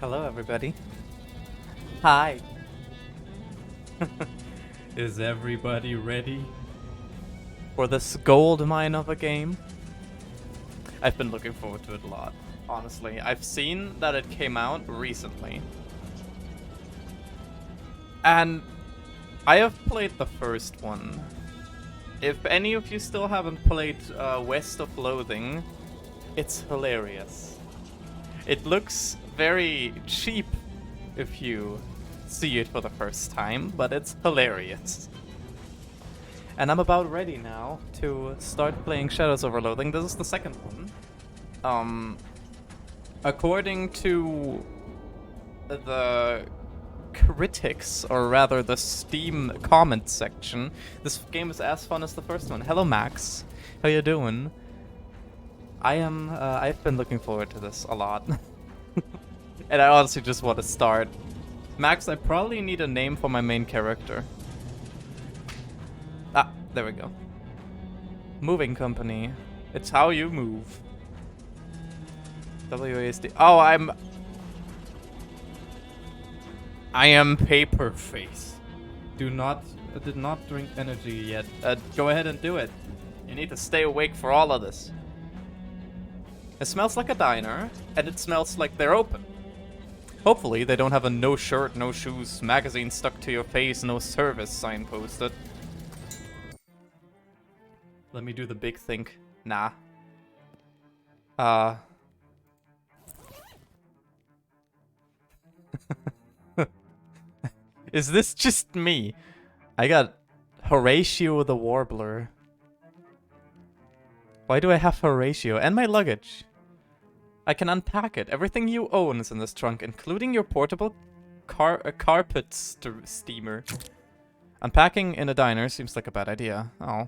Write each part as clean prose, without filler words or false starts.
Hello, everybody. Hi. Is everybody ready for this gold mine of a game? I've been looking forward to it a lot, honestly. I've seen that it came out recently. And I have played the first one. If any of you still haven't played West of Loathing, it's hilarious. It looks very cheap if you see it for the first time, but it's hilarious. And I'm about ready now to start playing Shadows over Loathing. This is the second one. According to the critics, or rather the Steam comment section, this game is as fun as the first one. Hello, Max. How you doing? I've been looking forward to this a lot. And I honestly just want to start. Max, I probably need a name for my main character. Ah, there we go. Moving company. It's how you move. WASD. Oh, I am Paperface. Did not drink energy yet. Go ahead and do it. You need to stay awake for all of this. It smells like a diner, and it smells like they're open. Hopefully, they don't have a no shirt, no shoes, magazine stuck to your face, no service sign posted. Let me do the big think. Nah. Is this just me? I got Horatio the Warbler. Why do I have Horatio? And my luggage. I can unpack it. Everything you own is in this trunk, including your portable carpet steamer. Unpacking in a diner seems like a bad idea. Oh.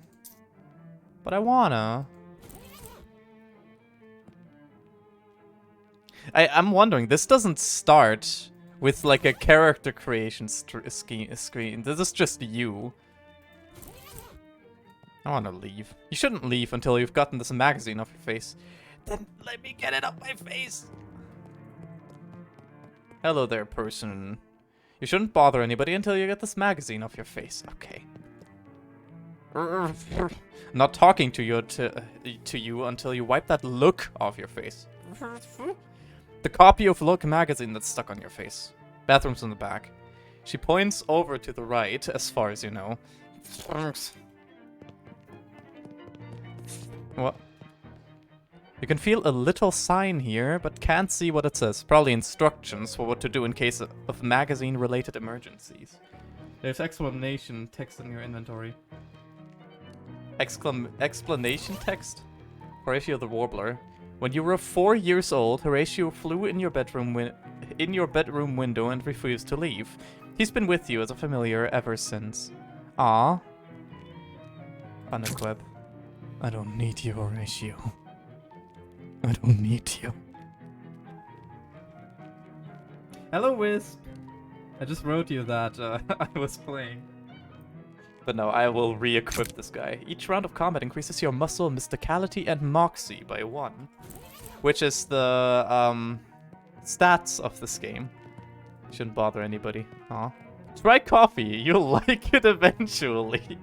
But I wanna. I'm wondering, this doesn't start with like a character creation screen. This is just you. I want to leave. You shouldn't leave until you've gotten this magazine off your face. Then let me get it off my face. Hello there, person. You shouldn't bother anybody until you get this magazine off your face. Okay. I'm not talking to you until you wipe that look off your face. The copy of Look magazine that's stuck on your face. Bathroom's in the back. She points over to the right, as far as you know. What? You can feel a little sign here, but can't see what it says. Probably instructions for what to do in case of magazine-related emergencies. There's explanation text in your inventory. Explanation text? Horatio the Warbler. When you were 4 years old, Horatio flew in your bedroom window and refused to leave. He's been with you as a familiar ever since. Ah. Unequip. I don't need you, Horatio. I don't need you. Hello, Wisp. I just wrote you that I was playing. But no, I will re-equip this guy. Each round of combat increases your muscle, mysticality, and moxie by 1. Which is the stats of this game. Shouldn't bother anybody. Aw. Try coffee. You'll like it eventually.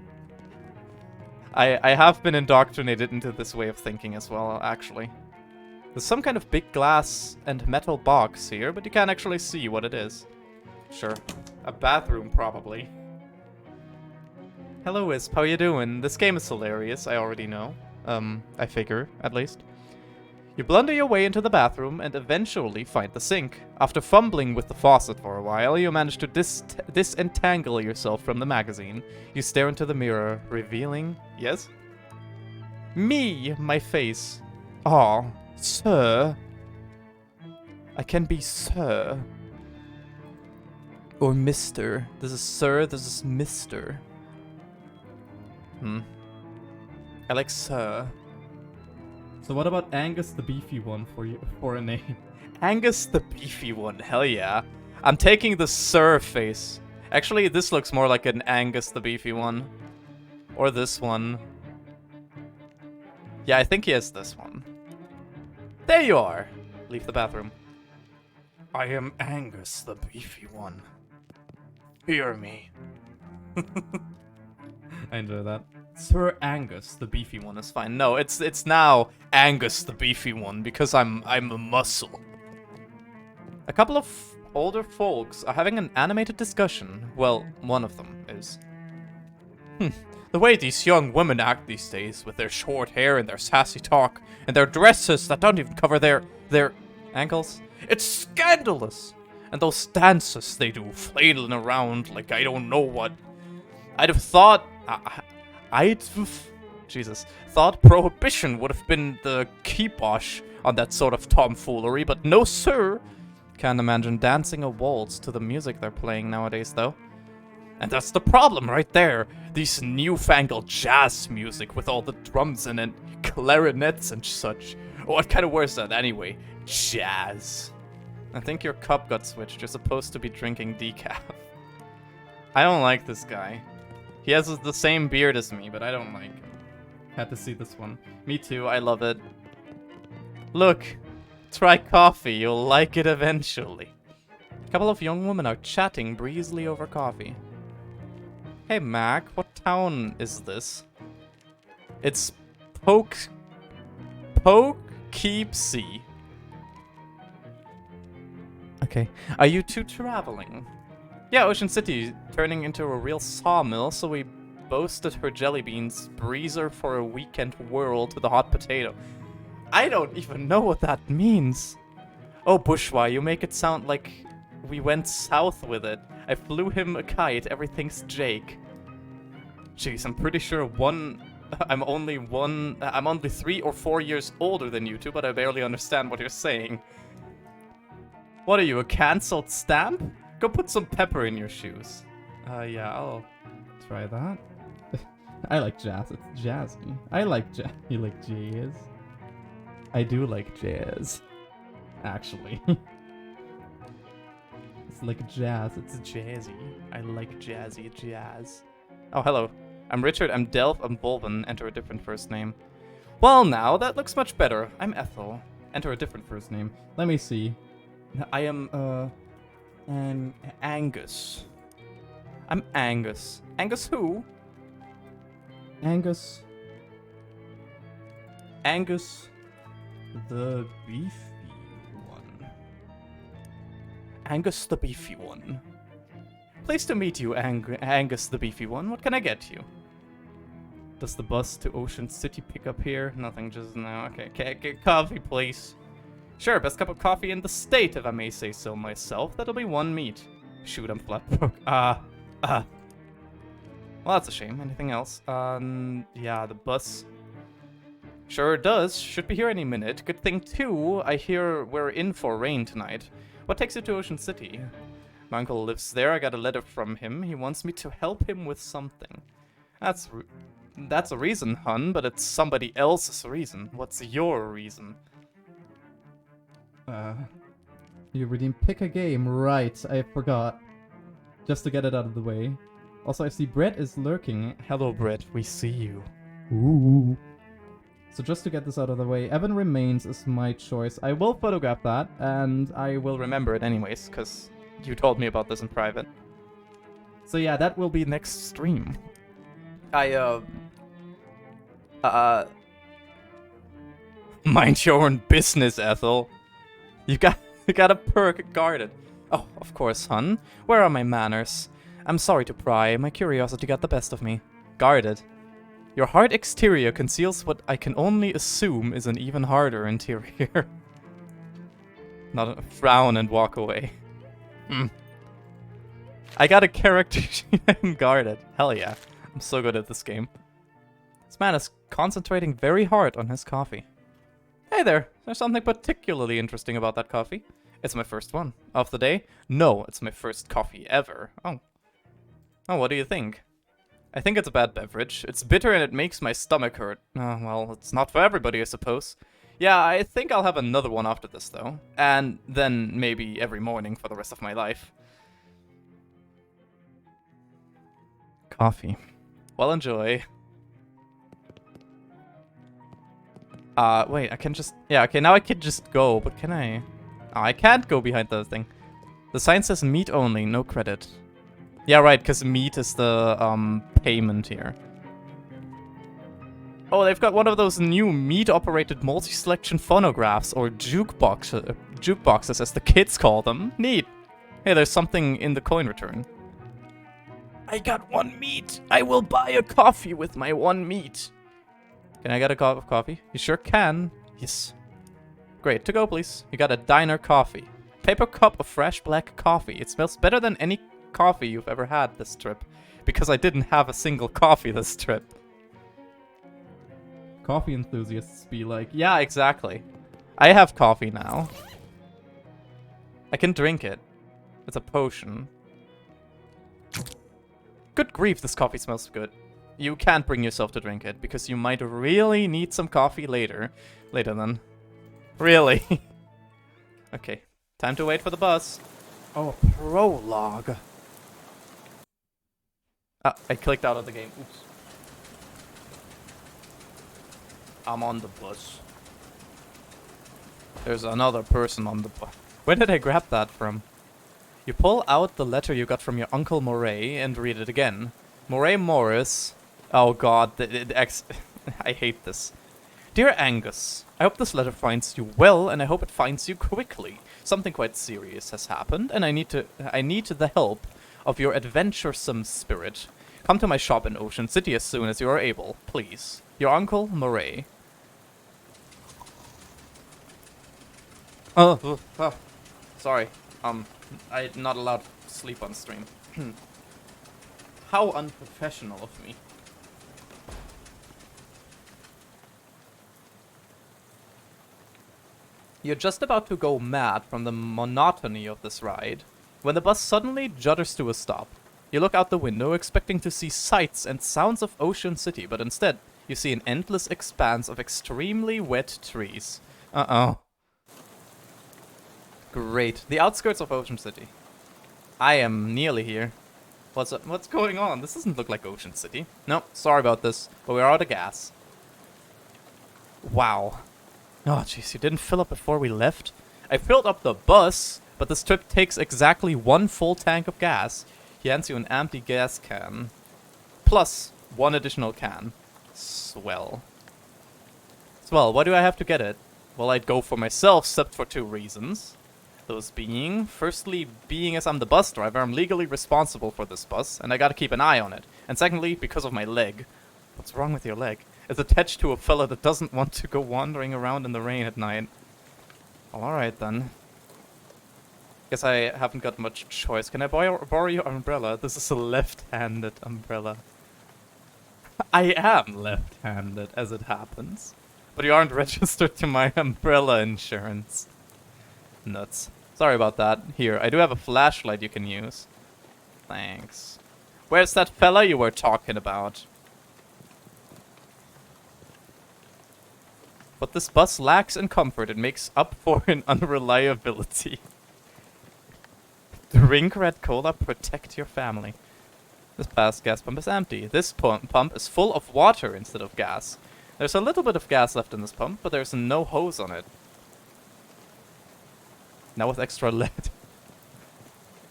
I have been indoctrinated into this way of thinking as well, actually. There's some kind of big glass and metal box here, but you can't actually see what it is. Sure. A bathroom, probably. Hello, Wisp. How you doing? This game is hilarious, I already know. I figure, at least. You blunder your way into the bathroom and eventually find the sink. After fumbling with the faucet for a while, you manage to disentangle yourself from the magazine. You stare into the mirror, revealing... Yes? Me! My face. Aw, sir. I can be sir. Or mister. This is sir, this is mister. I like sir. So what about Angus the Beefy One for a name? Angus the Beefy One, hell yeah. I'm taking the Sir face. Actually, this looks more like an Angus the Beefy One. Or this one. Yeah, I think he has this one. There you are! Leave the bathroom. I am Angus, the beefy one. Hear me. I enjoy that. Sir Angus, the beefy one is fine. No, it's now Angus, the beefy one, because I'm a muscle. A couple of older folks are having an animated discussion. Well, one of them is. The way these young women act these days, with their short hair and their sassy talk, and their dresses that don't even cover their ankles, it's scandalous. And those dances they do, flailing around like I don't know what. I'd have thought, thought prohibition would have been the kibosh on that sort of tomfoolery, but no sir. Can't imagine dancing a waltz to the music they're playing nowadays, though. And that's the problem right there. These newfangled jazz music with all the drums in it, clarinets and such. What kind of word is that anyway? Jazz. I think your cup got switched. You're supposed to be drinking decaf. I don't like this guy. He has the same beard as me, but I don't like him. Had to see this one. Me too, I love it. Look, try coffee, you'll like it eventually. A couple of young women are chatting breezily over coffee. Hey Mac, what town is this? It's Poughkeepsie. Okay. Are you two traveling? Yeah, Ocean City turning into a real sawmill, so we boasted her jelly beans, breezer for a weekend whirl to the hot potato. I don't even know what that means. Oh, Bourgeois, you make it sound like we went south with it. I flew him a kite, everything's Jake. Jeez, I'm pretty sure I'm only 3 or 4 years older than you two, but I barely understand what you're saying. What are you, a cancelled stamp? Go put some pepper in your shoes. Yeah, I'll try that. I like jazz, it's jazzy. I like jazz. You like jazz? I do like jazz. Actually. It's like jazz, it's jazzy. I like jazzy jazz. Oh, hello. I'm Richard, I'm Delph, I'm Volvin. Enter a different first name. Well, now, that looks much better. I'm Ethel. Enter a different first name. Let me see. I am, Angus. I'm Angus. Angus who? Angus the beefy one. Angus the beefy one. Pleased to meet you, Angus the beefy one. What can I get you? Does the bus to Ocean City pick up here? Nothing just now. Okay, get coffee, please. Sure, best cup of coffee in the state, if I may say so myself. That'll be one meat. Shoot, I'm flat broke. Well, that's a shame. Anything else? Yeah, the bus. Sure does. Should be here any minute. Good thing, too, I hear we're in for rain tonight. What takes you to Ocean City? My uncle lives there. I got a letter from him. He wants me to help him with something. That's a reason, hun, but it's somebody else's reason. What's your reason? You redeem pick a game. Right, I forgot. Just to get it out of the way. Also, I see Brett is lurking. Hello, Brett. We see you. Ooh. So just to get this out of the way, Evan Remains is my choice. I will photograph that, and I will remember it anyways, because you told me about this in private. So yeah, that will be next stream. Mind your own business, Ethel. You got a perk guarded. Oh, of course, hun. Where are my manners? I'm sorry to pry. My curiosity got the best of me. Guarded. Your hard exterior conceals what I can only assume is an even harder interior. Not a frown and walk away. I got a character sheet and guarded. Hell yeah. I'm so good at this game. This man is concentrating very hard on his coffee. Hey there. There's something particularly interesting about that coffee. It's my first one. Of the day? No, it's my first coffee ever. Oh. Oh, what do you think? I think it's a bad beverage. It's bitter and it makes my stomach hurt. Well, it's not for everybody, I suppose. Yeah, I think I'll have another one after this, though. And then maybe every morning for the rest of my life. Coffee. Well, enjoy. Wait, I can just... Yeah, okay, now I can just go, but can I... Oh, I can't go behind the thing. The sign says meat only, no credit. Yeah, right, because meat is the payment here. Oh, they've got one of those new meat-operated multi-selection phonographs, or jukeboxes as the kids call them. Neat. Hey, there's something in the coin return. I got 1 meat. I will buy a coffee with my 1 meat. Can I get a cup of coffee? You sure can. Yes. Great. To go, please. You got a diner coffee. Paper cup of fresh black coffee. It smells better than any coffee you've ever had this trip. Because I didn't have a single coffee this trip. Coffee enthusiasts be like, yeah, exactly. I have coffee now. I can drink it. It's a potion. Good grief, this coffee smells good. You can't bring yourself to drink it, because you might really need some coffee later. Later then. Really? Okay, time to wait for the bus. Oh, prologue. Ah, I clicked out of the game. Oops. I'm on the bus. There's another person on the bus. Where did I grab that from? You pull out the letter you got from your Uncle Moray and read it again. Moray Morris. Oh god, I hate this. Dear Angus, I hope this letter finds you well, and I hope it finds you quickly. Something quite serious has happened, and I need the help of your adventuresome spirit. Come to my shop in Ocean City as soon as you are able, please. Your Uncle Moray. Sorry. I'm not allowed to sleep on stream. How unprofessional of me. You're just about to go mad from the monotony of this ride, when the bus suddenly judders to a stop. You look out the window expecting to see sights and sounds of Ocean City, but instead, you see an endless expanse of extremely wet trees. Uh-oh. Great. The outskirts of Ocean City. I am nearly here. What's going on? This doesn't look like Ocean City. No, sorry about this, but we're out of gas. Wow. Oh, jeez, you didn't fill up before we left? I filled up the bus, but this trip takes exactly 1 full tank of gas. He hands you an empty gas can. Plus 1 additional can. Swell. Swell, why do I have to get it? Well, I'd go for myself, except for 2 reasons. Those being, firstly, being as I'm the bus driver, I'm legally responsible for this bus, and I gotta keep an eye on it. And secondly, because of my leg. What's wrong with your leg? It's attached to a fella that doesn't want to go wandering around in the rain at night. Well, alright then. Guess I haven't got much choice. Can I borrow your umbrella? This is a left-handed umbrella. I am left-handed, as it happens. But you aren't registered to my umbrella insurance. Nuts. Sorry about that. Here, I do have a flashlight you can use. Thanks. Where's that fella you were talking about? What this bus lacks in comfort, it makes up for in unreliability. Drink Red Cola, protect your family. This past gas pump is empty. This pump is full of water instead of gas. There's a little bit of gas left in this pump, but there's no hose on it. Now with extra lead.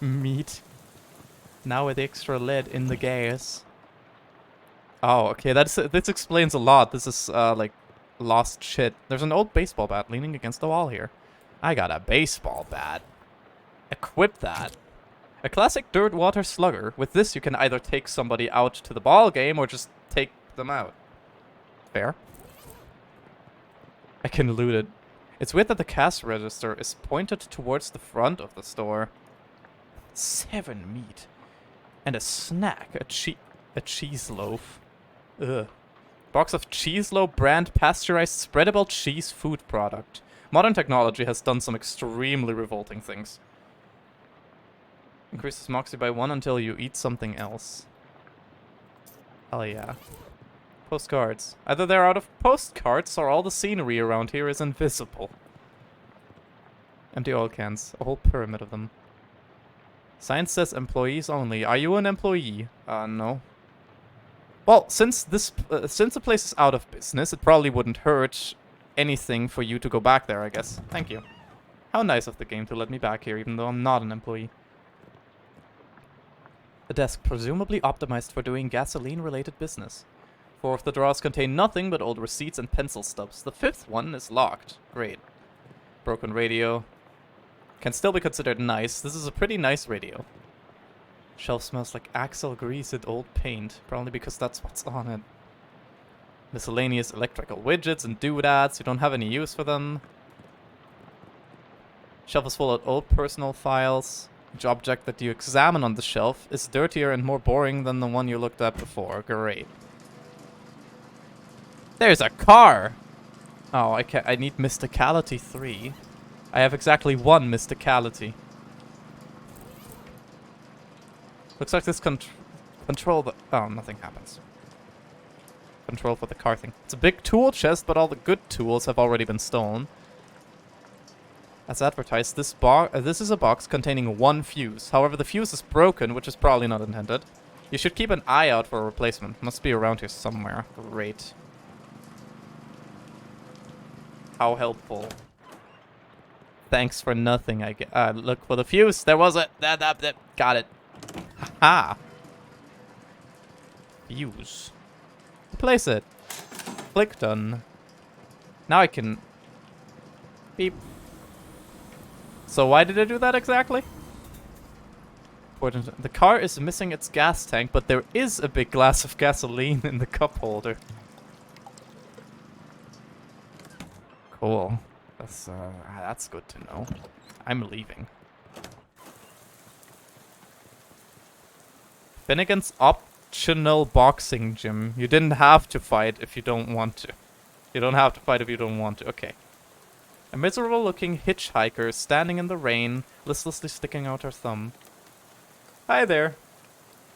Meat. Now with extra lead in the gas. Oh, okay, this explains a lot. This is, like, lost shit. There's an old baseball bat leaning against the wall here. I got a baseball bat. Equip that. A classic dirt water slugger. With this, you can either take somebody out to the ball game or just take them out. Fair. I can loot it. It's weird that the cash register is pointed towards the front of the store. 7 meat. And a snack. A cheese loaf. Ugh. Box of Cheeselo brand pasteurized spreadable cheese food product. Modern technology has done some extremely revolting things. Increases Moxie by 1 until you eat something else. Hell yeah. Postcards. Either they're out of postcards or all the scenery around here is invisible. Empty oil cans. A whole pyramid of them. Sign says employees only. Are you an employee? No. Well, since the place is out of business, it probably wouldn't hurt anything for you to go back there, I guess. Thank you. How nice of the game to let me back here, even though I'm not an employee. A desk presumably optimized for doing gasoline-related business. 4 of the drawers contain nothing but old receipts and pencil stubs. The 5th one is locked. Great. Broken radio. Can still be considered nice. This is a pretty nice radio. Shelf smells like axle grease and old paint. Probably because that's what's on it. Miscellaneous electrical widgets and doodads. You don't have any use for them. Shelf is full of old personal files. Each object that you examine on the shelf is dirtier and more boring than the one you looked at before. Great. There's a car! Oh, I need Mysticality 3. I have exactly 1 Mysticality. Looks like this control the... Oh, nothing happens. Control for the car thing. It's a big tool chest, but all the good tools have already been stolen. As advertised, this is a box containing 1 fuse. However, the fuse is broken, which is probably not intended. You should keep an eye out for a replacement. Must be around here somewhere. Great. How helpful. Thanks for nothing, I get. Look for the fuse. There was it. Got it. Ha! Fuse. Replace it. Click done. Now I can... Beep. So why did I do that exactly? The car is missing its gas tank, but there is a big glass of gasoline in the cup holder. Cool. That's good to know. I'm leaving. Finnegan's optional boxing gym. You didn't have to fight if you don't want to. You don't have to fight if you don't want to. Okay. A miserable-looking hitchhiker is standing in the rain, listlessly sticking out her thumb. Hi there.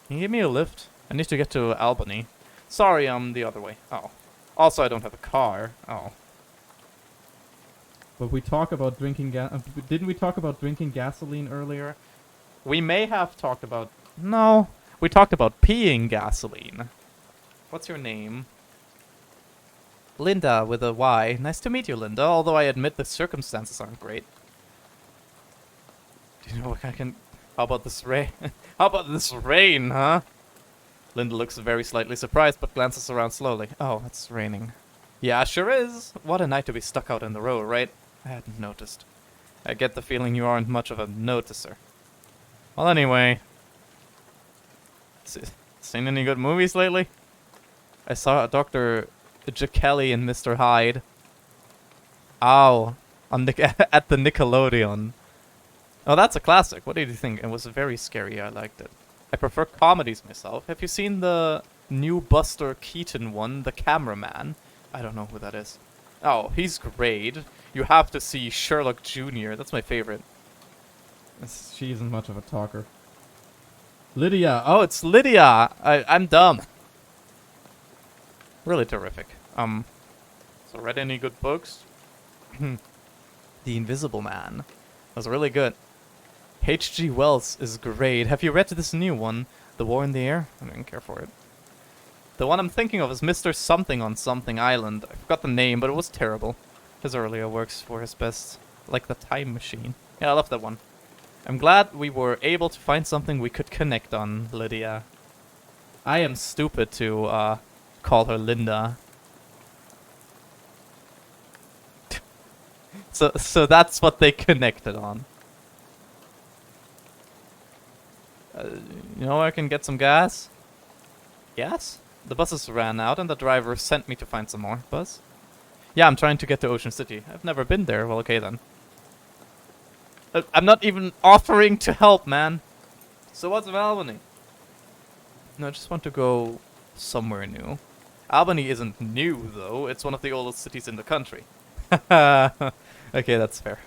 Can you give me a lift? I need to get to Albany. Sorry, I'm the other way. Oh. Also, I don't have a car. Oh. But we talk about drinking didn't we talk about drinking gasoline earlier? We may have talked about... No. We talked about peeing gasoline. What's your name? Linda with a Y. Nice to meet you, Linda, although I admit the circumstances aren't great. Do you know what I can... How about this rain? How about this rain, huh? Linda looks very slightly surprised, but glances around slowly. Oh, it's raining. Yeah, sure is. What a night to be stuck out in the road, right? I hadn't noticed. I get the feeling you aren't much of a noticer. Well, anyway. Seen any good movies lately? I saw Dr. Kelly and Mr. Hyde. Ow. On the at the Nickelodeon. Oh, that's a classic. What did you think? It was very scary. I liked it. I prefer comedies myself. Have you seen the new Buster Keaton one, The Cameraman? I don't know who that is. Oh, he's great. You have to see Sherlock Jr. That's my favorite. She isn't much of a talker. Lydia. Oh, it's Lydia. I'm dumb. Really terrific. So read any good books? The Invisible Man. Was really good. H.G. Wells is great. Have you read this new one? The War in the Air? I didn't care for it. The one I'm thinking of is Mr. Something on Something Island. I forgot the name, but it was terrible. His earlier works were his best. Like The Time Machine. Yeah, I love that one. I'm glad we were able to find something we could connect on, Lydia. I am stupid to, call her Linda. So that's what they connected on. You know where I can get some gas? Gas? The buses ran out and the driver sent me to find some more. Bus? Yeah, I'm trying to get to Ocean City. I've never been there. Well, okay then. I'm not even offering to help, man. So what's with Albany? No, I just want to go somewhere new. Albany isn't new, though. It's one of the oldest cities in the country. Okay, that's fair.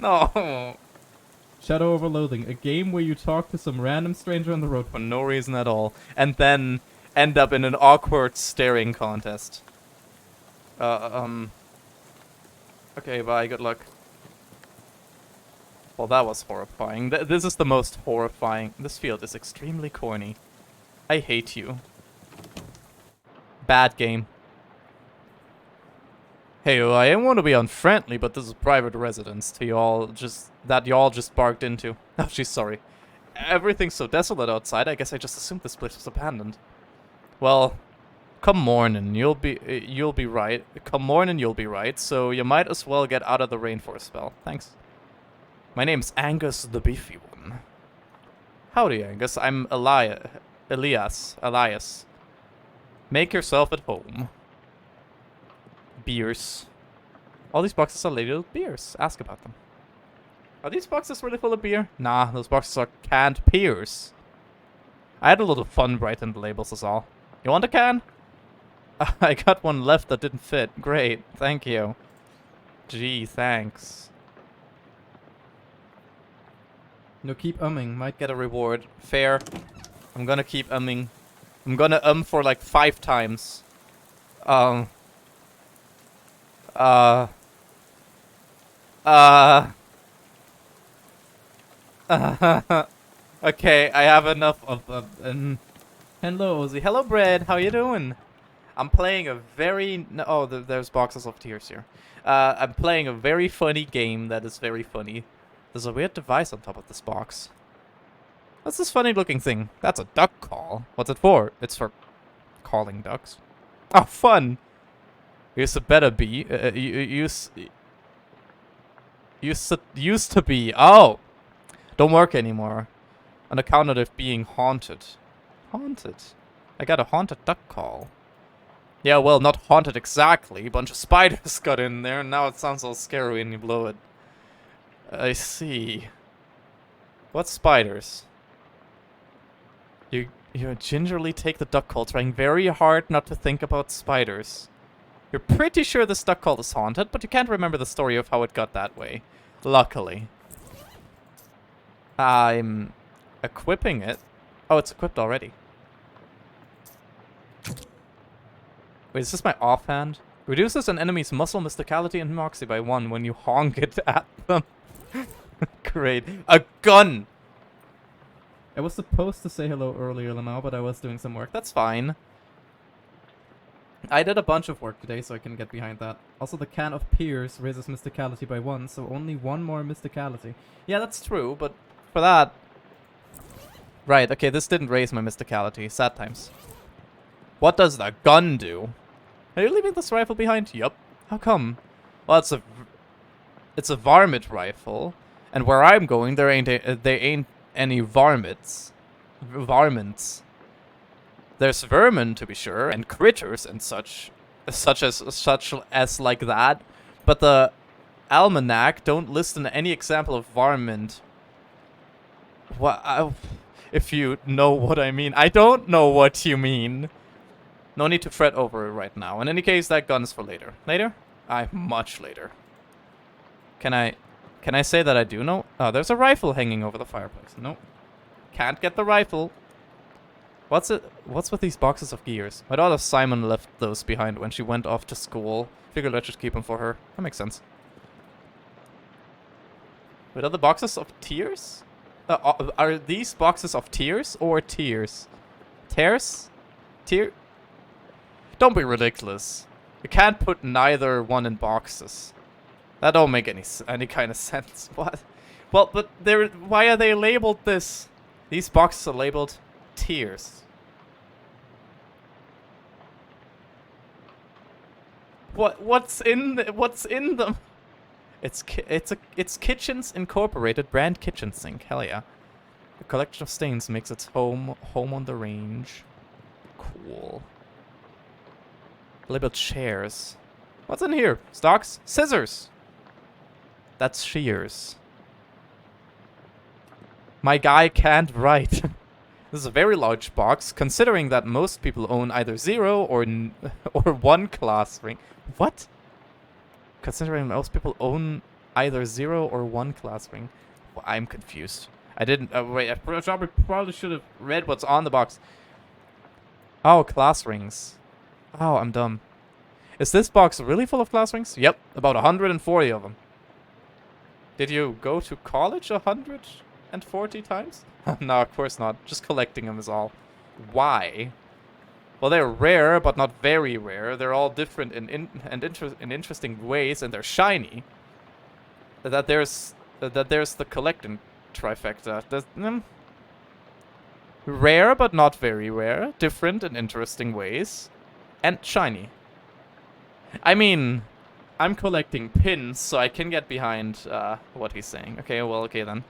No. Shadow over Loathing, a game where you talk to some random stranger on the road For no reason at all. And then end up in an awkward staring contest. Okay, bye, good luck. Well, that was horrifying. This is the most horrifying. This field is extremely corny. I hate you. Bad game. Hey, I didn't want to be unfriendly, but this is private residence to y'all just barked into. Oh, she's sorry. Everything's so desolate outside, I guess I just assumed this place was abandoned. Well, come morning, you'll be right. Come morning, you'll be right, so you might as well get out of the rain for a spell. Thanks. My name's Angus the Beefy One. Howdy, Angus. I'm Elias. Make yourself at home. Beers. All these boxes are labeled beers. Ask about them. Are these boxes really full of beer? Nah, those boxes are canned beers. I had a little fun writing the labels is all. You want a can? I got one left that didn't fit. Great, thank you. Gee, thanks. No, keep umming. Might Get a reward. Fair. I'm gonna keep umming. I'm gonna for like 5 times. Okay, I have enough of hello, Ozzy. Hello, Bread. How you doing? I'm playing a very... Oh, there's boxes of tears here. I'm playing a very funny game that is very funny. There's a weird device on top of this box. What's this funny looking thing? That's a duck call. What's it for? It's for calling ducks. Oh, fun! Used to better be. Used to be. Oh! Don't work anymore. On account of it being haunted. Haunted? I got a haunted duck call. Yeah, well, not haunted exactly. A bunch of spiders got in there, and now it sounds all scary when you blow it. I see. What spiders? You gingerly take the duck call, trying very hard not to think about spiders. You're pretty sure this duck call is haunted, but you can't remember the story of how it got that way. Luckily. I'm equipping it. Oh, it's equipped already. Wait, is this my offhand? Reduces an enemy's muscle, mysticality, and moxie by 1 when you honk it at them. Great. A gun! I was supposed to say hello earlier, Lamau, but I was doing some work. That's fine. I did a bunch of work today, so I can get behind that. Also, the can of Piers raises mysticality by 1, so only 1 more mysticality. Yeah, that's true, but for that... Right, okay, this didn't raise my mysticality. Sad times. What does the gun do? Are you leaving this rifle behind? Yup. How come? Well, it's a varmint rifle, and where I'm going, there ain't any varmints. There's vermin, to be sure, and critters and such as like that, but the almanac don't list in any example of varmint. What? If you know what I mean. I don't know what you mean. No need to fret over it right now. In any case, that gun's for later. Later? Much later. Can I say that I do know? Oh, there's a rifle hanging over the fireplace. Nope. Can't get the rifle. What's with these boxes of gears? My daughter Simon left those behind when she went off to school. Figured I'd just keep them for her. That makes sense. Wait, are the boxes of tears? Are these boxes of tears or tears? Tears? Tear? Don't be ridiculous. You can't put neither one in boxes. That don't make any kind of sense. What? Well, but why are they labeled this? These boxes are labeled tears. What's in them? It's Kitchens Incorporated brand kitchen sink. Hell yeah. A collection of stains makes its home on the range. Cool. Labeled chairs. What's in here? Stocks? Scissors. That's shears. My guy can't write. This is a very large box, considering that most people own either 0 or 1 class ring. What? Considering most people own either 0 or 1 class ring. Well, I'm confused. I didn't... wait, I probably should have read what's on the box. Oh, class rings. Oh, I'm dumb. Is this box really full of class rings? Yep, about 140 of them. Did you go to college 140 times? No, of course not. Just collecting them is all. Why? Well, they're rare, but not very rare. They're all different in interesting ways, and they're shiny. That there's the collecting trifecta. Rare, but not very rare. Different in interesting ways, and shiny. I mean, I'm collecting pins, so I can get behind what he's saying. Okay, well, okay then.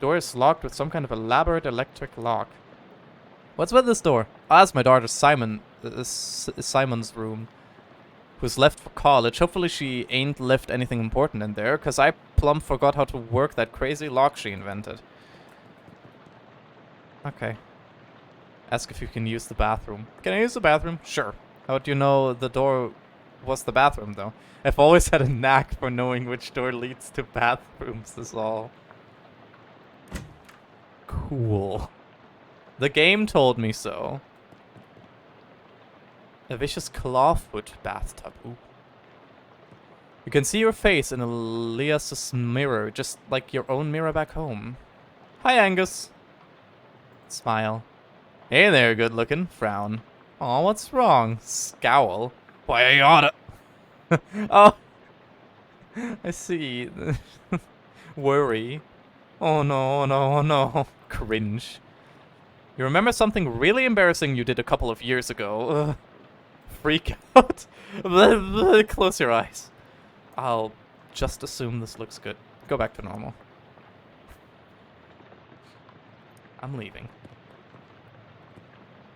Door is locked with some kind of elaborate electric lock. What's with this door? Oh, that's my daughter Simon's room. Who's left for college. Hopefully she ain't left anything important in there, because I plumb forgot how to work that crazy lock she invented. Okay. Ask if you can use the bathroom. Can I use the bathroom? Sure. How do you know the door was the bathroom, though? I've always had a knack for knowing which door leads to bathrooms, is all. Cool. The game told me so. A vicious clawfoot bathtub. Ooh. You can see your face in Elias's mirror, just like your own mirror back home. Hi, Angus. Smile. Hey there, good looking. Frown. Aw, what's wrong? Scowl. Why are you on it? Oh. I see. Worry. Oh no, no, no. Cringe. You remember something really embarrassing you did a couple of years ago? Freak out. Close your eyes. I'll just assume this looks good. Go back to normal. I'm leaving.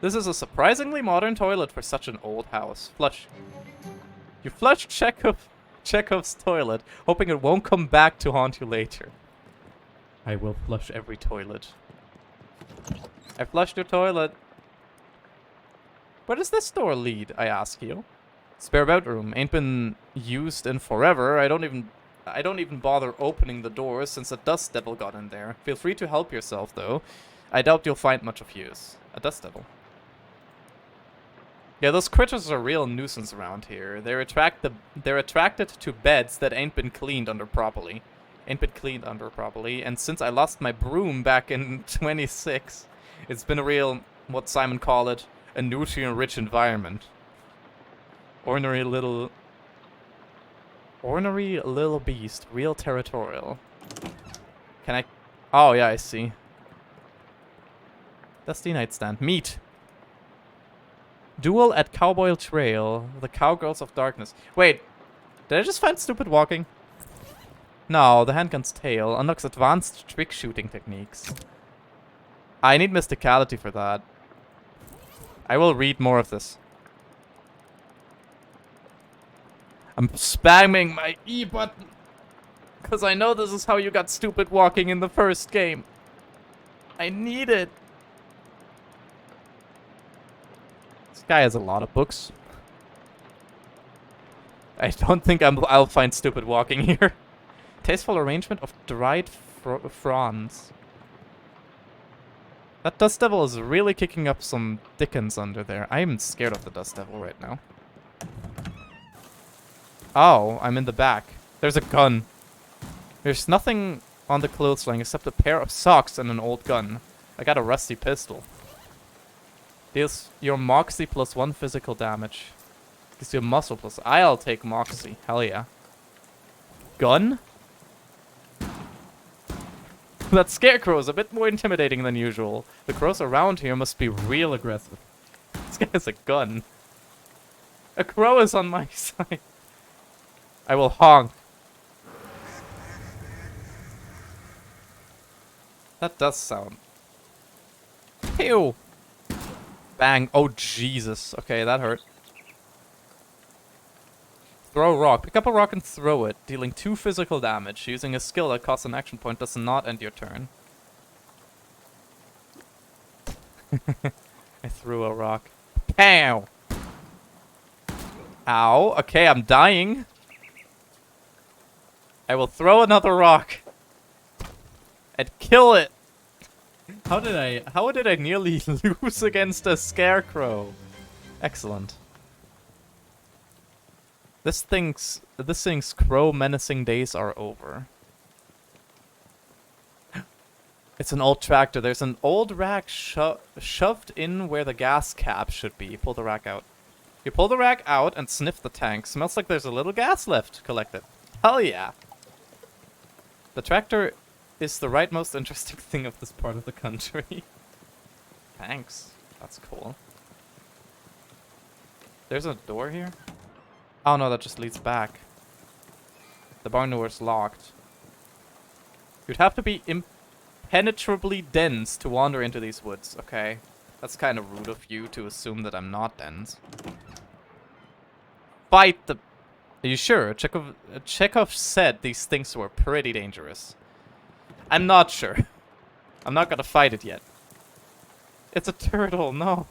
This is a surprisingly modern toilet for such an old house. Flush. You flushed Chekhov's toilet, hoping it won't come back to haunt you later. I will flush every toilet. I flushed your toilet. Where does this door lead, I ask you? Spare bedroom. Ain't been used in forever. I don't even bother opening the door since a dust devil got in there. Feel free to help yourself, though. I doubt you'll find much of use. A dust devil. Yeah, those critters are a real nuisance around here. They're attracted to beds that ain't been cleaned under properly. And since I lost my broom back in 26, it's been a real, what Simon called it, a nutrient-rich environment. Ornery little beast, real territorial. Can I? Oh yeah, I see. Dusty nightstand. Meet. Duel at Cowboy Trail. The Cowgirls of Darkness. Wait, did I just find stupid walking? No, the handgun's tail unlocks advanced trick shooting techniques. I need mysticality for that. I will read more of this. I'm spamming my E button because I know this is how you got stupid walking in the first game. I need it. This guy has a lot of books. I don't think I'll find stupid walking here. Tasteful arrangement of dried fronds. That dust devil is really kicking up some dickens under there. I'm scared of the dust devil right now. Oh, I'm in the back. There's a gun. There's nothing on the clothesline except a pair of socks and an old gun. I got a rusty pistol. Deals your Moxie plus 1 physical damage. Gives you a muscle plus... I'll take Moxie. Hell yeah. Gun? That scarecrow is a bit more intimidating than usual. The crows around here must be real aggressive. This guy has a gun. A crow is on my side. I will honk. That does sound... Ew! Bang. Oh, Jesus. Okay, that hurt. Throw a rock. Pick up a rock and throw it, dealing 2 physical damage. Using a skill that costs an action point does not end your turn. I threw a rock. Pow! Ow. Okay, I'm dying. I will throw another rock. And kill it. How did I nearly lose against a scarecrow? Excellent. This thing's crow menacing days are over. It's an old tractor. There's an old rack shoved in where the gas cap should be. Pull the rack out. You pull the rack out and sniff the tank. Smells like there's a little gas left collected. Hell yeah. The tractor is the right most interesting thing of this part of the country. Thanks. That's cool. There's a door here? Oh no, that just leads back. The barn door's locked. You'd have to be impenetrably dense to wander into these woods. Okay. That's kind of rude of you to assume that I'm not dense. Fight the... Are you sure? Chekhov said these things were pretty dangerous. I'm not sure. I'm not gonna fight it yet. It's a turtle, no.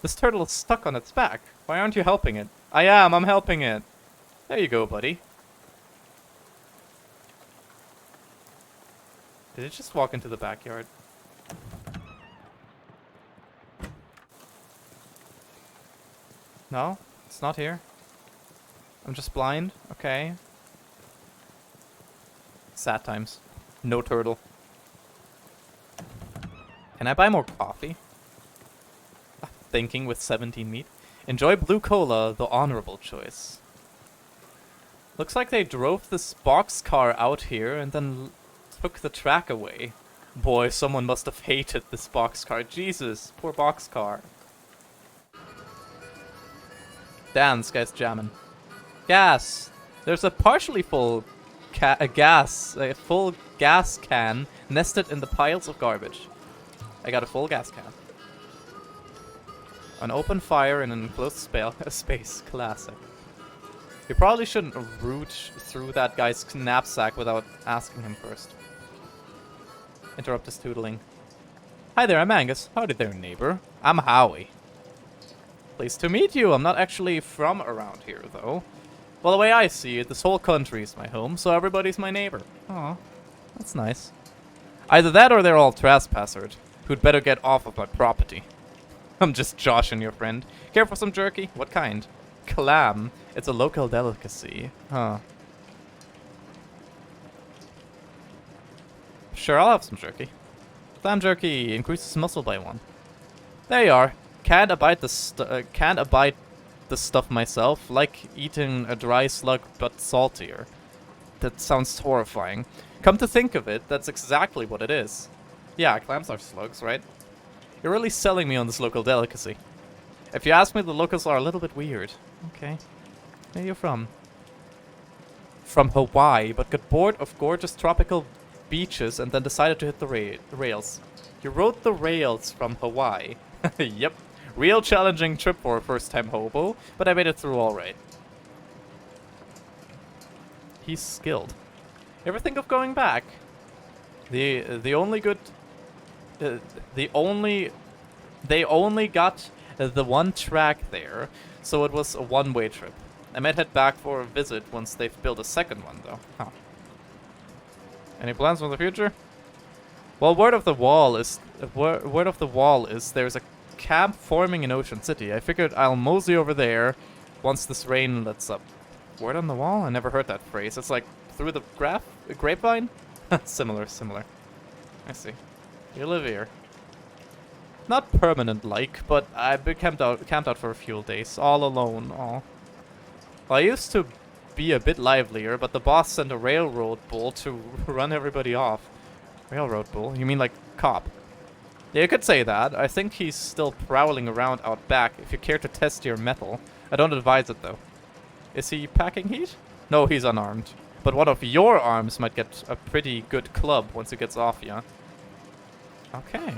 This turtle is stuck on its back. Why aren't you helping it? I'm helping it. There you go, buddy. Did it just walk into the backyard? No? It's not here? I'm just blind? Okay. Sad times. No turtle. Can I buy more coffee? Thinking with 17 meat. Enjoy blue cola, the honorable choice. Looks like they drove this boxcar out here and then took the track away. Boy, someone must have hated this boxcar. Jesus, poor boxcar. Damn, this guy's jamming. Gas. There's a partially full a full gas can nested in the piles of garbage. I got a full gas can. An open fire in an enclosed space. Classic. You probably shouldn't root through that guy's knapsack without asking him first. Interrupt his tootling. Hi there, I'm Angus. Howdy there, neighbor. I'm Howie. Pleased to meet you. I'm not actually from around here, though. Well, the way I see it, this whole country is my home, so everybody's my neighbor. Aw, that's nice. Either that or they're all trespassers, who'd better get off of my property. I'm just joshing your friend. Care for some jerky? What kind? Clam. It's a local delicacy. Huh. Sure, I'll have some jerky. Clam jerky increases muscle by 1. There you are. Can't abide the stuff myself. Like eating a dry slug, but saltier. That sounds horrifying. Come to think of it, that's exactly what it is. Yeah, clams are slugs, right? You're really selling me on this local delicacy. If you ask me, the locals are a little bit weird. Okay. Where are you from? From Hawaii, but got bored of gorgeous tropical beaches and then decided to hit the rails. You rode the rails from Hawaii. Yep. Real challenging trip for a first-time hobo, but I made it through alright. He's skilled. You ever think of going back? They only got the one track there, so it was a one-way trip. I might head back for a visit once they've built a second one, though. Huh. Any plans for the future? Well, word of the wall is there's a camp forming in Ocean City. I figured I'll mosey over there once this rain lets up. Word on the wall? I never heard that phrase. It's like through the grapevine? Similar. I see. You live here. Not permanent-like, but I've been camped out for a few days, all alone. Aw. Well, I used to be a bit livelier, but the boss sent a railroad bull to run everybody off. Railroad bull? You mean like cop? Yeah, you could say that. I think he's still prowling around out back if you care to test your mettle. I don't advise it, though. Is he packing heat? No, he's unarmed. But one of your arms might get a pretty good club once he gets off ya. Okay.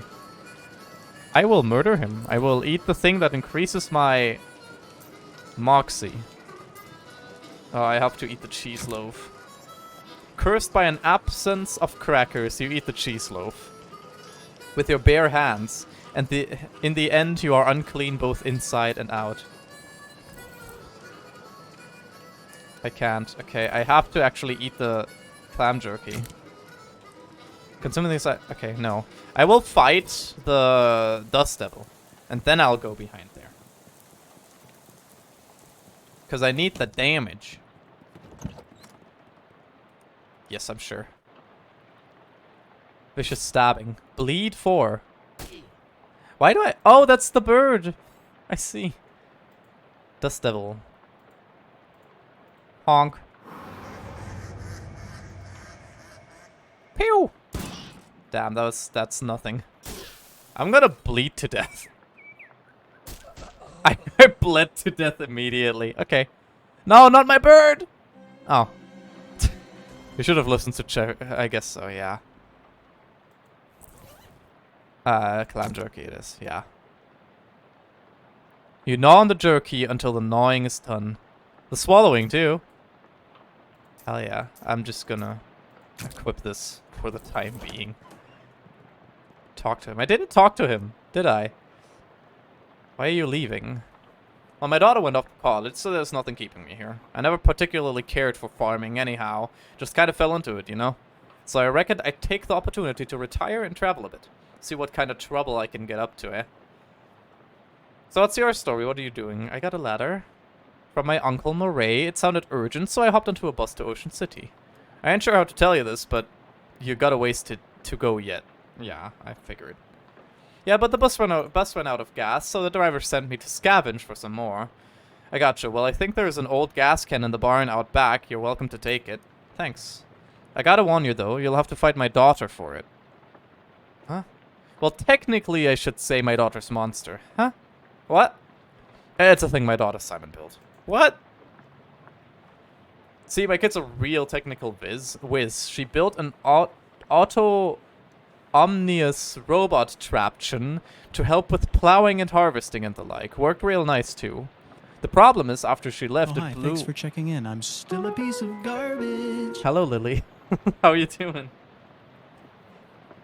I will murder him. I will eat the thing that increases my moxie. Oh, I have to eat the cheese loaf. Cursed by an absence of crackers, you eat the cheese loaf. With your bare hands. And in the end, you are unclean both inside and out. I can't. Okay, I have to actually eat the clam jerky. Consuming these... Okay, no. I will fight the Dust Devil. And then I'll go behind there. Because I need the damage. Yes, I'm sure. Vicious stabbing. Bleed 4. Why do I... Oh, that's the bird. I see. Dust Devil. Honk. Pew! Damn, that's nothing. I'm gonna bleed to death. I bled to death immediately. Okay. No, not my bird! Oh. You should have listened to check. I guess so, yeah. Clam jerky it is, yeah. You gnaw on the jerky until the gnawing is done. The swallowing, too. Hell yeah. I'm just gonna equip this for the time being. Talk to him. I didn't talk to him, did I? Why are you leaving? Well, my daughter went off to college, so there's nothing keeping me here. I never particularly cared for farming anyhow. Just kind of fell into it, you know? So I reckoned I'd take the opportunity to retire and travel a bit. See what kind of trouble I can get up to, eh? So what's your story? What are you doing? I got a letter from my uncle Murray. It sounded urgent, so I hopped onto a bus to Ocean City. I ain't sure how to tell you this, but you got a ways to go yet. Yeah, I figured. Yeah, but the bus ran out of gas, so the driver sent me to scavenge for some more. I gotcha. Well, I think there's an old gas can in the barn out back. You're welcome to take it. Thanks. I gotta warn you, though. You'll have to fight my daughter for it. Huh? Well, technically, I should say my daughter's monster. Huh? What? It's a thing my daughter Simon built. What? See, my kid's a real technical whiz. She built an auto... omnious robot traption to help with plowing and harvesting and the like. Worked real nice too. The problem is after she left, hi, it blew... thanks for checking in. I'm still a piece of garbage. Hello, Lily. How are you doing?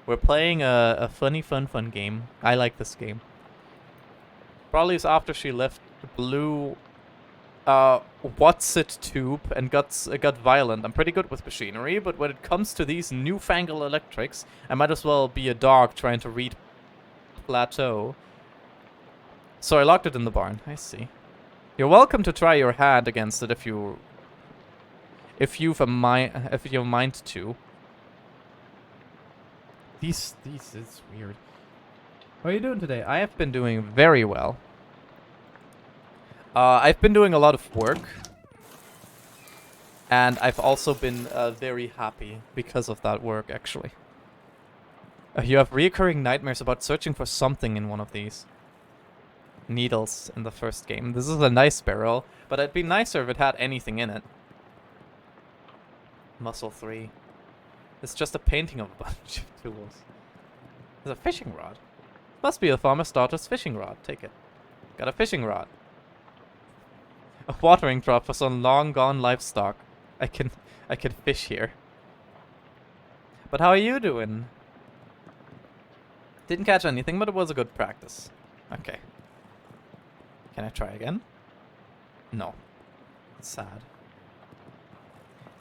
We're playing a funny, fun game. I like this game. Probably is after she left, blew... what's-it tube and got violent. I'm pretty good with machinery, but when it comes to these newfangled electrics, I might as well be a dog trying to read plateau. So I locked it in the barn. I see. You're welcome to try your hand against it if you've mind to. These is weird. How are you doing today? I have been doing very well. I've been doing a lot of work. And I've also been very happy because of that work, actually. You have recurring nightmares about searching for something in one of these needles in the first game. This is a nice barrel, but it'd be nicer if it had anything in it. Muscle 3. It's just a painting of a bunch of tools. There's a fishing rod. Must be a farmer's daughter's fishing rod. Take it. Got a fishing rod. A watering trough for some long gone livestock. I can fish here. But how are you doing? Didn't catch anything, but it was a good practice. Okay. Can I try again? No. Sad.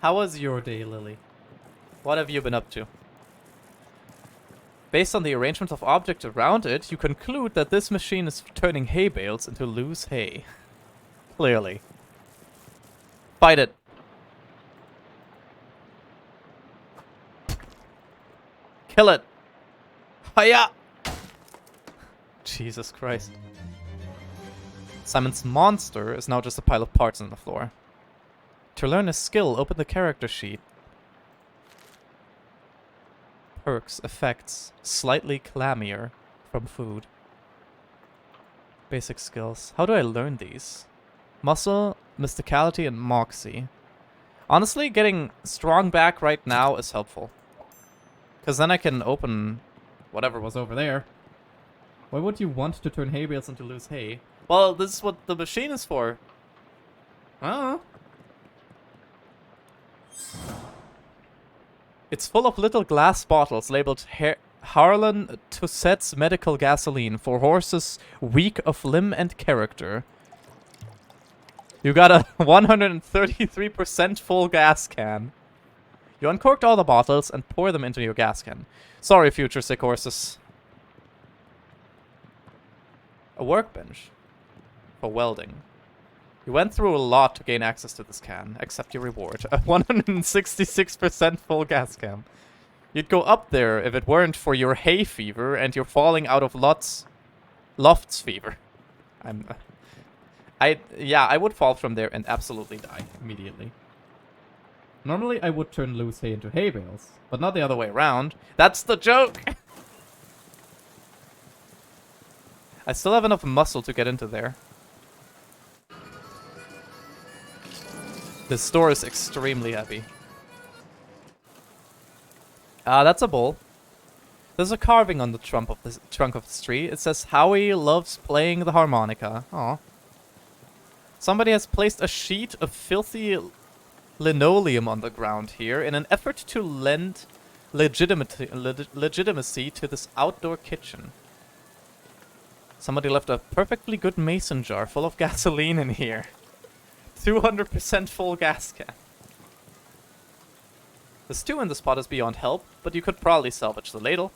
How was your day, Lily? What have you been up to? Based on the arrangement of objects around it, you conclude that this machine is turning hay bales into loose hay. Clearly. Fight it. Kill it. Hiya! Jesus Christ. Simon's monster is now just a pile of parts on the floor. To learn a skill, open the character sheet. Perks, effects, slightly clammier from food. Basic skills. How do I learn these? Muscle, mysticality, and moxie. Honestly, getting strong back right now is helpful. Because then I can open whatever was over there. Why would you want to turn hay bales into loose hay? Well, this is what the machine is for. Oh. It's full of little glass bottles labeled Harlan Tussette's medical gasoline for horses weak of limb and character. You got a 133% full gas can. You uncorked all the bottles and pour them into your gas can. Sorry, future sick horses. A workbench. For welding. You went through a lot to gain access to this can. Accept your reward. A 166% full gas can. You'd go up there if it weren't for your hay fever and you're falling out of lofts fever. Yeah, I would fall from there and absolutely die immediately. Normally, I would turn loose hay into hay bales, but not The other way around. That's the joke! I still have enough muscle to get into there. This store is extremely heavy. That's a bowl. There's a carving on the trunk of the tree. It says, Howie loves playing the harmonica. Aw. Somebody has placed a sheet of filthy linoleum on the ground here in an effort to lend legitimacy to this outdoor kitchen. Somebody left a perfectly good mason jar full of gasoline in here. 200% full gas can. The stew in this pot is beyond help, but you could probably salvage the ladle.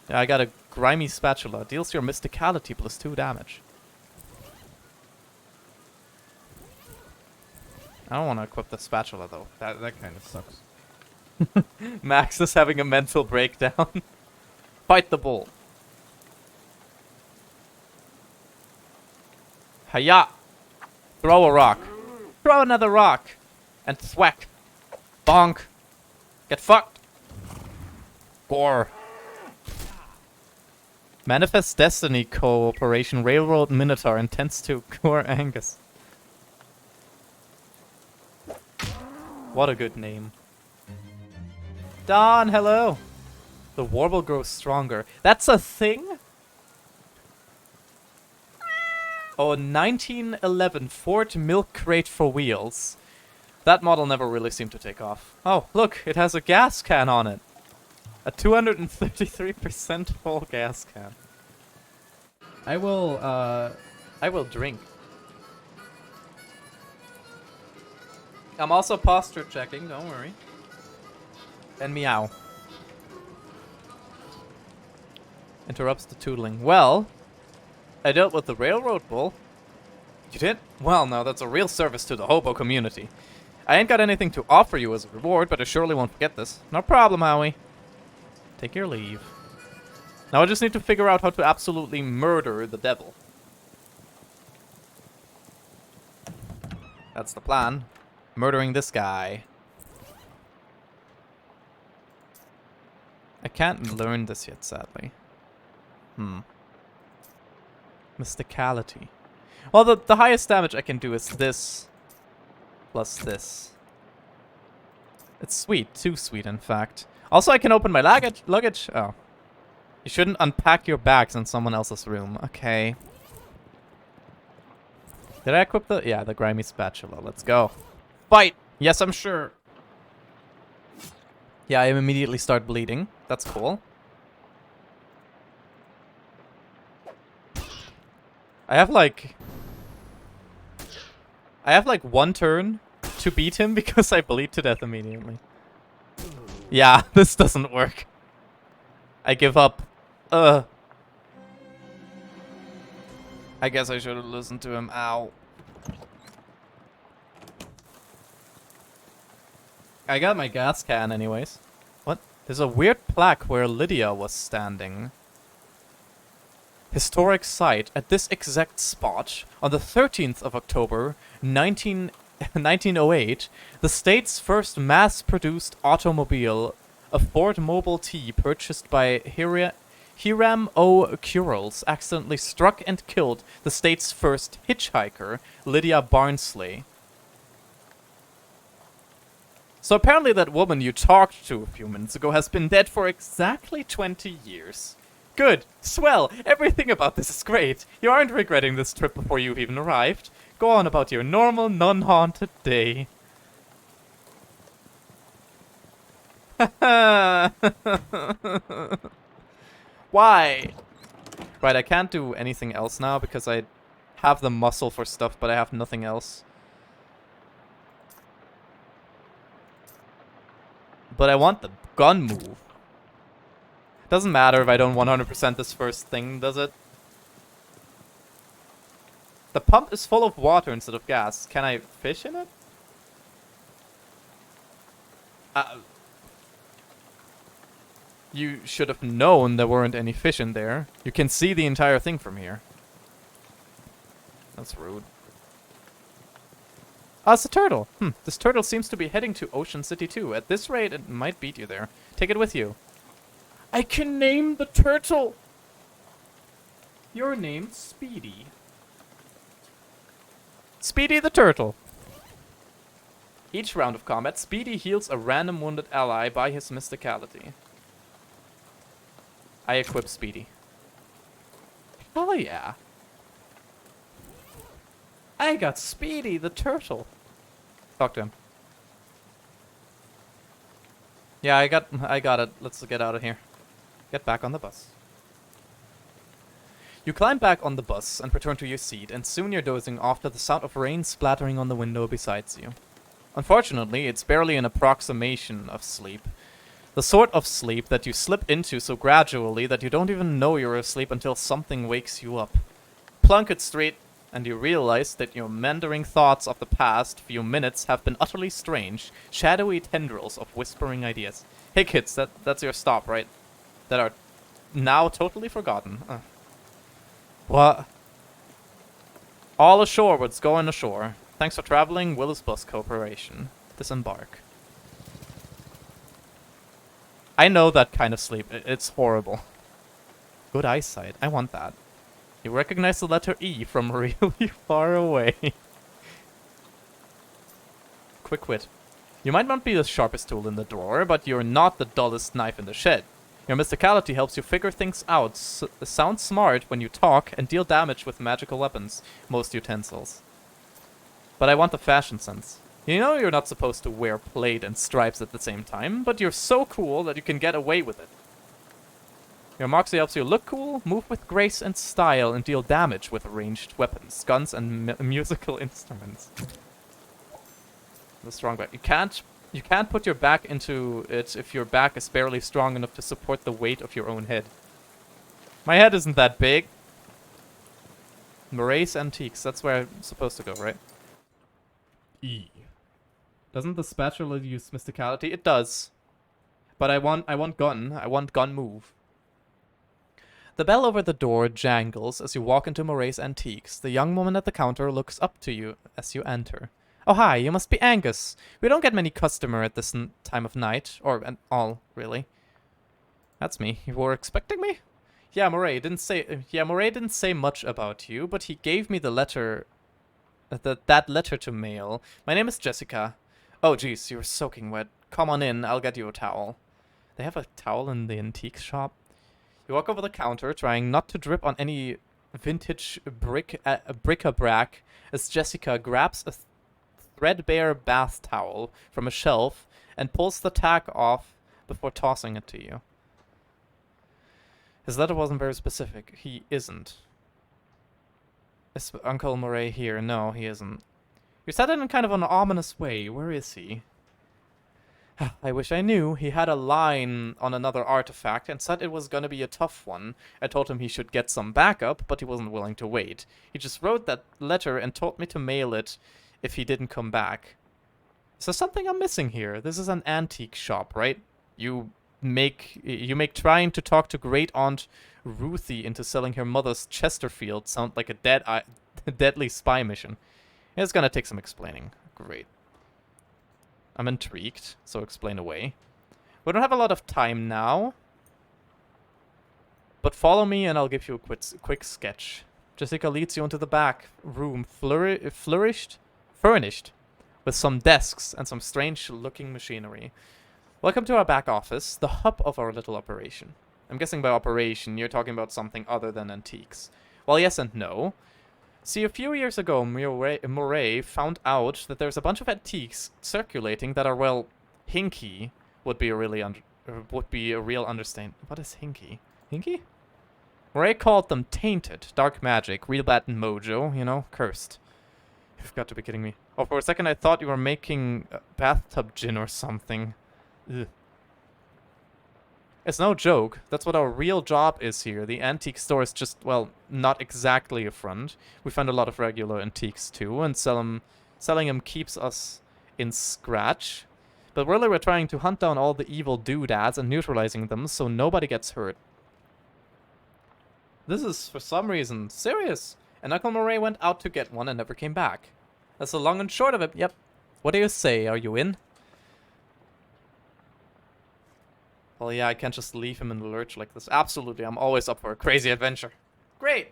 Yeah, I got a grimy spatula. Deals your mysticality plus 2 damage. I don't want to equip the spatula, though. that kind of sucks. Max is having a mental breakdown. Fight the bull. Hiya! Throw a rock. Throw another rock. And thwack. Bonk. Get fucked. Gore. Manifest Destiny Cooperation Railroad Minotaur intends to gore Angus. What a good name. Don, hello. The warble grows stronger. That's a thing? Oh, 1911 Ford milk crate for wheels. That model never really seemed to take off. Oh, look, it has a gas can on it. A 233% full gas can. I will drink. I'm also posture checking, don't worry. And meow. Interrupts the tootling. Well, I dealt with the railroad bull. You did? Well, now that's a real service to the hobo community. I ain't got anything to offer you as a reward, but I surely won't forget this. No problem, Howie. Take your leave. Now I just need to figure out how to absolutely murder the devil. That's the plan. Murdering this guy. I can't learn this yet, sadly. Mysticality. Well, the highest damage I can do is this. Plus this. It's sweet. Too sweet, in fact. Also, I can open my luggage. Oh. You shouldn't unpack your bags in someone else's room. Okay. Did I equip the... Yeah, the grimy spatula. Let's go. Fight! Yes, I'm sure. Yeah, I immediately start bleeding. That's cool. I have like 1 turn to beat him because I bleed to death immediately. Yeah, this doesn't work. I give up. I guess I should have listened to him. Ow. I got my gas can anyways. What? There's a weird plaque where Lydia was standing. Historic site at this exact spot on the 13th of October 1908, the state's first mass-produced automobile, a Ford Model T purchased by Hiram O. Currels, accidentally struck and killed the state's first hitchhiker, Lydia Barnsley. So apparently that woman you talked to a few minutes ago has been dead for exactly 20 years. Good. Swell. Everything about this is great. You aren't regretting this trip before you've even arrived. Go on about your normal, non-haunted day. Why? Right, I can't do anything else now because I have the muscle for stuff, but I have nothing else. But I want the gun move. Doesn't matter if I don't 100% this first thing, does it? The pump is full of water instead of gas. Can I fish in it? You should have known there weren't any fish in there. You can see the entire thing from here. That's rude. Ah, it's a turtle. This turtle seems to be heading to Ocean City too. At this rate, it might beat you there. Take it with you. I can name the turtle! Your name's Speedy. Speedy the turtle. Each round of combat, Speedy heals a random wounded ally by his mysticality. I equip Speedy. Hell yeah. I got Speedy the turtle. Talk to him. Yeah, I got it. Let's get out of here. Get back on the bus. You climb back on the bus and return to your seat, and soon you're dozing off to the sound of rain splattering on the window beside you. Unfortunately, it's barely an approximation of sleep. The sort of sleep that you slip into so gradually that you don't even know you're asleep until something wakes you up. Plunk it straight, and you realize that your meandering thoughts of the past few minutes have been utterly strange, shadowy tendrils of whispering ideas. Hey kids, that's your stop, right? That are now totally forgotten. What? All ashore what's going ashore. Thanks for traveling, Willis Bus Corporation. Disembark. I know that kind of sleep. It's horrible. Good eyesight. I want that. You recognize the letter E from really far away. Quick wit. You might not be the sharpest tool in the drawer, but you're not the dullest knife in the shed. Your mysticality helps you figure things out, sound smart when you talk, and deal damage with magical weapons, most utensils. But I want the fashion sense. You know you're not supposed to wear plaid and stripes at the same time, but you're so cool that you can get away with it. Your moxie helps you look cool, move with grace and style, and deal damage with ranged weapons, guns, and musical instruments. The strong back. You can't put your back into it if your back is barely strong enough to support the weight of your own head. My head isn't that big. Moray's Antiques. That's where I'm supposed to go, right? E. Doesn't the spatula use mysticality? It does. But I want gun. I want gun move. The bell over the door jangles as you walk into Moray's Antiques. The young woman at the counter looks up to you as you enter. Oh hi, you must be Angus. We don't get many customer at this time of night. Or at all, really. That's me. You were expecting me? Yeah, Moray didn't say much about you, but he gave me the letter... that letter to mail. My name is Jessica. Oh, jeez, you're soaking wet. Come on in, I'll get you a towel. They have a towel in the antique shop? You walk over the counter, trying not to drip on any vintage bric-a-brac, as Jessica grabs a threadbare bath towel from a shelf and pulls the tack off before tossing it to you. His letter wasn't very specific. He isn't. Is Uncle Moray here? No, he isn't. You said it in kind of an ominous way. Where is he? I wish I knew. He had a line on another artifact and said it was gonna be a tough one. I told him he should get some backup, but he wasn't willing to wait. He just wrote that letter and told me to mail it if he didn't come back. Is there something I'm missing here? This is an antique shop, right? You make trying to talk to Great Aunt Ruthie into selling her mother's Chesterfield sound like a deadly spy mission. It's gonna take some explaining. Great. I'm intrigued, so explain away. We don't have a lot of time now, but follow me and I'll give you a quick sketch. Jessica leads you into the back room, furnished with some desks and some strange-looking machinery. Welcome to our back office, the hub of our little operation. I'm guessing by operation you're talking about something other than antiques. Well, yes and no. See, a few years ago, Moray found out that there's a bunch of antiques circulating that are, well, hinky would be a real understatement. What is hinky? Hinky? Moray called them tainted, dark magic, real bad mojo, you know, cursed. You've got to be kidding me. Oh, for a second I thought you were making bathtub gin or something. Ugh. It's no joke. That's what our real job is here. The antique store is just, well, not exactly a front. We find a lot of regular antiques too, and selling them keeps us in scratch. But really we're trying to hunt down all the evil doodads and neutralizing them so nobody gets hurt. This is, for some reason, serious. And Uncle Murray went out to get one and never came back. That's the long and short of it. Yep. What do you say? Are you in? Well, yeah, I can't just leave him in the lurch like this. Absolutely, I'm always up for a crazy adventure. Great!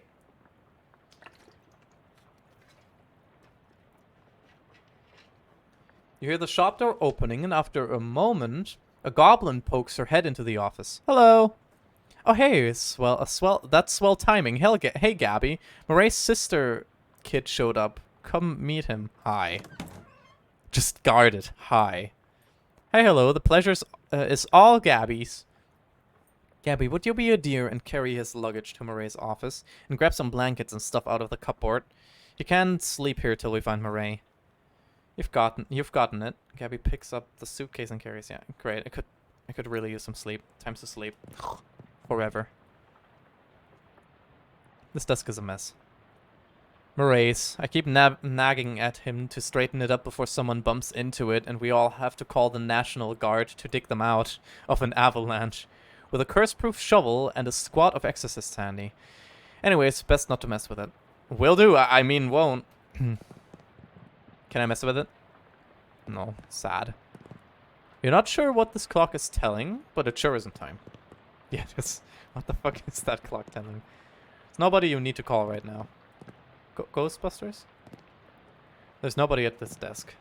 You hear the shop door opening, and after a moment, a goblin pokes her head into the office. Hello! Oh, hey, that's swell timing. Hey, Gabby. Murray's sister kid showed up. Come meet him. Hi. Just guard it. Hi. Hey, hello. The pleasure is all Gabby's. Gabby, would you be a dear and carry his luggage to Murray's office and grab some blankets and stuff out of the cupboard? You can't sleep here till we find Murray. You've gotten it. Gabby picks up the suitcase and carries. Yeah, great. I could really use some sleep. Time to sleep. Forever. This desk is a mess. Murray's. I keep nagging at him to straighten it up before someone bumps into it and we all have to call the National Guard to dig them out of an avalanche. With a curse-proof shovel and a squad of exorcists handy. Anyways, best not to mess with it. Will do. I mean, won't. Can I mess with it? No. Sad. You're not sure what this clock is telling, but it sure isn't time. Yeah, just... What the fuck is that clock telling? It's nobody you need to call right now. Ghostbusters? There's nobody at this desk.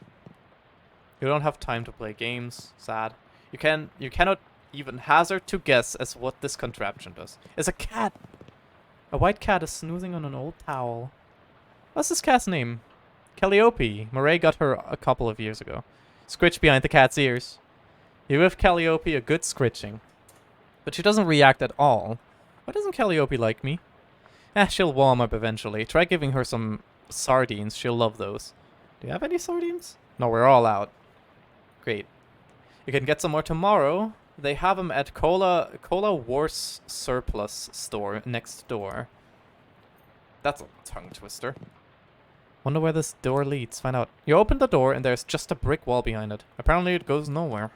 You don't have time to play games. Sad. You cannot even hazard to guess as what this contraption does. It's a cat! A white cat is snoozing on an old towel. What's this cat's name? Calliope. Murray got her a couple of years ago. Scritch behind the cat's ears. You give Calliope a good scritching. But she doesn't react at all. Why doesn't Calliope like me? She'll warm up eventually. Try giving her some sardines. She'll love those. Do you have any sardines? No, we're all out. Great. You can get some more tomorrow. They have them at Cola Wars Surplus store next door. That's a tongue twister. Wonder where this door leads. Find out. You open the door and there's just a brick wall behind it. Apparently it goes nowhere.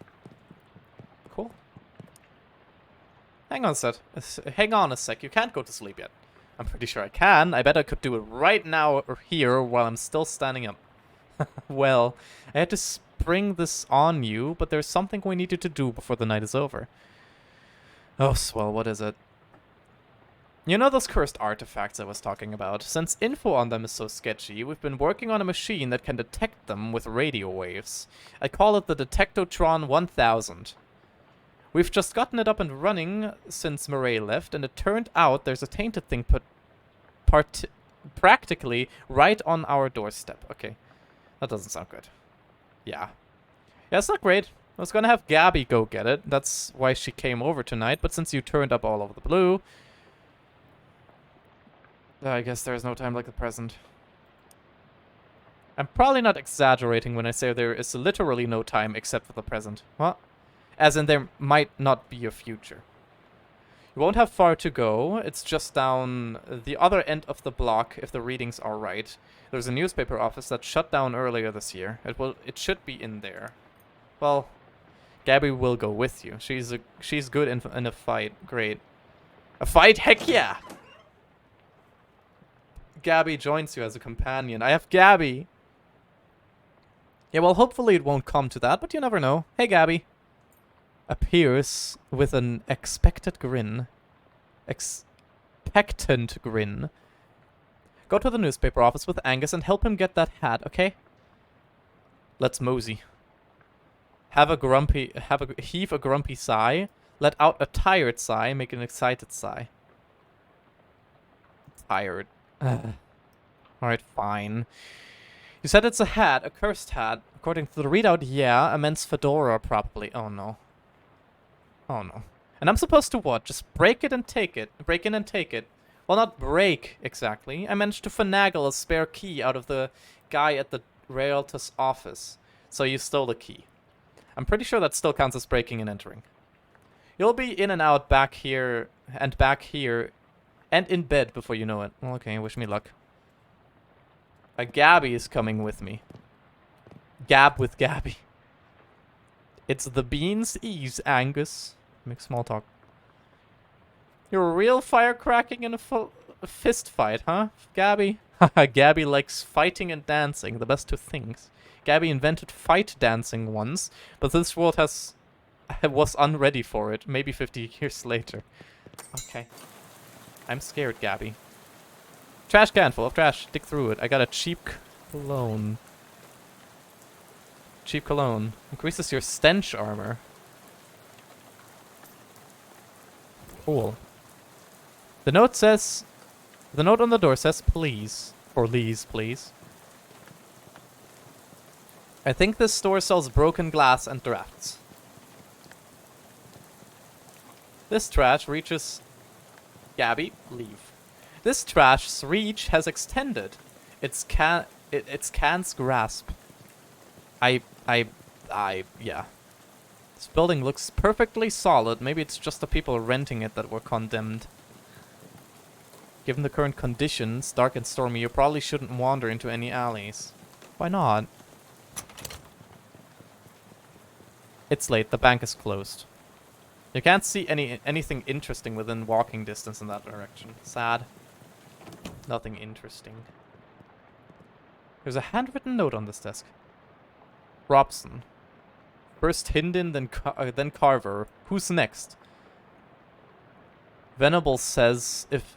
Cool. Hang on a sec. You can't go to sleep yet. I'm pretty sure I can. I bet I could do it right now or here while I'm still standing up. Well, I had to spring this on you, but there's something we needed to do before the night is over. Oh, swell, what is it? You know those cursed artifacts I was talking about? Since info on them is so sketchy, we've been working on a machine that can detect them with radio waves. I call it the Detectotron 1000. We've just gotten it up and running since Murray left, and it turned out there's a tainted thing practically right on our doorstep. Okay, that doesn't sound good. Yeah, it's not great. I was gonna have Gabby go get it. That's why she came over tonight, but since you turned up all over the blue... I guess there's no time like the present. I'm probably not exaggerating when I say there is literally no time except for the present. What? As in there might not be a future. You won't have far to go. It's just down the other end of the block if the readings are right. There's a newspaper office that shut down earlier this year. It should be in there. Well, Gabby will go with you. She's good in a fight. Great. A fight? Heck yeah! Gabby joins you as a companion. I have Gabby! Yeah, well, hopefully it won't come to that, but you never know. Hey, Gabby. Appears with an expectant grin. Expectant grin. Go to the newspaper office with Angus and help him get that hat, okay? Let's mosey. Heave a grumpy sigh. Let out a tired sigh. Make an excited sigh. Tired. Alright, fine. You said it's a hat, a cursed hat. According to the readout, yeah, a men's fedora, probably. Oh no. Oh no. And I'm supposed to what? Just break it and take it. Break in and take it. Well, not break, exactly. I managed to finagle a spare key out of the guy at the Realtus office. So you stole the key. I'm pretty sure that still counts as breaking and entering. You'll be in and out back here and in bed before you know it. Well, okay, wish me luck. Gabby is coming with me. Gab with Gabby. It's the beans ease, Angus. Make small talk. You're a real firecracking in a fist fight, huh, Gabby? Haha, Gabby likes fighting and dancing, the best two things. Gabby invented fight dancing once, but this world was unready for it, maybe 50 years later. Okay. I'm scared, Gabby. Trash can full of trash. Dig through it. I got a cheap cologne. Cheap cologne. Increases your stench armor. Cool. The note on the door says please. Or lease, please. I think this store sells broken glass and drafts. This trash reaches... Gabby, leave. This trash's reach has extended. Its can's grasp. Yeah. This building looks perfectly solid. Maybe it's just the people renting it that were condemned. Given the current conditions, dark and stormy, you probably shouldn't wander into any alleys. Why not? It's late. The bank is closed. You can't see anything interesting within walking distance in that direction. Sad. Nothing interesting. There's a handwritten note on this desk. Robson. First Hindin, then Carver. Who's next? Venable says if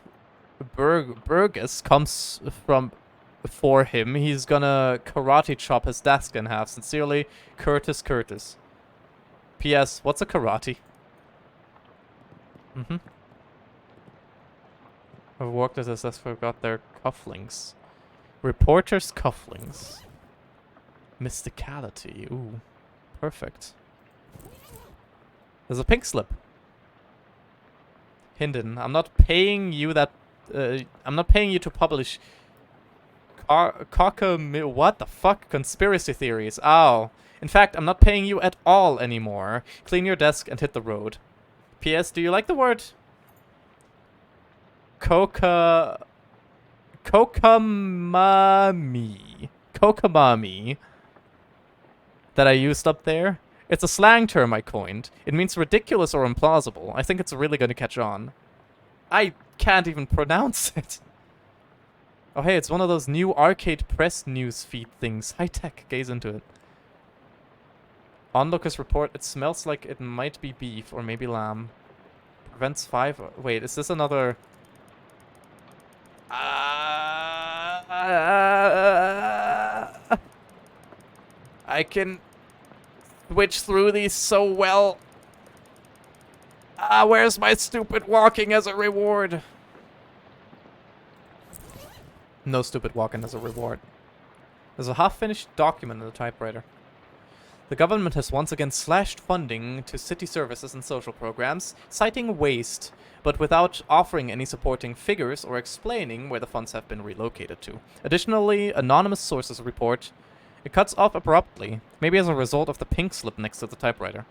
Burgess comes for him, he's gonna karate chop his desk in half. Sincerely, Curtis. P.S. What's a karate? I've worked at this desk, forgot their cufflinks. Reporter's cufflinks. Mysticality. Ooh. Perfect. There's a pink slip. Hinden, I'm not paying you that... I'm not paying you to publish... What the fuck? Conspiracy theories. Ow. In fact, I'm not paying you at all anymore. Clean your desk and hit the road. P.S. Do you like the word... Kokamami that I used up there? It's a slang term I coined. It means ridiculous or implausible. I think it's really going to catch on. I can't even pronounce it. Oh hey, it's one of those new arcade press news feed things. High tech. Gaze into it. Onlookers report it smells like it might be beef or maybe lamb. Prevents 5... Wait, is this another... I can switch through these so well. Where's my stupid walking as a reward? No stupid walking as a reward. There's a half-finished document in the typewriter. The government has once again slashed funding to city services and social programs, citing waste, but without offering any supporting figures or explaining where the funds have been relocated to. Additionally, anonymous sources report it cuts off abruptly, maybe as a result of the pink slip next to the typewriter.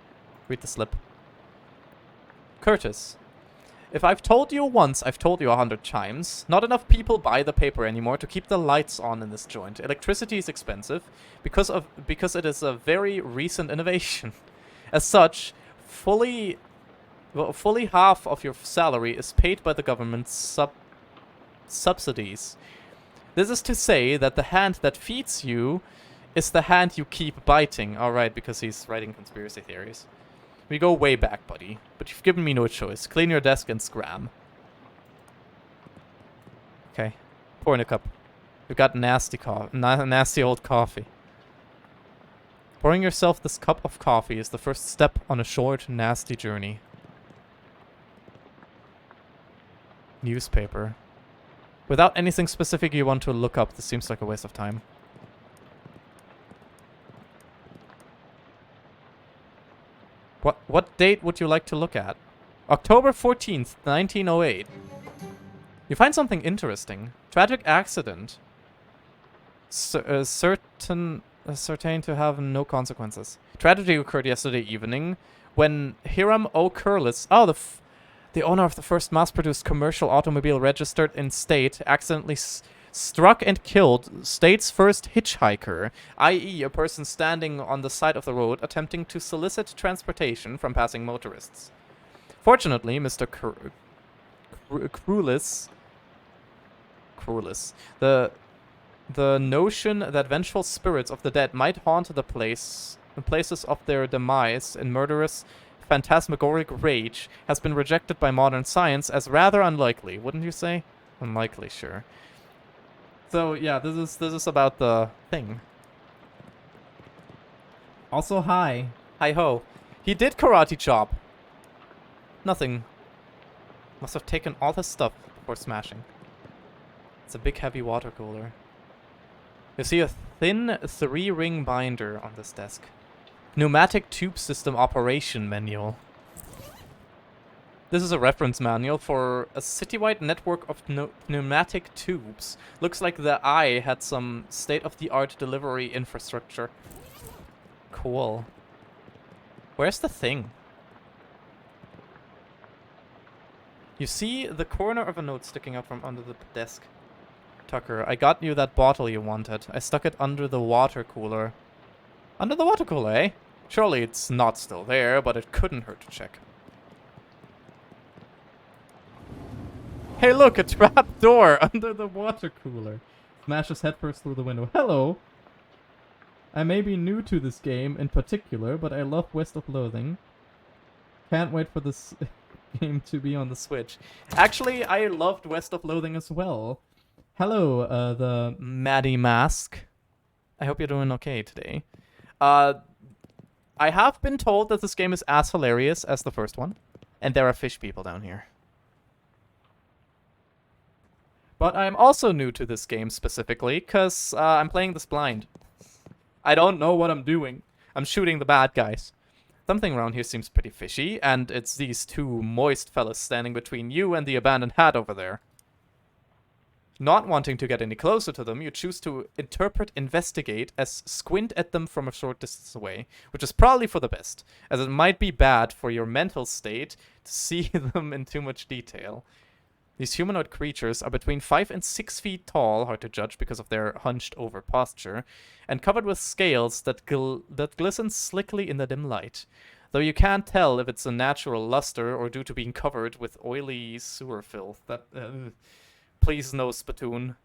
Read the slip. Curtis. If I've told you once, I've told you 100 times. Not enough people buy the paper anymore to keep the lights on in this joint. Electricity is expensive because it is a very recent innovation. As such, fully half of your salary is paid by the government's subsidies. This is to say that the hand that feeds you is the hand you keep biting. Alright, because he's writing conspiracy theories. We go way back, buddy. But you've given me no choice. Clean your desk and scram. Okay. Pour in a cup. You've got nasty old coffee. Pouring yourself this cup of coffee is the first step on a short, nasty journey. Newspaper. Without anything specific you want to look up, this seems like a waste of time. What date would you like to look at? October 14th, 1908. You find something interesting. Tragic accident. Certain to have no consequences. Tragedy occurred yesterday evening when Hiram O. Curlis, the owner of the first mass-produced commercial automobile registered in state, accidentally struck and killed state's first hitchhiker, i.e. a person standing on the side of the road attempting to solicit transportation from passing motorists. Fortunately, Mr. Cruelis, the notion that vengeful spirits of the dead might haunt the places of their demise in murderous, phantasmagoric rage has been rejected by modern science as rather unlikely, wouldn't you say? Unlikely, sure. So yeah, this is about the thing. Also, hi. Hi ho. He did karate chop. Nothing. Must have taken all his stuff before smashing. It's a big heavy water cooler. You see a thin 3-ring binder on this desk. Pneumatic tube system operation manual. This is a reference manual for a citywide network of pneumatic tubes. Looks like the eye had some state-of-the-art delivery infrastructure. Cool. Where's the thing? You see the corner of a note sticking out from under the desk. Tucker, I got you that bottle you wanted. I stuck it under the water cooler. Under the water cooler, eh? Surely it's not still there, but it couldn't hurt to check. Hey look, a trap door under the water cooler. Smashes headfirst through the window. Hello! I may be new to this game in particular, but I love West of Loathing. Can't wait for this game to be on the Switch. Actually, I loved West of Loathing as well. Hello, the Maddie Mask. I hope you're doing okay today. I have been told that this game is as hilarious as the first one, and there are fish people down here. But I'm also new to this game specifically, because I'm playing this blind. I don't know what I'm doing. I'm shooting the bad guys. Something around here seems pretty fishy, and it's these two moist fellas standing between you and the abandoned hat over there. Not wanting to get any closer to them, you choose to investigate as squint at them from a short distance away, which is probably for the best, as it might be bad for your mental state to see them in too much detail. These humanoid creatures are between 5 and 6 feet tall, hard to judge because of their hunched over posture, and covered with scales that glisten slickly in the dim light, though you can't tell if it's a natural luster or due to being covered with oily sewer filth. Please no spittoon.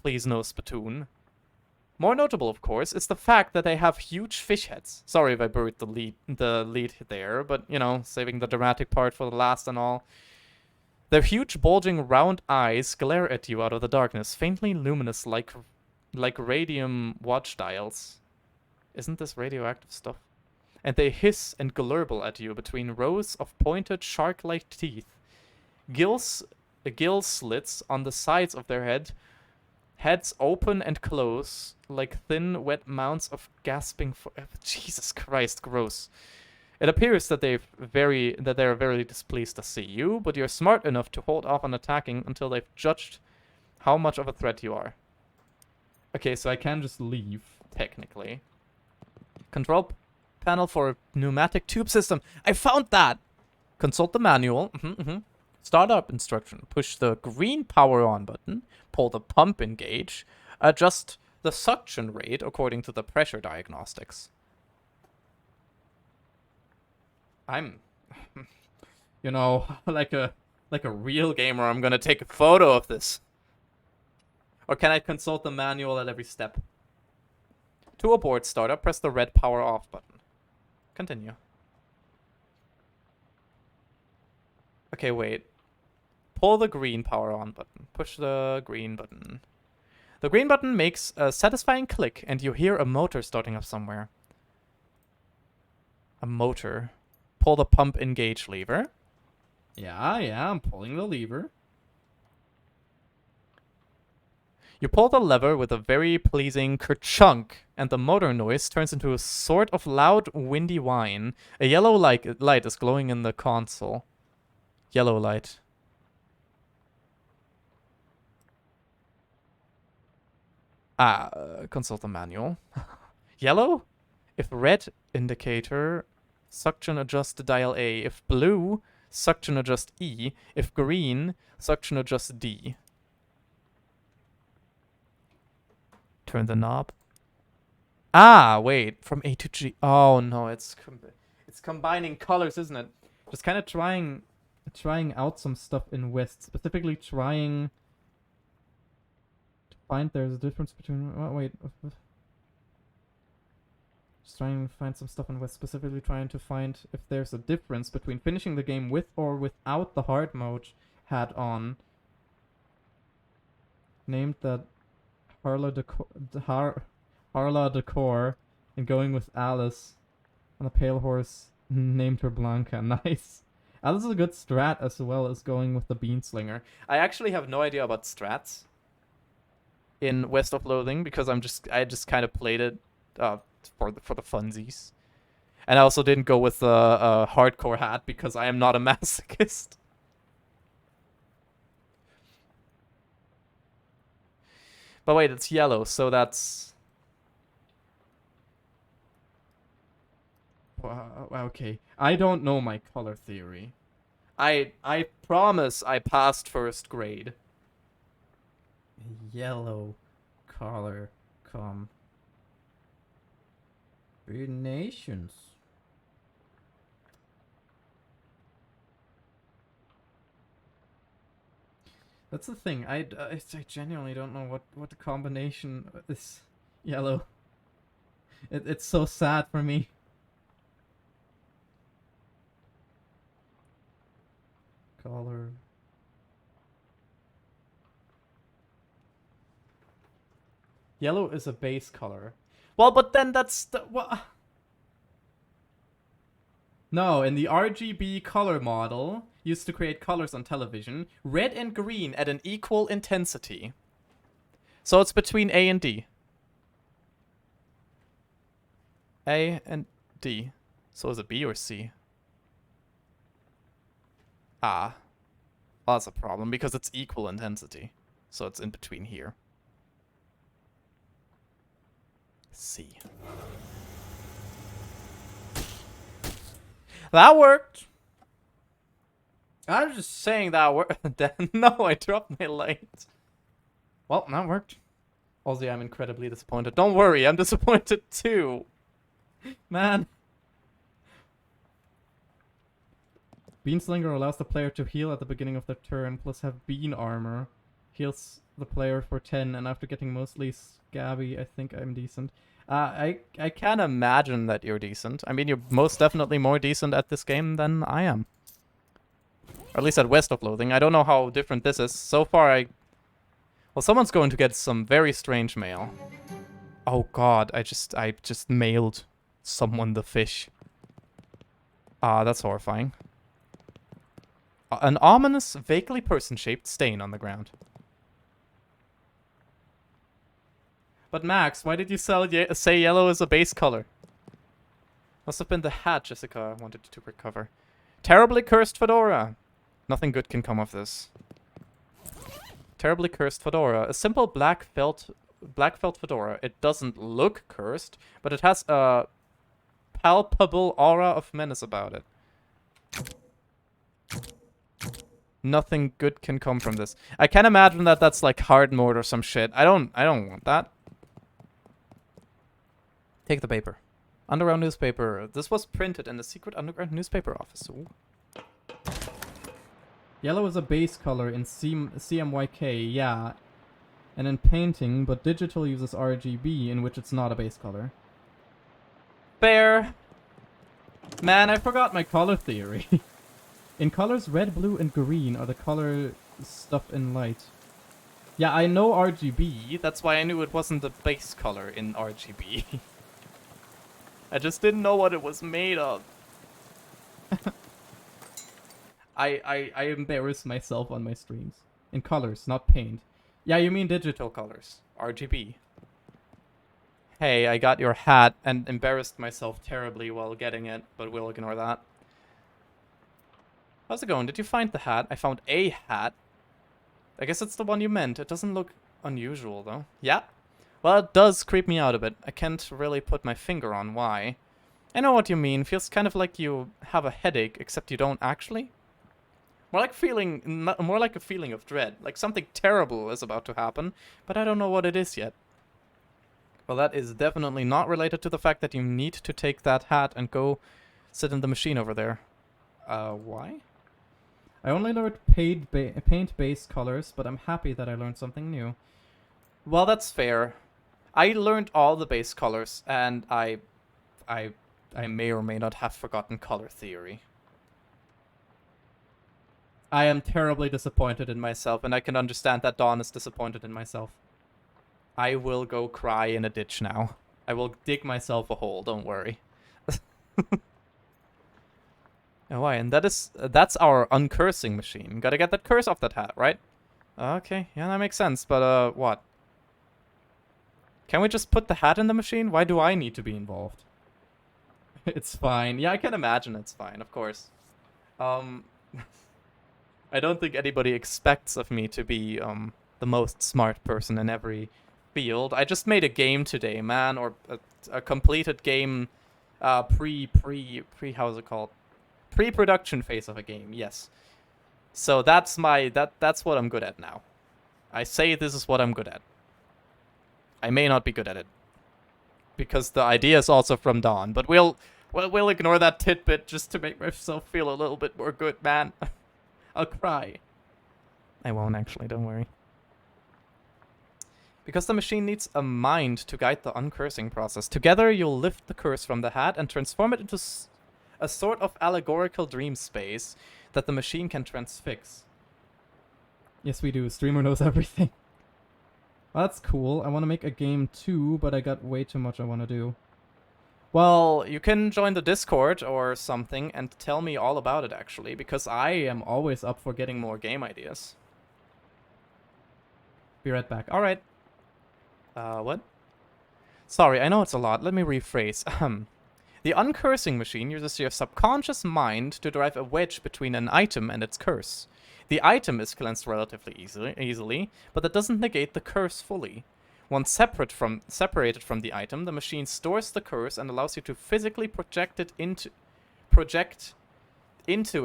Please no spittoon. More notable, of course, is the fact that they have huge fish heads. Sorry if I buried the lead there, but, you know, saving the dramatic part for the last and all. Their huge, bulging, round eyes glare at you out of the darkness, faintly luminous like radium watch dials. Isn't this radioactive stuff? And they hiss and glurble at you between rows of pointed, shark-like teeth. Gill slits on the sides of their heads open and close like thin, wet mounds of gasping Jesus Christ, gross. It appears that they are very displeased to see you, but you're smart enough to hold off on attacking until they've judged how much of a threat you are. Okay, so I can just leave, technically. Control panel for a pneumatic tube system. I found that! Consult the manual. Startup instruction. Push the green power on button. Pull the pump engage. Adjust the suction rate according to the pressure diagnostics. I'm, you know, like a real gamer, I'm gonna take a photo of this. Or can I consult the manual at every step? To abort startup, press the red power off button. Continue. Okay, wait. Pull the green power on button. Push the green button. The green button makes a satisfying click, and you hear a motor starting up somewhere. A motor. Pull the pump engage lever. Yeah, I'm pulling the lever. You pull the lever with a very pleasing kerchunk, and the motor noise turns into a sort of loud, windy whine. A yellow light is glowing in the console. Yellow light. Consult the manual. Yellow? If red, indicator, suction adjust dial A. If blue, suction adjust E. If green, suction adjust D. turn the knob. Ah, wait. From A to G. Oh, no. It's combining colors, isn't it? Just kind of trying out some stuff in West. Specifically trying to find there's a difference between... Oh, wait. Just trying to find some stuff in West. Specifically trying to find if there's a difference between finishing the game with or without the hard mode hat on. Named that Harla Decor and going with Alice on a pale horse named her Blanca. Nice. Alice is a good strat as well as going with the Beanslinger. I actually have no idea about strats in West of Loathing because I just kind of played it for the funsies. And I also didn't go with a hardcore hat because I am not a masochist. But wait, it's yellow, so that's... Okay. I don't know my color theory. I promise I passed first grade. Yellow color combinations. That's the thing. I genuinely don't know what the combination is. Yellow. It's so sad for me. Color. Yellow is a base color. Well, but then that's the... What? No, in the RGB color model, used to create colors on television, Red and green at an equal intensity. So it's between A and D. A and D. So is it B or C? Ah. Well, that's a problem because it's equal intensity. So it's in between here. C. That worked. I was just saying that worked. No, I dropped my light. Well, that worked. Aussie, I'm incredibly disappointed. Don't worry, I'm disappointed too. Man. Beanslinger allows the player to heal at the beginning of their turn, plus have bean armor. Heals the player for 10, and after getting mostly scabby, I think I'm decent. I can't imagine that you're decent. I mean, you're most definitely more decent at this game than I am. Or at least at West of Loathing. I don't know how different this is. So far, well, someone's going to get some very strange mail. Oh god, I just mailed someone the fish. That's horrifying. An ominous, vaguely person-shaped stain on the ground. But Max, why did you say yellow is a base color? Must have been the hat Jessica wanted to recover. Terribly cursed fedora. Nothing good can come of this. Terribly cursed fedora. A simple black felt fedora. It doesn't look cursed, but it has a palpable aura of menace about it. Nothing good can come from this. I can't imagine that that's like hard mode or some shit. I don't want that. Take the paper. Underground newspaper. This was printed in the secret underground newspaper office. Ooh. Yellow is a base color in CMYK, yeah. And in painting, but digital uses RGB, in which it's not a base color. Fair. Man, I forgot my color theory. In colors, red, blue, and green are the color stuff in light. Yeah, I know RGB. That's why I knew it wasn't the base color in RGB. I just didn't know what it was made of. I embarrass myself on my streams. In colors, not paint. Yeah, you mean digital colors. RGB. Hey, I got your hat and embarrassed myself terribly while getting it, but we'll ignore that. How's it going? Did you find the hat? I found a hat. I guess it's the one you meant. It doesn't look unusual, though. Yeah. Well, it does creep me out a bit. I can't really put my finger on why. I know what you mean. Feels kind of like you have a headache, except you don't actually. More like a feeling of dread. Like something terrible is about to happen, but I don't know what it is yet. Well, that is definitely not related to the fact that you need to take that hat and go sit in the machine over there. Why? I only learned paint base colors, but I'm happy that I learned something new. Well, that's fair. I learned all the base colors, and I may or may not have forgotten color theory. I am terribly disappointed in myself, and I can understand that Dawn is disappointed in myself. I will go cry in a ditch now. I will dig myself a hole, don't worry. Oh, why? And that's our uncursing machine. Gotta get that curse off that hat, right? Okay, yeah, that makes sense, but what? Can we just put the hat in the machine? Why do I need to be involved? It's fine. Yeah, I can imagine it's fine, of course. I don't think anybody expects of me to be the most smart person in every field. I just made a game today, man, or a completed game how's it called? Pre-production phase of a game, yes. So that's what I'm good at now. I say this is what I'm good at. I may not be good at it. Because the idea is also from Dawn, but we'll ignore that tidbit just to make myself feel a little bit more good, man. I'll cry. I won't actually, don't worry. Because the machine needs a mind to guide the uncursing process. Together you'll lift the curse from the hat and transform it into a sort of allegorical dream space that the machine can transfix. Yes, we do. Streamer knows everything. Well, that's cool. I want to make a game too, but I got way too much I want to do. Well, you can join the Discord or something and tell me all about it, actually, because I am always up for getting more game ideas. Be right back. Alright. What? Sorry, I know it's a lot. Let me rephrase. The uncursing machine uses your subconscious mind to drive a wedge between an item and its curse. The item is cleansed relatively easily, but that doesn't negate the curse fully. Once separated from the item, the machine stores the curse and allows you to physically project into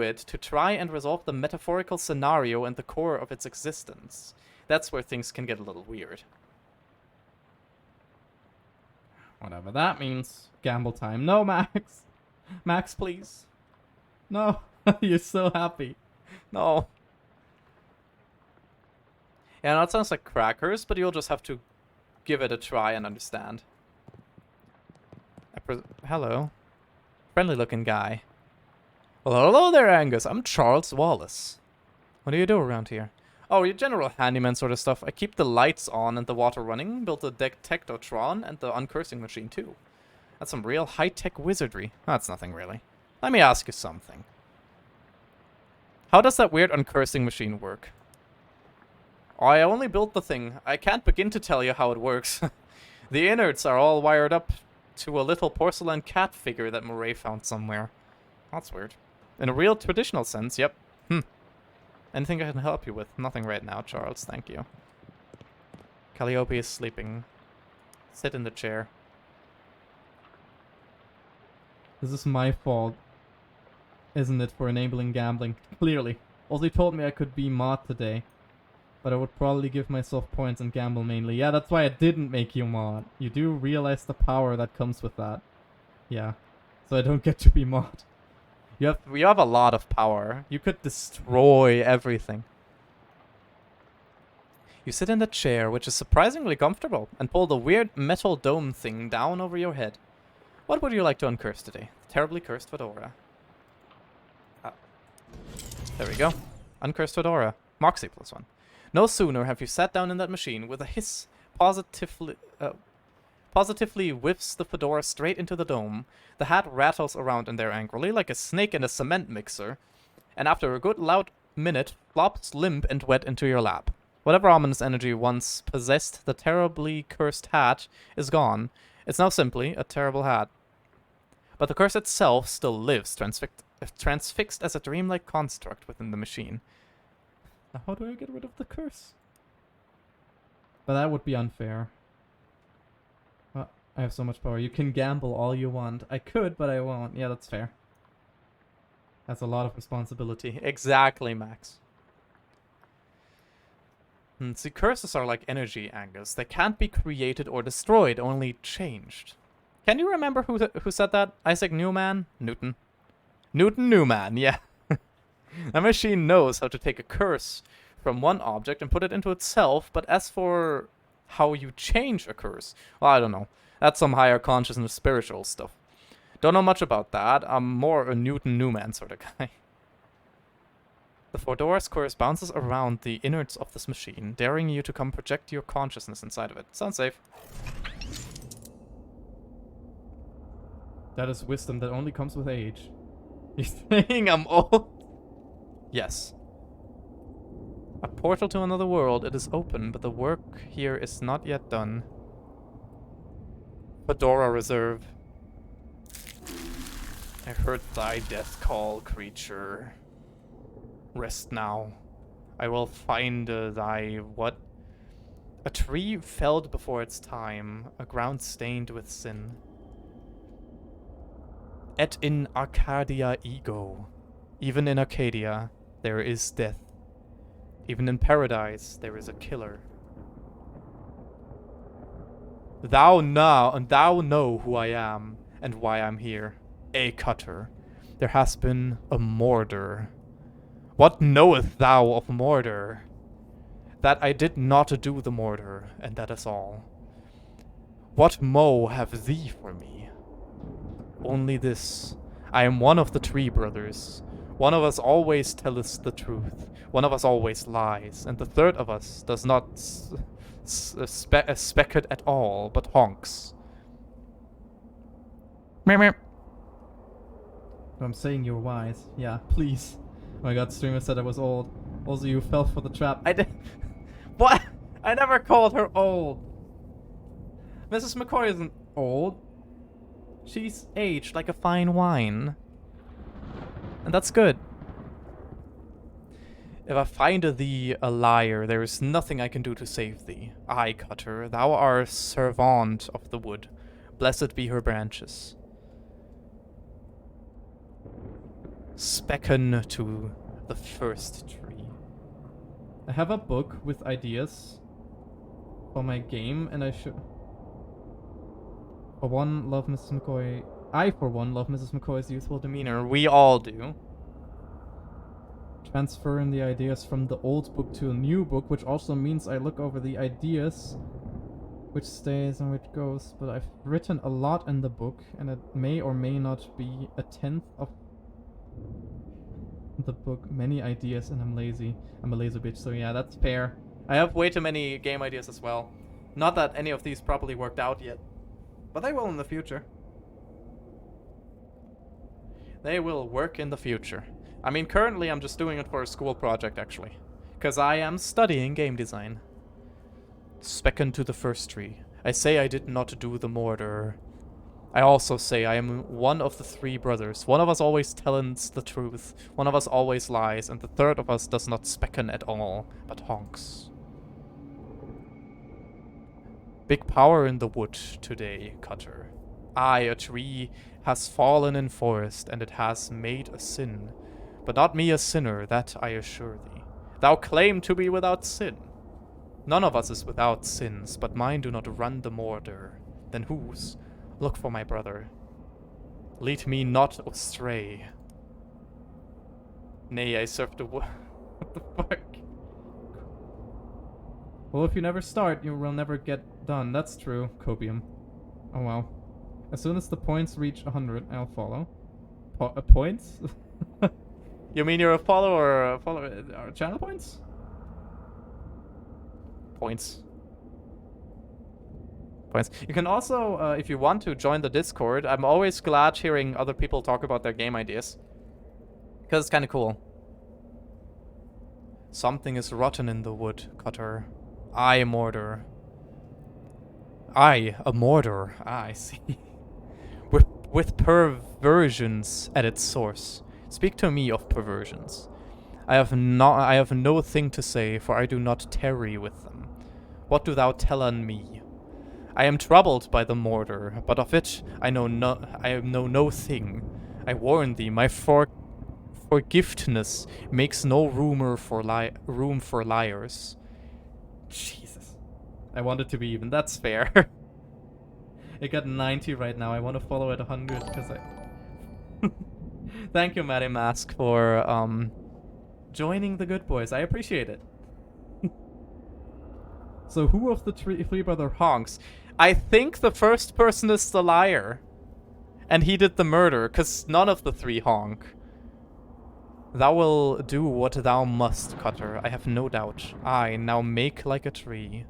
it to try and resolve the metaphorical scenario and the core of its existence. That's where things can get a little weird. Whatever that means. Gamble time. No, Max. Max, please. No. You're so happy. No. Yeah, no, it sounds like crackers, but you'll just have to give it a try and understand. Hello. Friendly looking guy. Well, hello there, Angus. I'm Charles Wallace. What do you do around here? Oh, your general handyman sort of stuff. I keep the lights on and the water running, built the Detectotron and the uncursing machine too. That's some real high-tech wizardry. That's nothing really. Let me ask you something. How does that weird uncursing machine work? Oh, I only built the thing. I can't begin to tell you how it works. The innards are all wired up to a little porcelain cat figure that Murray found somewhere. That's weird. In a real traditional sense, yep. Anything I can help you with? Nothing right now, Charles. Thank you. Calliope is sleeping. Sit in the chair. This is my fault, isn't it, for enabling gambling? Clearly. Olsie told me I could be mod today, but I would probably give myself points and gamble mainly. Yeah, that's why I didn't make you mod. You do realize the power that comes with that. Yeah. So I don't get to be mod. You have a lot of power. You could destroy everything. You sit in the chair, which is surprisingly comfortable, and pull the weird metal dome thing down over your head. What would you like to uncurse today? The terribly cursed fedora. There we go. Uncursed fedora. Moxie +1. No sooner have you sat down in that machine with a hiss positively whiffs the fedora straight into the dome. The hat rattles around in there angrily like a snake in a cement mixer, and after a good loud minute, flops limp and wet into your lap. Whatever ominous energy once possessed the terribly cursed hat is gone. It's now simply a terrible hat. But the curse itself still lives, transfixed as a dreamlike construct within the machine. Now how do I get rid of the curse? But that would be unfair. I have so much power. You can gamble all you want. I could, but I won't. Yeah, that's fair. That's a lot of responsibility. Exactly, Max. See, curses are like energy, Angus. They can't be created or destroyed, only changed. Can you remember who said that? Isaac Newman? Newton. Newton Newman, yeah. A machine knows how to take a curse from one object and put it into itself, but as for how you change a curse, well, I don't know. That's some higher consciousness spiritual stuff. Don't know much about that. I'm more a Newton Newman sort of guy. The Fedora Squares bounces around the innards of this machine, daring you to come project your consciousness inside of it. Sounds safe. That is wisdom that only comes with age. You saying I'm old? Yes. A portal to another world. It is open, but the work here is not yet done. Fedora Reserve. I heard thy death call, creature. Rest now. I will find thy what? A tree felled before its time, a ground stained with sin. Et in Arcadia ego. Even in Arcadia, there is death. Even in paradise, there is a killer. Thou know who I am, and why I'm here. A cutter. There has been a Mordor. What knoweth thou of Mordor? That I did not do the Mordor, and that is all. What mo have thee for me? Only this. I am one of the Tree Brothers. One of us always telleth the truth. One of us always lies, and the third of us does not speck it at all, but honks. Meow. I'm saying you're wise. Yeah, please. Oh my god, streamer said I was old. Also, you fell for the trap. I did. What? I never called her old. Mrs. McCoy isn't old. She's aged like a fine wine. And that's good. If I find thee a liar, there is nothing I can do to save thee. Aye, Cutter, thou art servant of the wood. Blessed be her branches. Specken to the first tree. I have a book with ideas for my game, and I should... For one, love Mrs. McCoy. I, for one, love Mrs. McCoy's youthful demeanor. We all do. Transferring the ideas from the old book to a new book, which also means I look over the ideas, which stays and which goes. But I've written a lot in the book, and it may or may not be a tenth of the book. Many ideas, and I'm lazy. I'm a lazy bitch, so yeah, that's fair. I have way too many game ideas as well. Not that any of these properly worked out yet, but they will in the future. They will work in the future. I mean, currently I'm just doing it for a school project, actually. Because I am studying game design. Specken to the first tree. I say I did not do the murder. I also say I am one of the three brothers. One of us always tells the truth. One of us always lies. And the third of us does not specken at all, but honks. Big power in the wood today, Cutter. Aye, a tree has fallen in forest, and it has made a sin. But not me a sinner, that I assure thee. Thou claim to be without sin. None of us is without sins, but mine do not run the mortar. Then whose? Look for my brother. Lead me not astray. Nay, I serve the what the fuck? Well, if you never start, you will never get done. That's true, Copium. Oh well. As soon as the points reach 100, I'll follow. Points? You mean you're a follower or Channel points? Points. Points. You can also, if you want to, join the Discord. I'm always glad hearing other people talk about their game ideas. Because it's kind of cool. Something is rotten in the wood, Cutter. I, Mordor. I, a Mordor. Ah, I see. With perversions at its source. Speak to me of perversions. I have no thing to say, for I do not tarry with them. What do thou tell on me? I am troubled by the Mordor, but of it I know no thing. I warn thee, my forgiveness makes no room for liars. Jesus. I want it to be even. That's fair. It got 90 right now. I want to follow at 100 because I... Thank you, Matty Mask, for joining the good boys. I appreciate it. So who of the three brother honks? I think the first person is the liar. And he did the murder, because none of the three honk. Thou will do what thou must, Cutter. I have no doubt. I now make like a tree.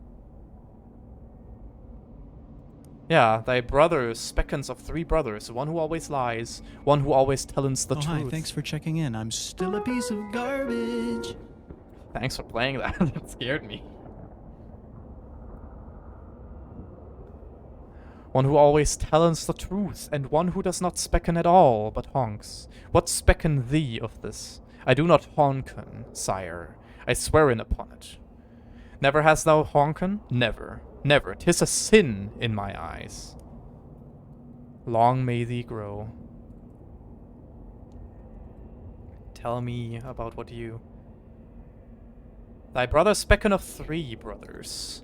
Yeah, thy brothers, beckons of three brothers, one who always lies, one who always tells the truth. Hi, thanks for checking in. I'm still a piece of garbage. Thanks for playing that. That scared me. One who always tells the truth, and one who does not specken at all, but honks. What specken thee of this? I do not honken, sire. I swear in upon it. Never hast thou honken? Never. Never. 'Tis a sin in my eyes. Long may thee grow. Tell me about what you... Thy brother specken of three brothers.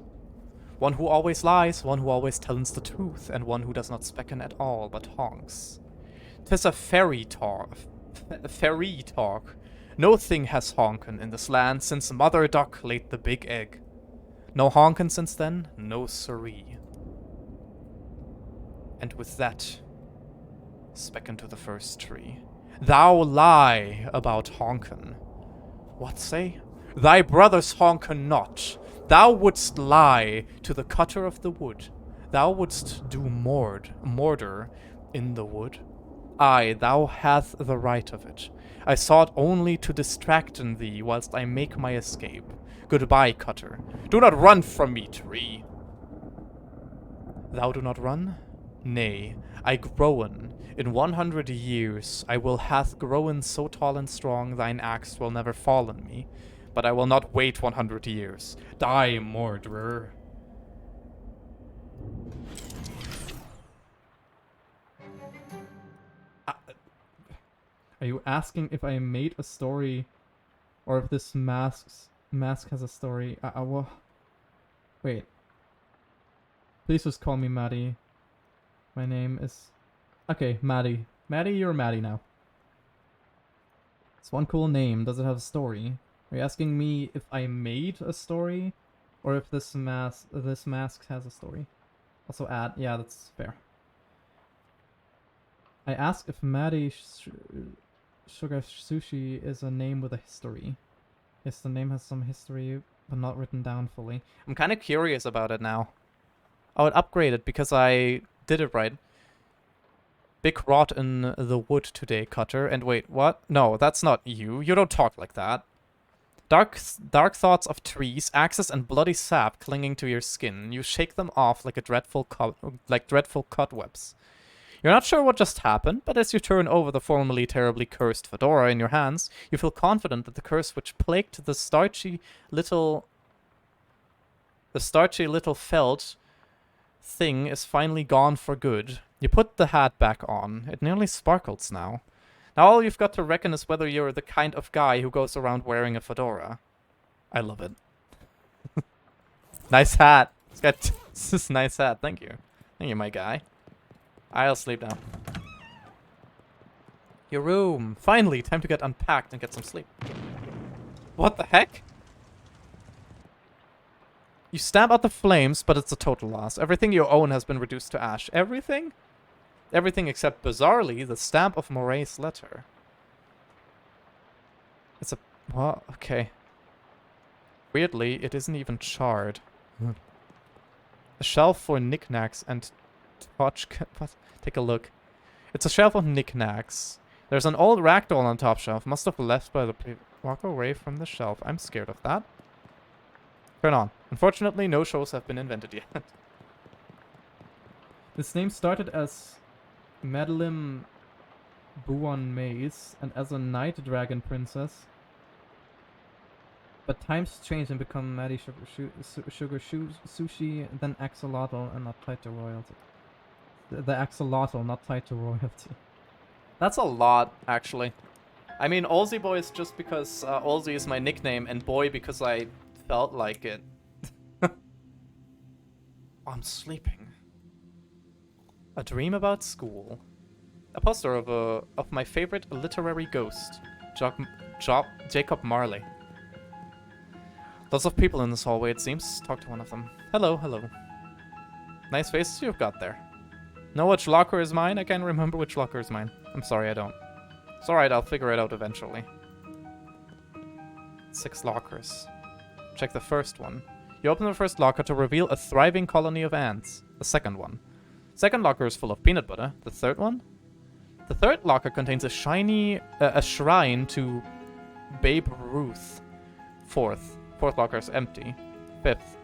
One who always lies, one who always tells the truth, and one who does not specken at all, but honks. 'Tis a fairy talk. Fairy talk. No thing has honken in this land since Mother Duck laid the big egg. No honken since then? No siree. And with that, specken to the first tree. Thou lie about honken. What say? Thy brothers honken not. Thou wouldst lie to the cutter of the wood. Thou wouldst do murder in the wood. Aye, thou hath the right of it. I sought only to distract thee whilst I make my escape. Goodbye, cutter. Do not run from me, tree. Thou do not run? Nay, I growen. In 100 years I will hath growen so tall and strong thine axe will never fall on me. But I will not wait 100 years. Die, murderer. Are you asking if I made a story, or if this mask has a story? Wait. Please just call me Maddie. My name is... Okay, Maddie. Maddie, you're Maddie now. It's one cool name. Does it have a story? Are you asking me if I made a story, or if this mask has a story? Also add... Yeah, that's fair. I asked if Maddie Sugar Sushi is a name with a history. Yes, the name has some history, but not written down fully. I'm kind of curious about it now. I would upgrade it because I did it right. Big rot in the wood today, Cutter. And wait, what? No, that's not you. You don't talk like that. Dark thoughts of trees, axes, and bloody sap clinging to your skin. You shake them off like dreadful cobwebs. You're not sure what just happened, but as you turn over the formerly terribly cursed fedora in your hands, you feel confident that the curse which plagued the starchy little felt thing is finally gone for good. You put the hat back on. It nearly sparkles now. Now all you've got to reckon is whether you're the kind of guy who goes around wearing a fedora. I love it. Nice hat. This is a nice hat. Thank you. Thank you, my guy. I'll sleep now. Your room. Finally, time to get unpacked and get some sleep. What the heck? You stamp out the flames, but it's a total loss. Everything you own has been reduced to ash. Everything? Everything except, bizarrely, the stamp of Moray's letter. It's a... Well, okay. Weirdly, it isn't even charred. A shelf for knickknacks and... What? Take a look. It's a shelf of knickknacks. There's an old ragdoll on top shelf. Must have left by the... Walk away from the shelf. I'm scared of that. Turn on. Unfortunately, no shows have been invented yet. This name started as Madeline Buon Maze and as a night dragon princess. But times change and become Maddie Sugar Sushi, then Axolotl, and not tied to royalty. The Axolotl, not tied to royalty. That's a lot, actually. I mean, OlsieBoi is just because Olsie is my nickname, and Boy because I felt like it. I'm sleeping. A dream about school. A poster of my favorite literary ghost, Jacob Marley. Lots of people in this hallway, it seems. Talk to one of them. Hello, hello. Nice faces you've got there. Know which locker is mine? I can't remember which locker is mine. I'm sorry, I don't. It's alright, I'll figure it out eventually. 6 lockers. Check the first one. You open the first locker to reveal a thriving colony of ants. The second one. Second locker is full of peanut butter. The third one? The third locker contains a shrine to Babe Ruth. Fourth locker is empty. Fifth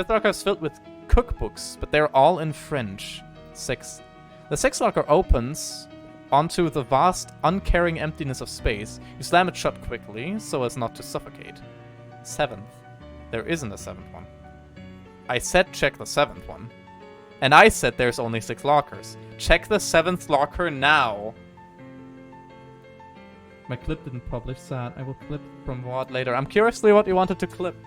locker is filled with cookbooks, but they're all in French. Sixth. The sixth locker opens onto the vast, uncaring emptiness of space. You slam it shut quickly, so as not to suffocate. Seventh. There isn't a seventh one. I said check the seventh one. And I said there's only 6 lockers. Check the 7th locker now. My clip didn't publish, sad. I will clip from What later? I'm curiously what you wanted to clip.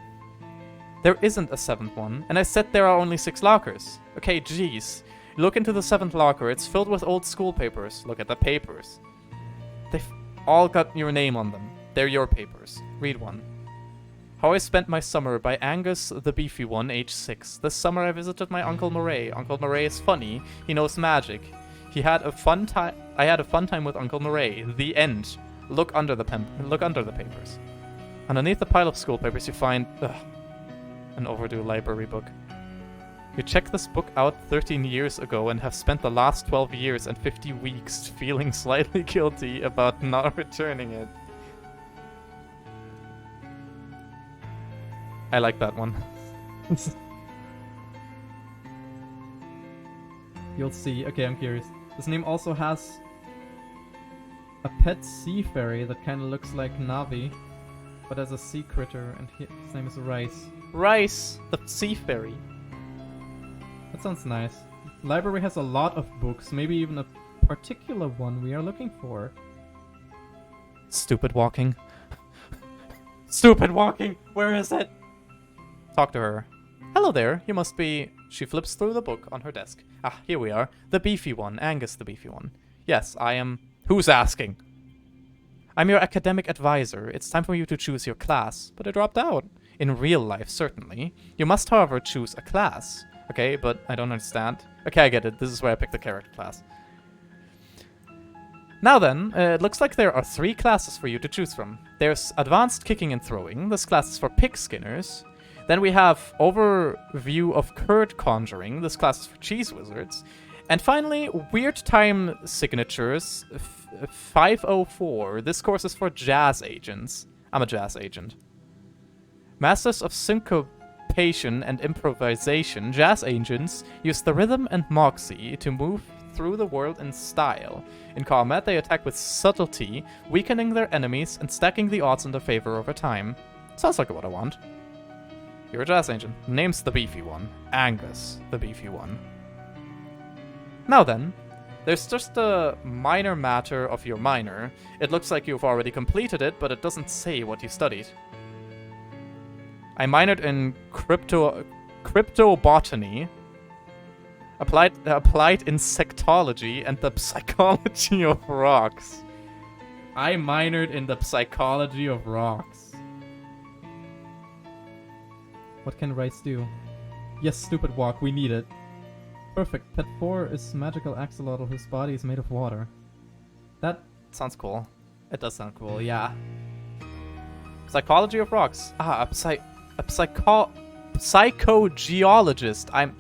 There isn't a 7th one, and I said there are only 6 lockers. Okay, jeez. Look into the 7th locker. It's filled with old school papers. Look at the papers. They've all got your name on them. They're your papers. Read one. How I Spent My Summer by Angus, TheBeefyOne, age 6. This summer I visited my Uncle Murray. Uncle Murray is funny. He knows magic. I had a fun time with Uncle Murray. The end. Look under the papers. Underneath the pile of school papers you find an overdue library book. You checked this book out 13 years ago and have spent the last 12 years and 50 weeks feeling slightly guilty about not returning it. I like that one. You'll see. Okay, I'm curious. This name also has a pet sea fairy that kind of looks like Navi, but as a sea critter, and his name is Rice. Rice, the sea fairy. That sounds nice. Library has a lot of books, maybe even a particular one we are looking for. Stupid walking. Stupid walking! Where is it? Talk to her. Hello there, you must be... She flips through the book on her desk. Ah, here we are. TheBeefyOne, Angus TheBeefyOne. Yes, I am... Who's asking? I'm your academic advisor. It's time for you to choose your class, but I dropped out. In real life, certainly. You must, however, choose a class. Okay, but I don't understand. Okay, I get it. This is where I pick the character class. Now then, it looks like there are 3 classes for you to choose from. There's Advanced Kicking and Throwing. This class is for pig skinners. Then we have Overview of Curd Conjuring. This class is for cheese wizards. And finally, Weird Time Signatures 504. This course is for jazz agents. I'm a jazz agent. Masters of Syncopation and Improvisation. Jazz agents use the rhythm and moxie to move through the world in style. In combat, they attack with subtlety, weakening their enemies and stacking the odds in their favor over time. Sounds like what I want. You're a jazz agent. Name's TheBeefyOne. Angus TheBeefyOne. Now then, there's just a minor matter of your minor. It looks like you've already completed it, but it doesn't say what you studied. I minored in cryptobotany, applied insectology, and the psychology of rocks. I minored in the psychology of rocks. What can Rice do? Yes, stupid walk, we need it. Perfect. Pet 4 is magical axolotl whose body is made of water. That sounds cool. It does sound cool, yeah. Psychology of rocks. Ah, a psychogeologist.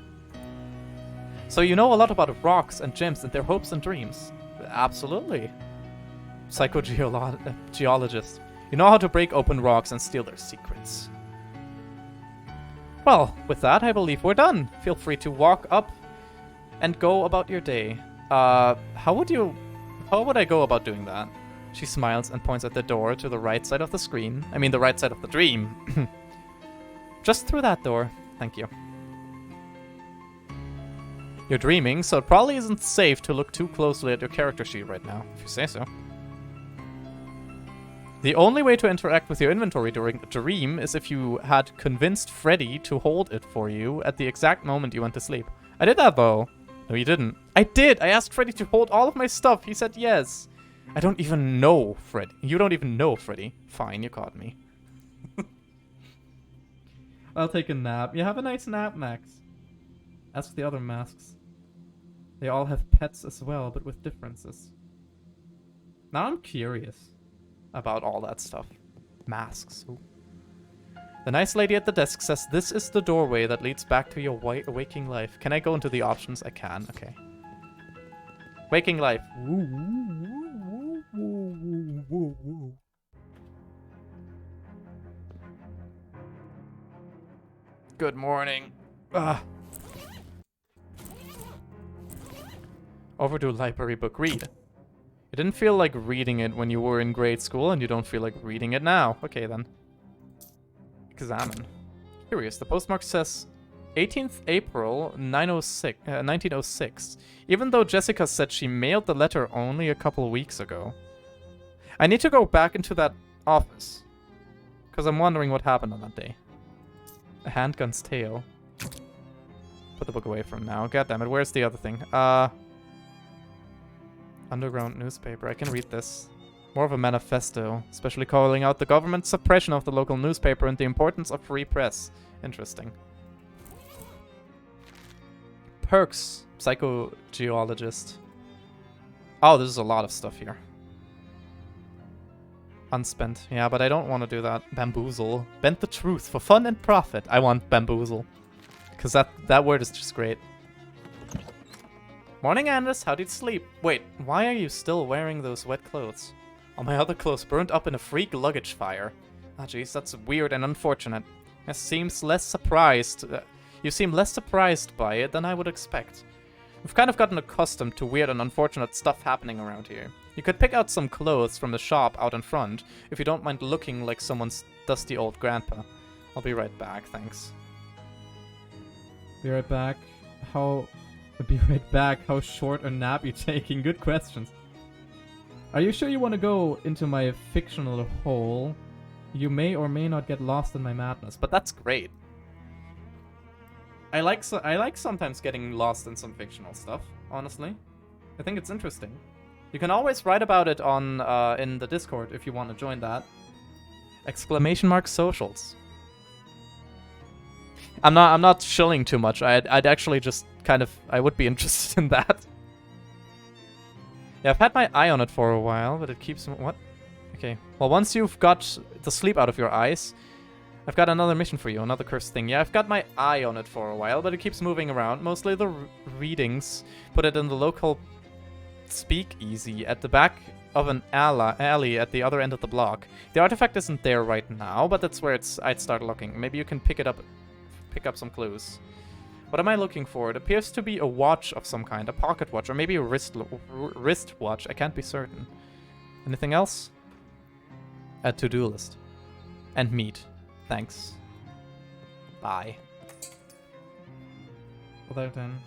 So you know a lot about rocks and gems and their hopes and dreams. Absolutely. Psychogeologist. You know how to break open rocks and steal their secrets. Well, with that, I believe we're done. Feel free to walk up and go about your day. How would I go about doing that? She smiles and points at the door to the right side of the screen. I mean, the right side of the dream. Just through that door. Thank you. You're dreaming, so it probably isn't safe to look too closely at your character sheet right now, if you say so. The only way to interact with your inventory during a dream is if you had convinced Freddy to hold it for you at the exact moment you went to sleep. I did that, though. No, you didn't. I did! I asked Freddy to hold all of my stuff. He said yes. I don't even know Freddy. You don't even know Freddy. Fine, you caught me. I'll take a nap. You have a nice nap, Max. Ask the other masks. They all have pets as well, but with differences. Now I'm curious About all that stuff. Masks. Ooh. The nice lady at the desk says this is the doorway that leads back to your waking life. Can I go into the options? I can. Okay. Waking life. Good morning. Overdue library book. Read. You didn't feel like reading it when you were in grade school, and you don't feel like reading it now. Okay, then. Examine. Curious. The postmark says 18th April 1906, even though Jessica said she mailed the letter only a couple weeks ago. I need to go back into that office, because I'm wondering what happened on that day. A handgun's tail. Put the book away from now. God damn it, where's the other thing? Underground newspaper. I can read this. More of a manifesto, especially calling out the government's suppression of the local newspaper and the importance of free press. Interesting. Perks. Psychogeologist. Oh, there's a lot of stuff here. Unspent. Yeah, but I don't want to do that. Bamboozle. Bend the truth for fun and profit. I want bamboozle. Because that word is just great. Morning, Angus. How did you sleep? Wait, why are you still wearing those wet clothes? All my other clothes burned up in a freak luggage fire. Ah, jeez, that's weird and unfortunate. You seem less surprised by it than I would expect. We've kind of gotten accustomed to weird and unfortunate stuff happening around here. You could pick out some clothes from the shop out in front, if you don't mind looking like someone's dusty old grandpa. I'll be right back, thanks. Be right back. How short a nap you taking? Good questions. Are you sure you want to go into my fictional hole? You may or may not get lost in my madness. But that's great. I like sometimes getting lost in some fictional stuff, honestly. I think it's interesting. You can always write about it on in the Discord if you want to join that. ! Socials. I'm not shilling too much. I'd actually just I would be interested in that. Yeah, I've had my eye on it for a while, but it keeps... What? Okay. Well, once you've got the sleep out of your eyes, I've got another mission for you, another cursed thing. Yeah, I've got my eye on it for a while, but it keeps moving around. Mostly the readings put it in the local speakeasy at the back of an alley at the other end of the block. The artifact isn't there right now, but that's where I'd start looking. Maybe you can pick up some clues. What am I looking for? It appears to be a watch of some kind, a pocket watch, or maybe a wrist watch. I can't be certain. Anything else? A to-do list. And meat. Thanks. Bye. Well then.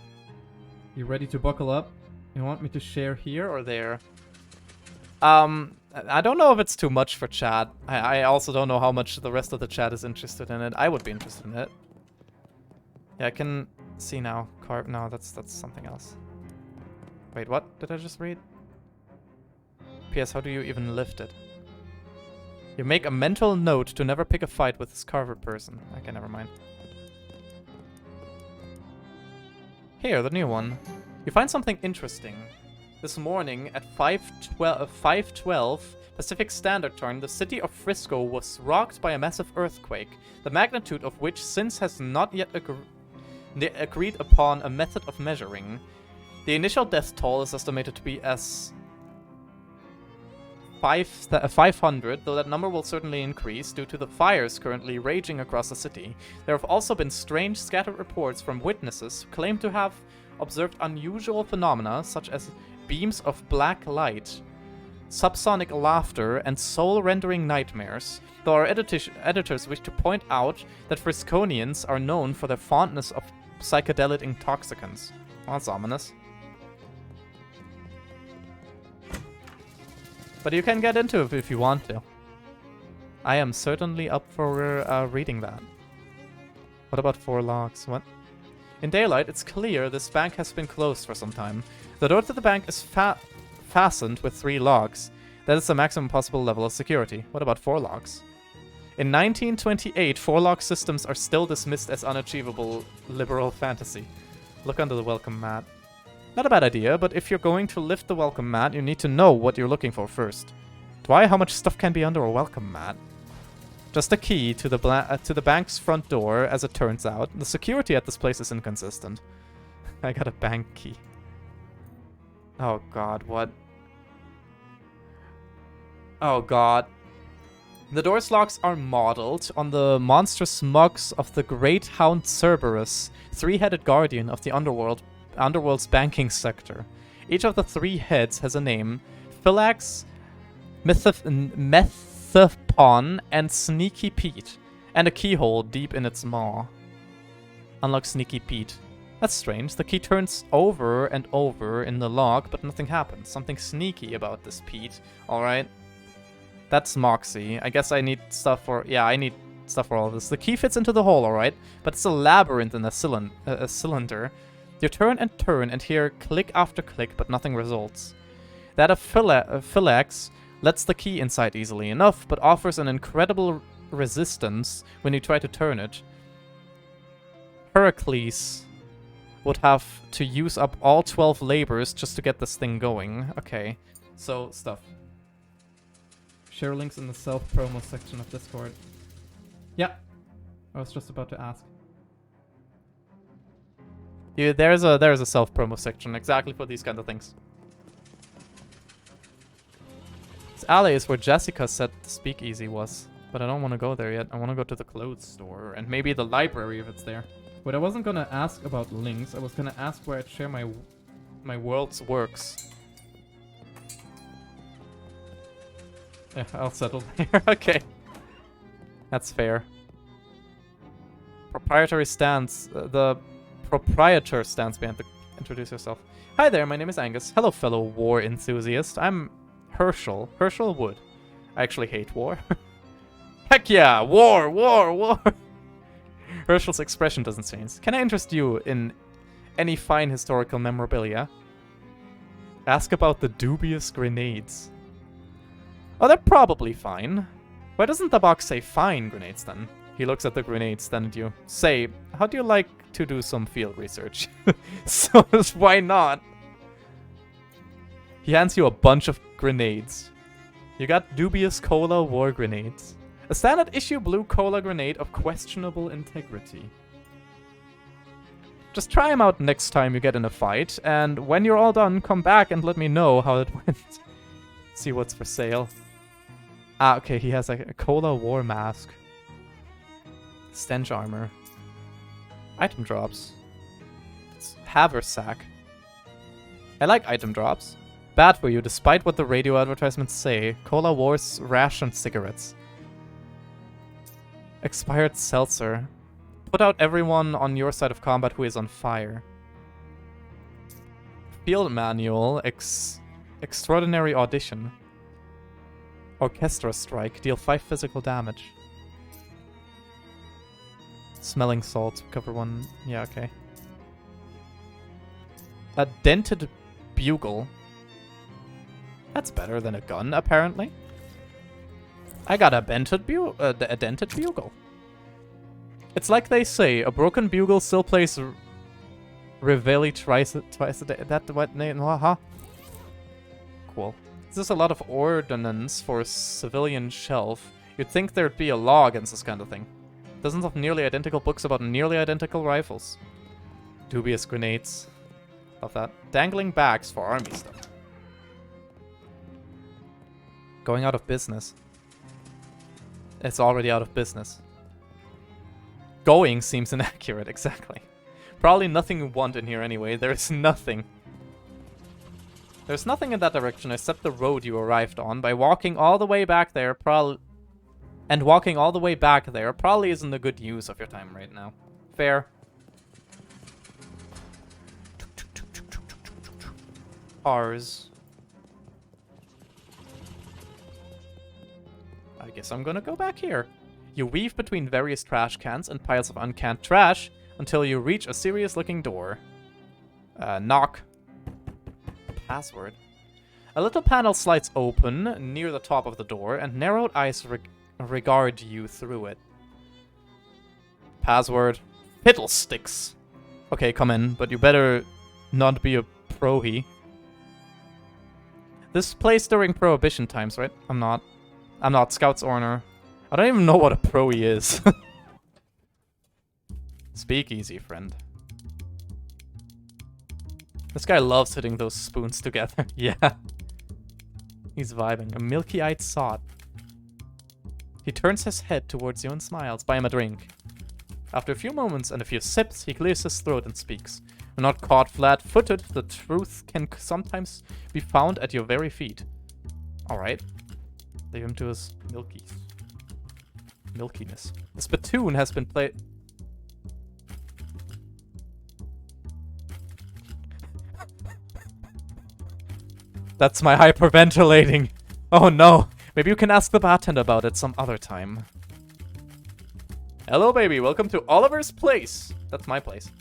You ready to buckle up? You want me to share here or there? I don't know if it's too much for chat. I also don't know how much the rest of the chat is interested in it. I would be interested in it. Yeah, I can see now. No, that's something else. Wait, what did I just read? P.S. How do you even lift it? You make a mental note to never pick a fight with this carver person. Okay, never mind. Here, the new one. You find something interesting. This morning at 5:12 Pacific Standard Time, the city of Frisco was rocked by a massive earthquake, the magnitude of which since has not yet agreed upon a method of measuring. The initial death toll is estimated to be as 500, though that number will certainly increase due to the fires currently raging across the city. There have also been strange scattered reports from witnesses who claim to have observed unusual phenomena such as beams of black light, subsonic laughter, and soul-rendering nightmares, though our editors wish to point out that Frisconians are known for their fondness of psychedelic intoxicants. Well, that's ominous. But you can get into it if you want to. I am certainly up for reading that. What about 4 logs? What? In daylight, it's clear this bank has been closed for some time. The door to the bank is fastened with 3 logs. That is the maximum possible level of security. What about 4 logs? In 1928, 4-log systems are still dismissed as unachievable liberal fantasy. Look under the welcome mat. Not a bad idea, but if you're going to lift the welcome mat, you need to know what you're looking for first. Why? How much stuff can be under a welcome mat? Just a key to the bank's front door, as it turns out. The security at this place is inconsistent. I got a bank key. Oh god, what? Oh god. The door's locks are modeled on the monstrous mugs of the Great Hound Cerberus, 3-headed guardian of the underworld's banking sector. Each of the 3 heads has a name: Philax, Methapon, and Sneaky Pete, and a keyhole deep in its maw. Unlock Sneaky Pete. That's strange. The key turns over and over in the lock, but nothing happens. Something sneaky about this Pete. Alright. That's Moxie. I guess I need stuff for... Yeah, I need stuff for all of this. The key fits into the hole, alright, but it's a labyrinth in a cylinder. You turn and hear click after click, but nothing results. That of Philax lets the key inside easily enough, but offers an incredible resistance when you try to turn it. Heracles would have to use up all 12 labors just to get this thing going. Okay, so stuff. Share links in the self-promo section of Discord. Yeah, I was just about to ask. Yeah, there's a self-promo section exactly for these kind of things. This alley is where Jessica said the speakeasy was, but I don't want to go there yet. I want to go to the clothes store and maybe the library if it's there. Wait, I wasn't gonna ask about links. I was gonna ask where I'd share my world's works. Yeah, I'll settle there. Okay. That's fair. Proprietary stands. The proprietor stands behind the... Introduce yourself. Hi there, my name is Angus. Hello, fellow war enthusiast. I'm Herschel. Herschel Wood. I actually hate war. Heck yeah! War! War! War! Herschel's expression doesn't change. Can I interest you in any fine historical memorabilia? Ask about the dubious grenades. Oh, they're probably fine. Why doesn't the box say fine grenades then? He looks at the grenades, then at you. Say, how do you like to do some field research? So, why not? He hands you a bunch of grenades. You got dubious cola war grenades. A standard issue blue cola grenade of questionable integrity. Just try them out next time you get in a fight, and when you're all done, come back and let me know how it went. See what's for sale. Ah, okay, he has a cola war mask. Stench armor. Item drops. It's haversack. I like item drops. Bad for you, despite what the radio advertisements say. Cola wars ration cigarettes. Expired seltzer. Put out everyone on your side of combat who is on fire. Field manual. Extraordinary audition. Orchestra strike. Deal 5 physical damage. Smelling salts. Cover 1. Yeah, okay. A dented bugle. That's better than a gun, apparently. I got a dented bugle. It's like they say, a broken bugle still plays Reveille twice a day. That what name? Haha. Cool. This is a lot of ordnance for a civilian shelf. You'd think there'd be a law against this kind of thing. Dozens of nearly identical books about nearly identical rifles. Dubious grenades. Love that. Dangling bags for army stuff. Going out of business. It's already out of business. Going seems inaccurate, exactly. Probably nothing you want in here anyway. There's nothing. There's nothing in that direction except the road you arrived on. By walking all the way back there, walking all the way back there probably isn't a good use of your time right now. Fair. Cars. I guess so I'm gonna go back here. You weave between various trash cans and piles of uncanned trash until you reach a serious-looking door. Knock. Password. A little panel slides open near the top of the door, and narrowed eyes regard you through it. Password. Fiddlesticks. Okay, come in, but you better not be a prohy. This place during Prohibition times, right? I'm not. I'm not. Scout's owner. I don't even know what a prohy is. Speak easy, friend. This guy loves hitting those spoons together. Yeah. He's vibing. A milky-eyed sot. He turns his head towards you and smiles. Buy him a drink. After a few moments and a few sips, he clears his throat and speaks. You're not caught flat-footed. The truth can sometimes be found at your very feet. Alright. Leave him to his milkiness. The spittoon has been played... That's my hyperventilating. Oh no. Maybe you can ask the bartender about it some other time. Hello, baby. Welcome to Oliver's place. That's my place.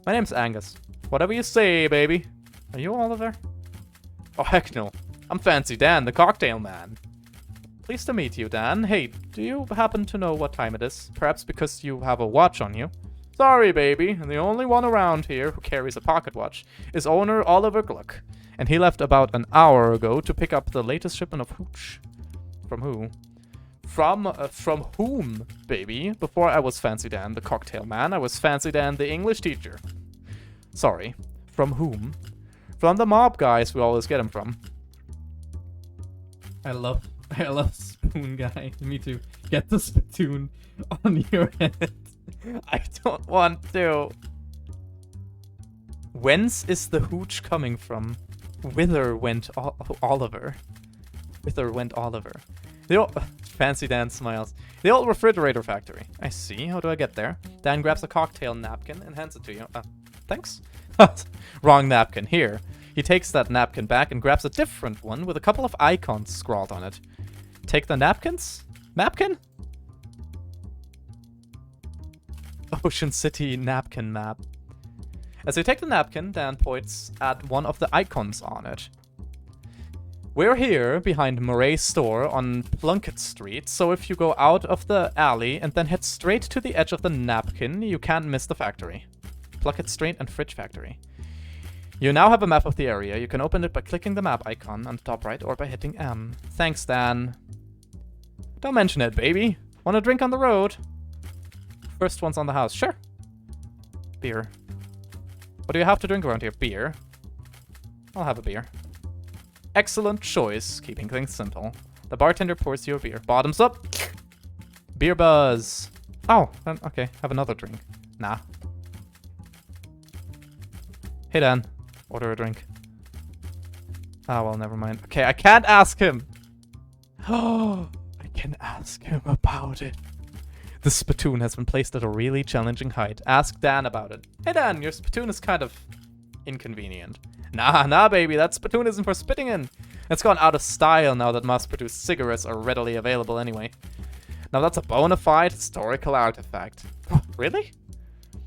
My name's Angus. Whatever you say, baby. Are you Oliver? Oh, heck no. I'm Fancy Dan, the cocktail man. Pleased to meet you, Dan. Hey, do you happen to know what time it is? Perhaps because you have a watch on you? Sorry, baby. The only one around here who carries a pocket watch is owner Oliver Gluck. And he left about an hour ago to pick up the latest shipment of hooch. From who? From whom, baby? Before I was Fancy Dan, the cocktail man, I was Fancy Dan, the English teacher. Sorry. From whom? From the mob guys we always get him from. I love spoon guy. Me too. Get the spittoon on your head. I don't want to. Whence is the hooch coming from? Whither went Oliver? Whither went Oliver? The old... Fancy Dan smiles. The old refrigerator factory. I see. How do I get there? Dan grabs a cocktail napkin and hands it to you. Thanks? Wrong napkin. Here. He takes that napkin back and grabs a different one with a couple of icons scrawled on it. Take the napkins? Napkin? Ocean City napkin map. As you take the napkin, Dan points at one of the icons on it. We're here behind Murray's store on Plunkett Street, so if you go out of the alley and then head straight to the edge of the napkin, you can't miss the factory. Plunkett Street and Fridge Factory. You now have a map of the area. You can open it by clicking the map icon on the top right or by hitting M. Thanks, Dan. Don't mention it, baby. Want a drink on the road? First one's on the house. Sure. Beer. What do you have to drink around here? Beer. I'll have a beer. Excellent choice, keeping things simple. The bartender pours you a beer. Bottoms up. Beer buzz. Oh, okay. Have another drink. Nah. Hey, Dan. Order a drink. Oh, well, never mind. Okay, I can't ask him. Oh, I can ask him about it. The spittoon has been placed at a really challenging height. Ask Dan about it. Hey, Dan, your spittoon is kind of inconvenient. Nah, baby, that spittoon isn't for spitting in. It's gone out of style now that mass-produced cigarettes are readily available anyway. Now that's a bona fide historical artifact. Really?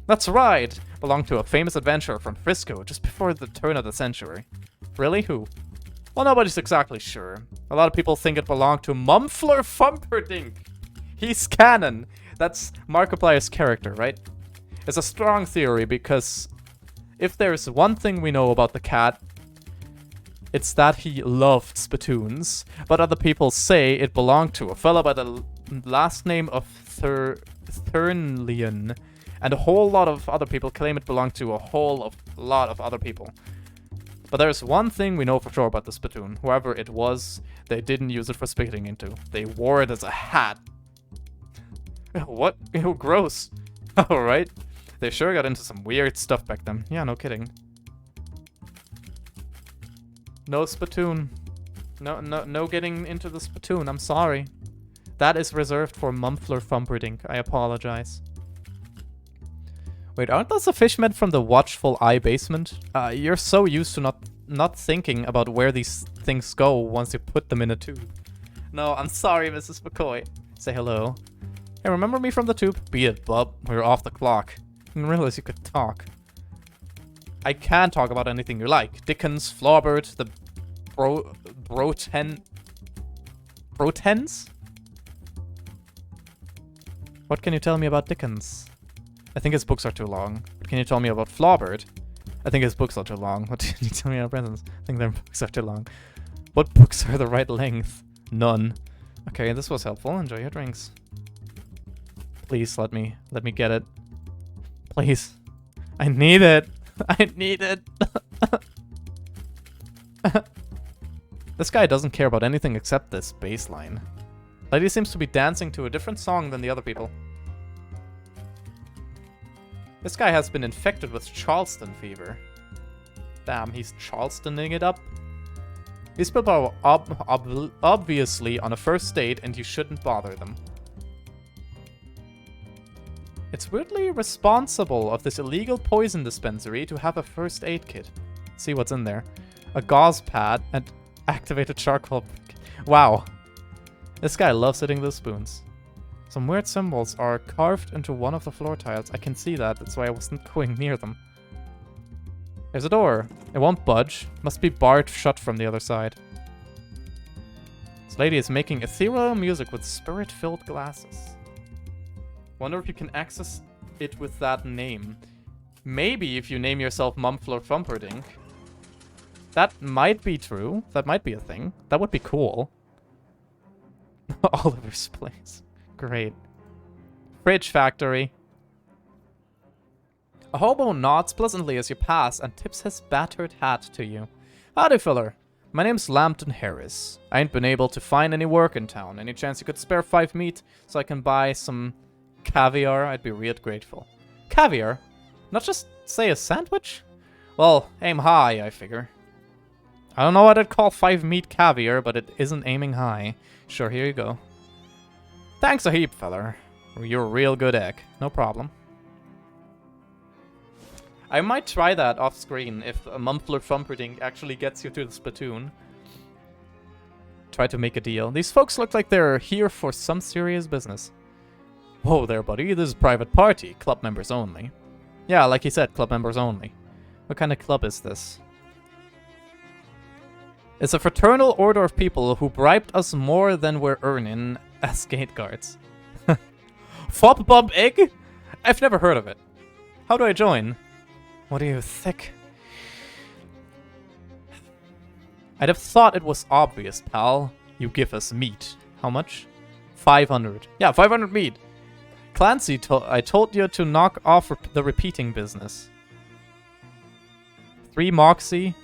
That's right. Belonged to a famous adventurer from Frisco just before the turn of the century. Really? Who? Well, nobody's exactly sure. A lot of people think it belonged to Mumfler Fumperdink. He's canon. That's Markiplier's character, right? It's a strong theory because if there's one thing we know about the cat, it's that he loved spittoons. But other people say it belonged to a fella by the last name of Thurnleon. And a whole lot of other people claim it belonged to a lot of other people. But there's one thing we know for sure about the spittoon. Whoever it was, they didn't use it for spitting into. They wore it as a hat. What? Ew, gross. Alright. They sure got into some weird stuff back then. Yeah, no kidding. No spittoon. No getting into the spittoon. I'm sorry. That is reserved for Mumfler Fumperdink. I apologize. Wait, aren't those the fishmen from the Watchful Eye basement? You're so used to not thinking about where these things go once you put them in a tube. No, I'm sorry, Mrs. McCoy. Say hello. Hey, remember me from the tube? Be it, bub. We're off the clock. I didn't realize you could talk. I can talk about anything you like. Dickens, Flaubert, the Brotens? What can you tell me about Dickens? I think his books are too long. What can you tell me about Flaubert? I think his books are too long. What can you tell me about Brentons? I think their books are too long. What books are the right length? None. Okay, this was helpful. Enjoy your drinks. Please let me get it. Please. I need it. I need it. This guy doesn't care about anything except this bass line. Lady seems to be dancing to a different song than the other people. This guy has been infected with Charleston fever. Damn, he's Charlestoning it up. These people are obviously on a first date and you shouldn't bother them. It's weirdly responsible of this illegal poison dispensary to have a first aid kit. See what's in there. A gauze pad and activated charcoal. Wow. This guy loves eating those spoons. Some weird symbols are carved into one of the floor tiles. I can see that. That's why I wasn't going near them. There's a door. It won't budge. Must be barred shut from the other side. This lady is making ethereal music with spirit-filled glasses. Wonder if you can access it with that name. Maybe if you name yourself Mumfler Thumperdink. That might be true. That might be a thing. That would be cool. Oliver's Place. Great. Fridge factory. A hobo nods pleasantly as you pass and tips his battered hat to you. Howdy, filler. My name's Lambton Harris. I ain't been able to find any work in town. Any chance you could spare 5 meat so I can buy some caviar? I'd be real grateful. Caviar? Not just, say, a sandwich? Well, aim high, I figure. I don't know what I'd call 5 meat caviar, but it isn't aiming high. Sure, here you go. Thanks a heap, feller. You're a real good egg. No problem. I might try that off screen if a Mumfler Thumperdink actually gets you to the Splatoon. Try to make a deal. These folks look like they're here for some serious business. Whoa there, buddy. This is a private party. Club members only. Yeah, like he said, club members only. What kind of club is this? It's a fraternal order of people who bribed us more than we're earning as gate guards. Fop Bob Egg? I've never heard of it. How do I join? What are you, thick? I'd have thought it was obvious, pal. You give us meat. How much? 500. Yeah, 500 meat. Clancy, I told you to knock off the repeating business. 3 moxie.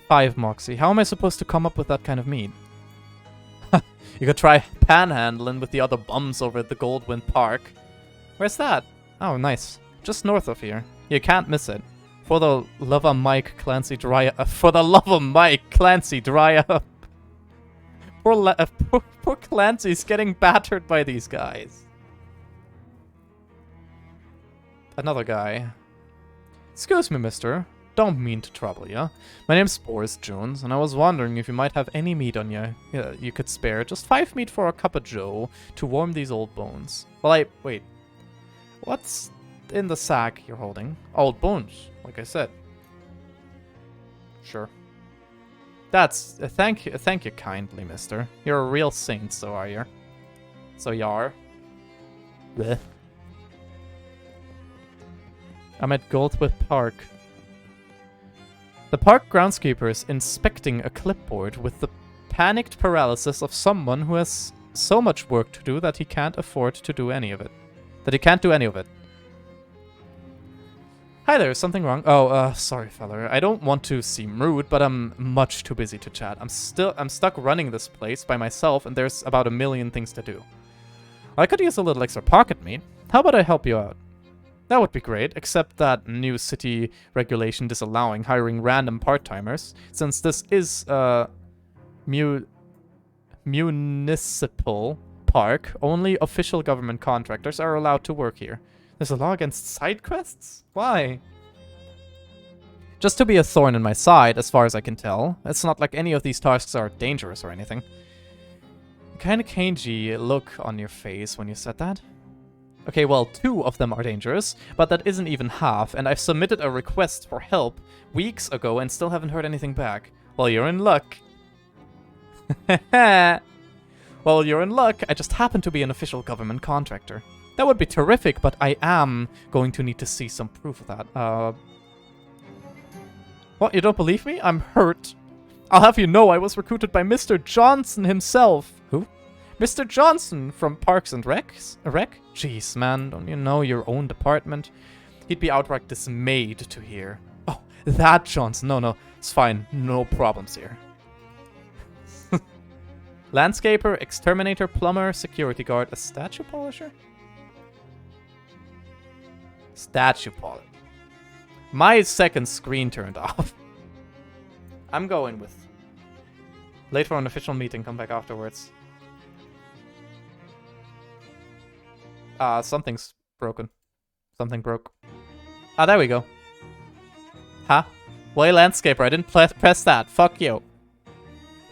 5 moxie. How am I supposed to come up with that kind of meat? You could try panhandling with the other bums over at the Goldwind Park. Where's that? Oh, nice. Just north of here. You can't miss it. For the love of Mike, Clancy, dry up. For the love of Mike, Clancy, dry up. Poor Clancy's getting battered by these guys. Another guy. Excuse me, mister. Don't mean to trouble ya. My name's Boris Jones, and I was wondering if you might have any meat on you could spare. Just 5 meat for a cup of joe to warm these old bones. Well, wait. What's in the sack you're holding? Old bones, like I said. Sure. That's... thank you kindly, mister. You're a real saint, so are you? So you are. Blech. I'm at Goldwith Park. The park groundskeeper is inspecting a clipboard with the panicked paralysis of someone who has so much work to do that he can't afford to do any of it. That he can't do any of it. Hi there, is something wrong? Oh, sorry, feller. I don't want to seem rude, but I'm much too busy to chat. I'm stuck running this place by myself, and there's about 1 million things to do. I could use a little extra pocket meat. How about I help you out? That would be great, except that new city regulation disallowing hiring random part-timers, since this is a municipal park, only official government contractors are allowed to work here. There's a law against side quests? Why? Just to be a thorn in my side, as far as I can tell. It's not like any of these tasks are dangerous or anything. Kind of cagey look on your face when you said that. Okay, well, 2 of them are dangerous, but that isn't even half, and I've submitted a request for help weeks ago and still haven't heard anything back. Well, you're in luck. Well, you're in luck. I just happen to be an official government contractor. That would be terrific, but I am going to need to see some proof of that. What, you don't believe me? I'm hurt. I'll have you know I was recruited by Mr. Johnson himself. Who? Mr. Johnson from Parks and Rec? Jeez, man, don't you know your own department? He'd be outright dismayed to hear. Oh, that Johnson. No, it's fine. No problems here. Landscaper, exterminator, plumber, security guard, a statue polisher? Statue polisher. My second screen turned off. I'm going with... Late for an official meeting, come back afterwards. Something's broken. Something broke. Ah, there we go. Huh? Way landscaper, I didn't press that. Fuck you.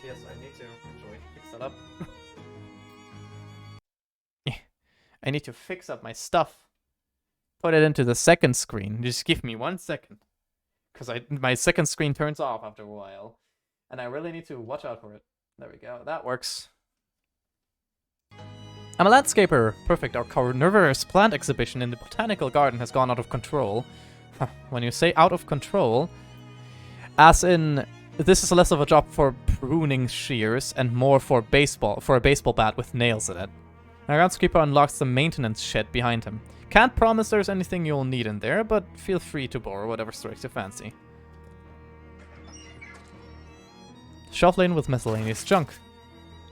Yes, I need to actually fix that up. I need to fix up my stuff. Put it into the second screen. Just give me 1 second. Because my second screen turns off after a while. And I really need to watch out for it. There we go. That works. I'm a landscaper. Perfect. Our carnivorous plant exhibition in the botanical garden has gone out of control. When you say out of control, as in this is less of a job for pruning shears and more for a baseball bat with nails in it. Our groundskeeper unlocks the maintenance shed behind him. Can't promise there's anything you'll need in there, but feel free to borrow whatever strikes your fancy. Shelf laden with miscellaneous junk.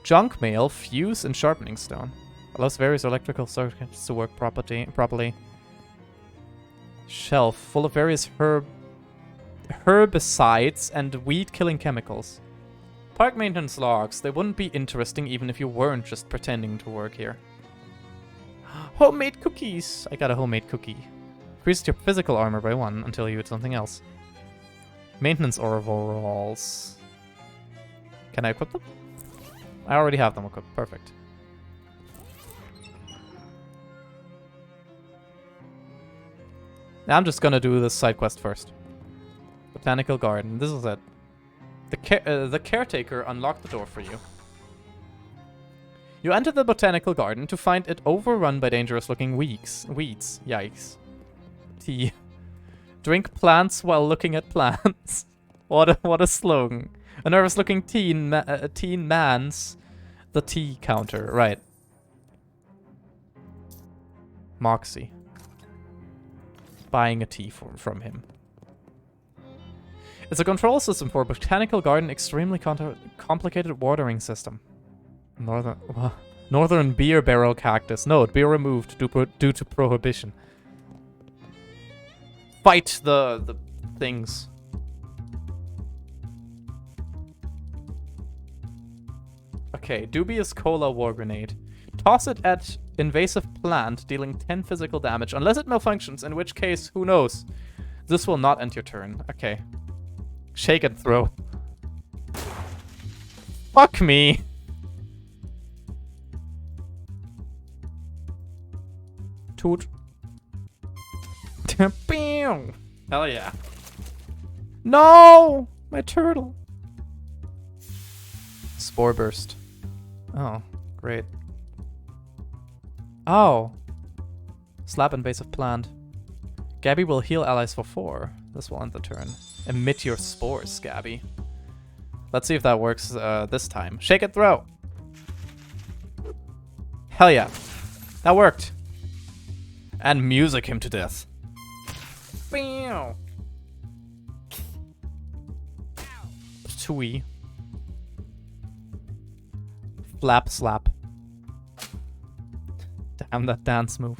Junk mail, fuse, and sharpening stone. Allows various electrical circuits to work properly. Shelf full of various herbicides and weed-killing chemicals. Park maintenance logs. They wouldn't be interesting even if you weren't just pretending to work here. Homemade cookies! I got a homemade cookie. Increased your physical armor by 1 until you hit something else. Maintenance overalls. Can I equip them? I already have them equipped. Perfect. Now I'm just gonna do this side quest first. Botanical garden. This is it. The caretaker unlocked the door for you. You enter the botanical garden to find it overrun by dangerous-looking weeds. Yikes. Tea. Drink plants while looking at plants. What a slogan. A nervous-looking teen mans the tea counter. Right. Moxie. Buying a tea from him. It's a control system for a botanical garden, extremely complicated watering system. Northern beer barrel cactus. No, beer removed due to prohibition. Fight the things. Okay, dubious cola war grenade. Toss it at invasive plant, dealing 10 physical damage, unless it malfunctions, in which case, who knows? This will not end your turn. Okay. Shake and throw. Fuck me! Toot. Hell yeah. No! My turtle! Spore burst. Oh, great. Oh. Slap invasive plant. Gabby will heal allies for 4. This will end the turn. Emit your spores, Gabby. Let's see if that works this time. Shake it, throw! Hell yeah. That worked. And music him to death. Twee. Flap slap. Damn that dance move.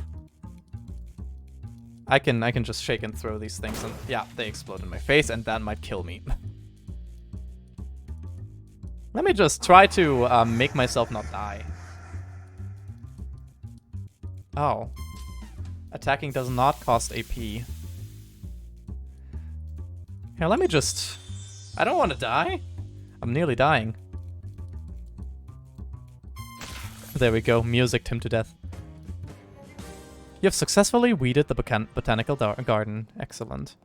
I can just shake and throw these things and yeah, they explode in my face and that might kill me. Let me just try to make myself not die. Oh. Attacking does not cost AP. Here, let me just... I don't want to die. I'm nearly dying. There we go, musicked him to death. You have successfully weeded the botanical garden. Excellent.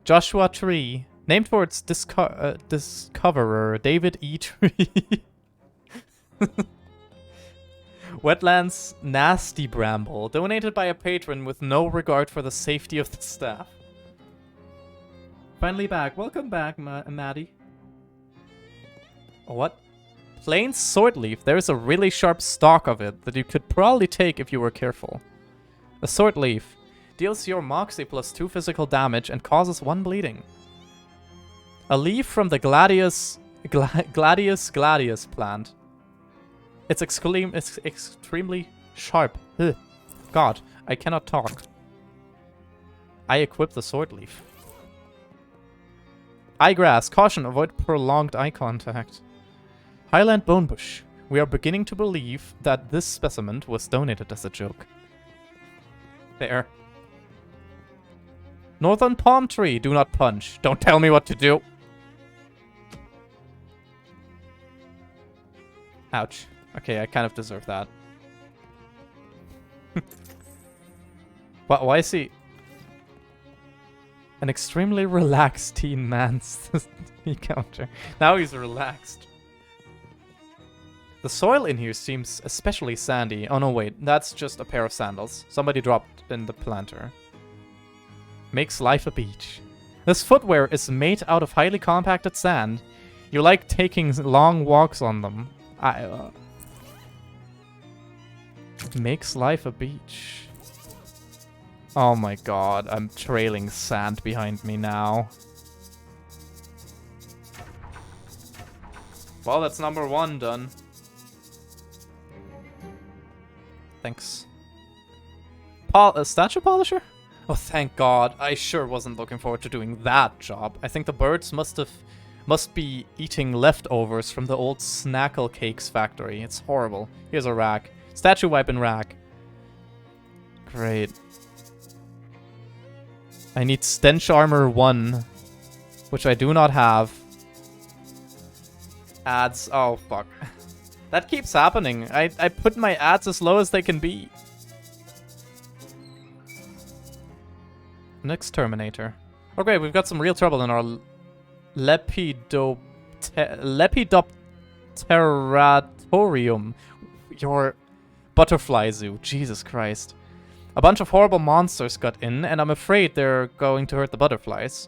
Joshua Tree, named for its discoverer, David E. Tree. Wetlands Nasty Bramble, donated by a patron with no regard for the safety of the staff. Finally back. Welcome back, Maddie. What? Plain swordleaf. There is a really sharp stalk of it that you could probably take if you were careful. A swordleaf deals your moxie +2 physical damage and causes 1 bleeding. A leaf from the gladius plant. It's extremely sharp. Ugh. God, I cannot talk. I equip the sword leaf. Eyegrass. Caution, avoid prolonged eye contact. Highland bonebush. We are beginning to believe that this specimen was donated as a joke. There. Northern palm tree. Do not punch. Don't tell me what to do. Ouch. Okay, I kind of deserve that. Why is he... An extremely relaxed teen man's encounter. Now he's relaxed. The soil in here seems especially sandy. Oh no, wait. That's just a pair of sandals. Somebody dropped in the planter. Makes life a beach. This footwear is made out of highly compacted sand. You like taking long walks on them. Makes life a beach. Oh my god, I'm trailing sand behind me now. Well, that's number 1 done. Thanks. A statue polisher? Oh, thank god. I sure wasn't looking forward to doing that job. I think the birds must be eating leftovers from the old Snackle Cakes factory. It's horrible. Here's a rack. Statue wipe and rack. Great. I need Stench Armor 1, which I do not have. Ads. Oh, fuck. That keeps happening. I put my ads as low as they can be. Next Terminator. Okay, we've got some real trouble in our Lepidopteratorium. Your butterfly zoo. Jesus Christ. A bunch of horrible monsters got in, and I'm afraid they're going to hurt the butterflies.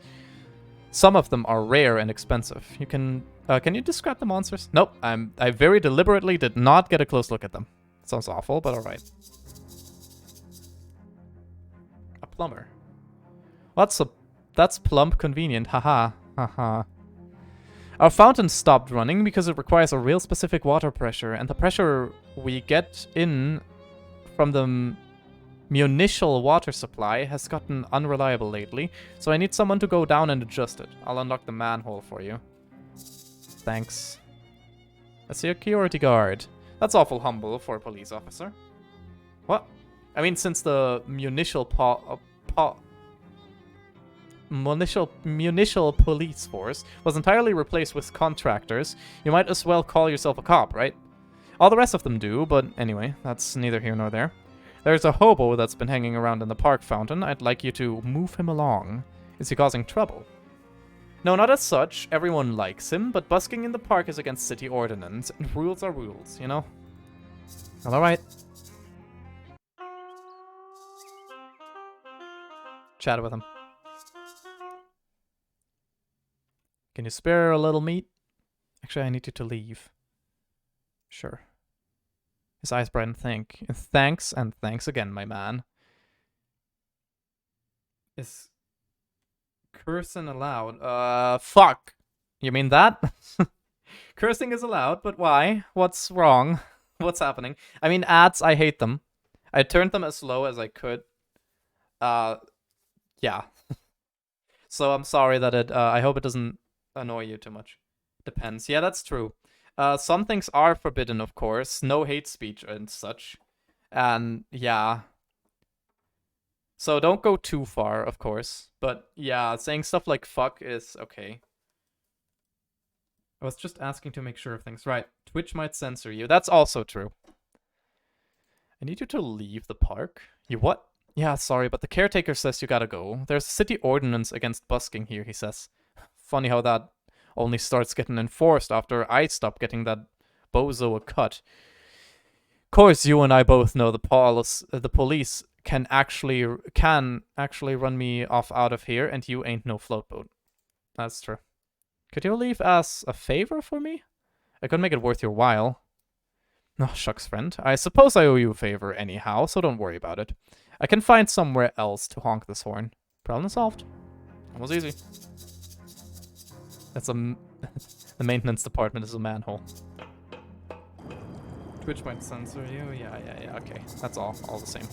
Some of them are rare and expensive. You can you describe the monsters? Nope. I very deliberately did not get a close look at them. Sounds awful, but alright. A plumber. That's plump convenient. Haha. Haha. Our fountain stopped running because it requires a real specific water pressure, and the pressure we get in from the municipal water supply has gotten unreliable lately, so I need someone to go down and adjust it. I'll unlock the manhole for you. Thanks. A security guard. That's awful humble for a police officer. What? I mean, since the municipal police force was entirely replaced with contractors, you might as well call yourself a cop, right? All the rest of them do, but anyway, that's neither here nor there. There's a hobo that's been hanging around in the park fountain. I'd like you to move him along. Is he causing trouble? No, not as such. Everyone likes him, but busking in the park is against city ordinance, and rules are rules, you know? Well, alright. Chat with him. Can you spare a little meat? Actually, I need you to leave. Sure. His eyes brighten. Thanks, and thanks again, my man. Is cursing allowed? Fuck. You mean that? Cursing is allowed, but why? What's wrong? What's happening? I mean, ads, I hate them. I turned them as low as I could. Yeah. So I'm sorry that it, I hope it doesn't annoy you too much. Depends. Yeah, that's true. Some things are forbidden, of course. No hate speech and such. And, yeah. So don't go too far, of course. But, yeah, saying stuff like fuck is okay. I was just asking to make sure of things. Right. Twitch might censor you. That's also true. I need you to leave the park. You what? Yeah, sorry, but the caretaker says you gotta go. There's a city ordinance against busking here, he says. Funny how that only starts getting enforced after I stop getting that bozo a cut. Course, you and I both know the police can actually run me off out of here, and you ain't no floatboat. That's true. Could you leave as a favor for me? I could make it worth your while. Oh, shucks, friend. I suppose I owe you a favor anyhow, so don't worry about it. I can find somewhere else to honk this horn. Problem solved. That was easy. That's the maintenance department is a manhole. Twitch might censor you. Yeah, okay. That's all the same.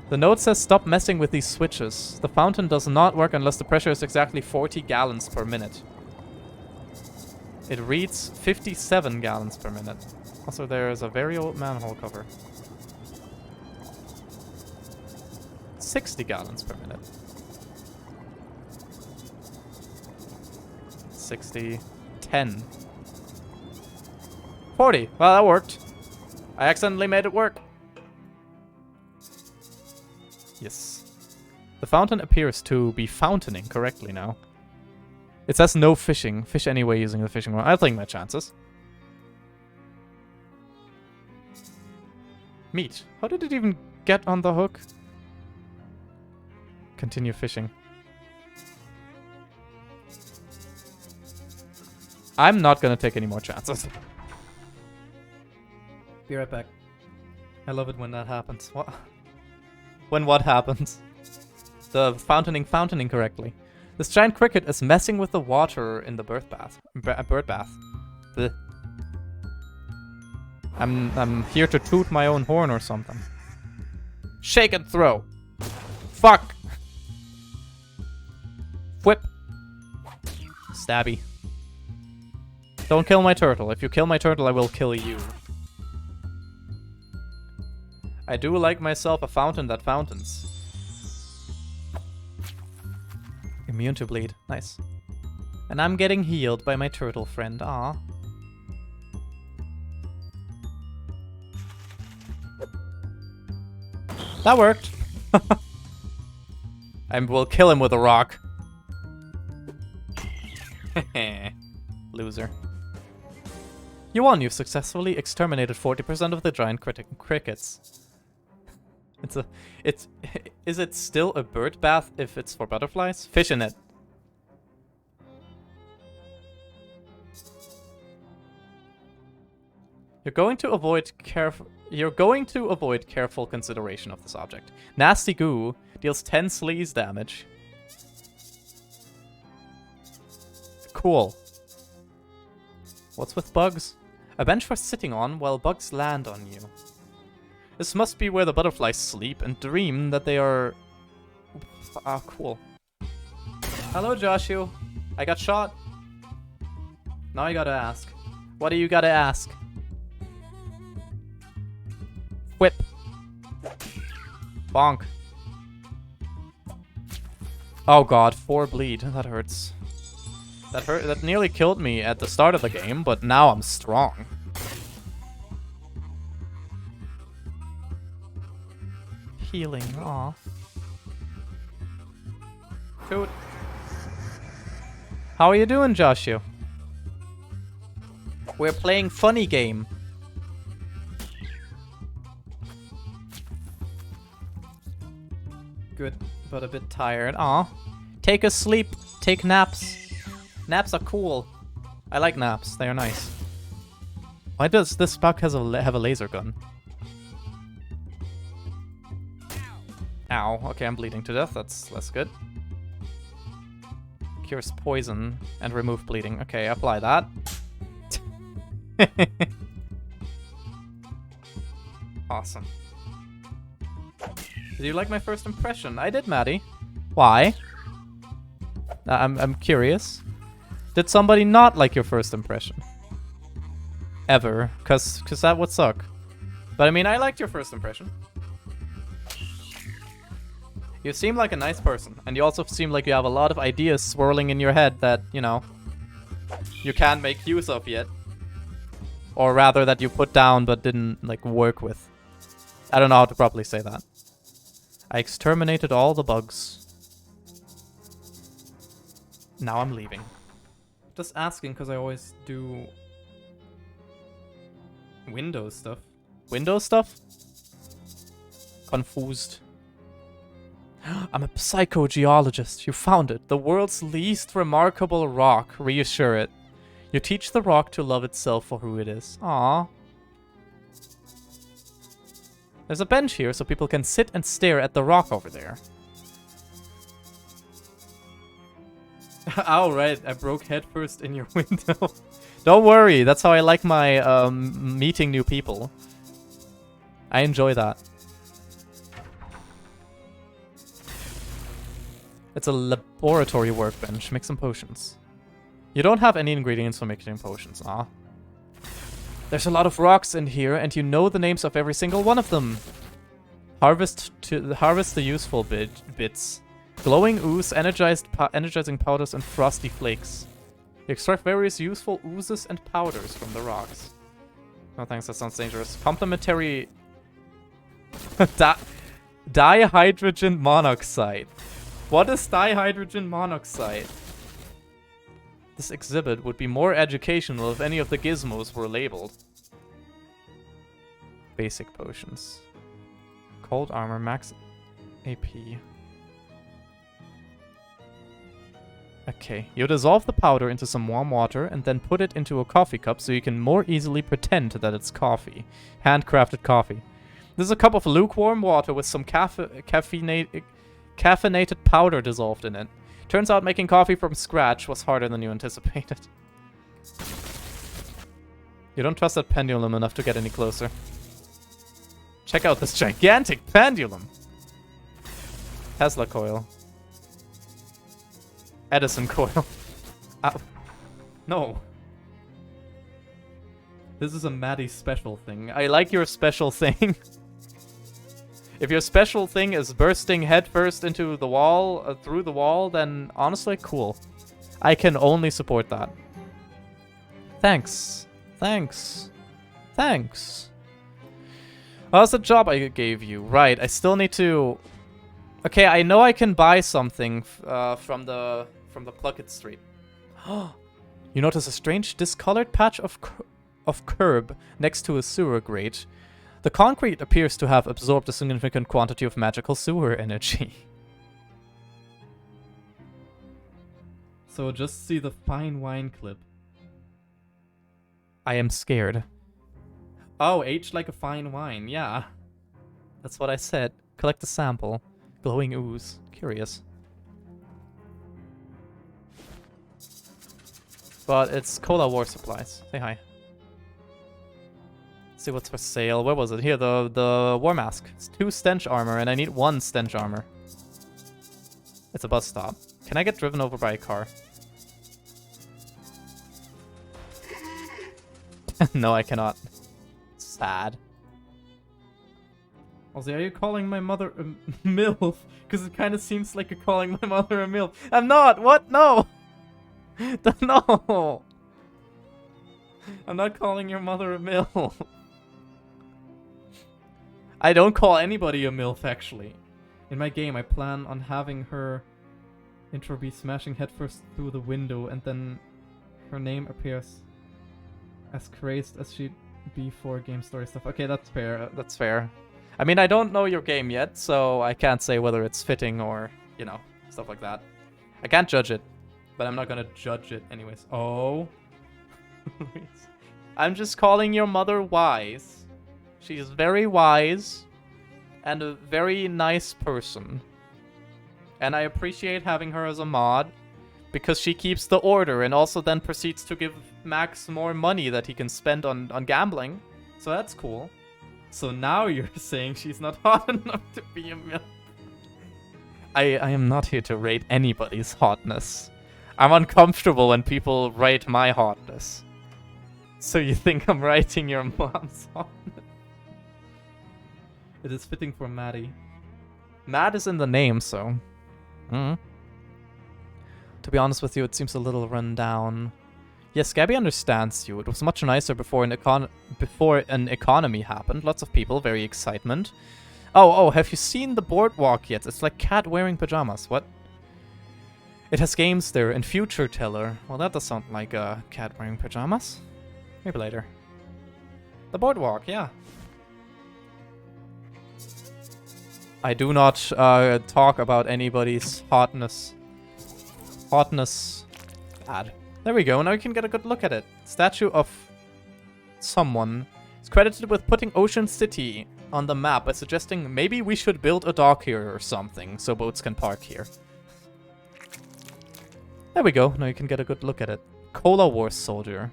The note says stop messing with these switches. The fountain does not work unless the pressure is exactly 40 gallons per minute. It reads 57 gallons per minute. Also, there is a very old manhole cover. 60 gallons per minute. 60. 10. 40. Well, that worked. I accidentally made it work. Yes. The fountain appears to be fountaining correctly now. It says no fishing. Fish anyway using the fishing rod. I'll take my chances. Meat. How did it even get on the hook? Continue fishing. I'm not gonna take any more chances. Be right back. I love it when that happens. What? When what happens? The fountaining correctly. This giant cricket is messing with the water in the bird bath. Blech. I'm here to toot my own horn or something. Shake and throw. Fuck. Whip. Stabby. Don't kill my turtle. If you kill my turtle, I will kill you. I do like myself a fountain that fountains. Immune to bleed. Nice. And I'm getting healed by my turtle friend. Ah. That worked. I will kill him with a rock. Loser. You won. You've successfully exterminated 40% of the giant crickets. Is it still a bird bath if it's for butterflies? Fish in it. You're going to avoid careful consideration of this object. Nasty goo deals 10 sleaze damage. Cool. What's with bugs? A bench for sitting on while bugs land on you. This must be where the butterflies sleep and dream that they are... Ah, cool. Hello, Joshua. I got shot. Now I gotta ask. What do you gotta ask? Whip. Bonk. Oh god, 4 bleed. That hurts. That nearly killed me at the start of the game, but now I'm strong. Healing, aw. Toot. How are you doing, Joshua? We're playing funny game. Good, but a bit tired. Aw. Take a sleep. Take naps. Naps are cool. I like naps. They are nice. Why does this bug have a laser gun? Ow. Okay, I'm bleeding to death. That's less good. Cures poison and remove bleeding. Okay, apply that. Awesome. Did you like my first impression? I did, Maddie. Why? I'm curious. Did somebody not like your first impression? Ever? Cause that would suck. But I mean, I liked your first impression. You seem like a nice person, and you also seem like you have a lot of ideas swirling in your head that, you know, you can't make use of yet. Or rather that you put down but didn't, like, work with. I don't know how to properly say that. I exterminated all the bugs. Now I'm leaving. Just asking because I always do Windows stuff. Windows stuff? Confused. I'm a psychogeologist. You found it. The world's least remarkable rock. Reassure it. You teach the rock to love itself for who it is. Aww. There's a bench here so people can sit and stare at the rock over there. Oh, right. I broke headfirst in your window. Don't worry. That's how I like my meeting new people. I enjoy that. It's a laboratory workbench. Make some potions. You don't have any ingredients for making potions. Ah. There's a lot of rocks in here, and you know the names of every single one of them. Harvest the useful bits. Glowing ooze, energizing powders, and frosty flakes. You extract various useful oozes and powders from the rocks. No thanks, that sounds dangerous. Complementary dihydrogen monoxide. What is dihydrogen monoxide? This exhibit would be more educational if any of the gizmos were labeled. Basic potions. Cold armor, max AP. Okay, you dissolve the powder into some warm water and then put it into a coffee cup so you can more easily pretend that it's coffee. Handcrafted coffee. This is a cup of lukewarm water with some caffeinated powder dissolved in it. Turns out making coffee from scratch was harder than you anticipated. You don't trust that pendulum enough to get any closer. Check out this gigantic pendulum! Tesla coil. Edison coil. Ow. No. This is a Maddie special thing. I like your special thing. If your special thing is bursting headfirst into the wall, through the wall, then honestly, cool. I can only support that. Thanks. Thanks. Thanks. How's the job I gave you? Right, I still need to... Okay, I know I can buy something from the Pluckett Street. You notice a strange discolored patch of curb next to a sewer grate. The concrete appears to have absorbed a significant quantity of magical sewer energy. So just see the fine wine clip. I am scared. Oh, aged like a fine wine, yeah. That's what I said. Collect a sample. Glowing ooze. Curious. But it's Cola War Supplies. Say hi. See what's for sale. Where was it? Here, the War Mask. It's 2 stench armor, and I need 1 stench armor. It's a bus stop. Can I get driven over by a car? No, I cannot. Sad. Olsie, are you calling my mother a MILF? Because it kind of seems like you're calling my mother a MILF. I'm not! What? No! No! I'm not calling your mother a MILF. I don't call anybody a MILF, actually. In my game, I plan on having her intro be smashing headfirst through the window, and then her name appears as crazed as she'd be for game story stuff. Okay, that's fair. That's fair. I mean, I don't know your game yet, so I can't say whether it's fitting or, you know, stuff like that. I can't judge it, but I'm not gonna judge it anyways. Oh. I'm just calling your mother wise. She's very wise and a very nice person. And I appreciate having her as a mod because she keeps the order and also then proceeds to give Max more money that he can spend on gambling. So that's cool. So now you're saying she's not hot enough to be a MILF. I am not here to rate anybody's hotness. I'm uncomfortable when people rate my hotness. So you think I'm rating your mom's hotness? It is fitting for Maddie. Mad is in the name, so... To be honest with you, it seems a little run down. Yes, Gabby understands you. It was much nicer before an economy happened. Lots of people, very excitement. Oh, have you seen the boardwalk yet? It's like cat wearing pajamas. What? It has games there and future teller. Well, that does sound like a cat wearing pajamas. Maybe later. The boardwalk, yeah. I do not talk about anybody's hotness. Hotness. Bad. There we go, now you can get a good look at it. Statue of someone is credited with putting Ocean City on the map by suggesting maybe we should build a dock here or something so boats can park here. There we go, now you can get a good look at it. Cola Wars soldier.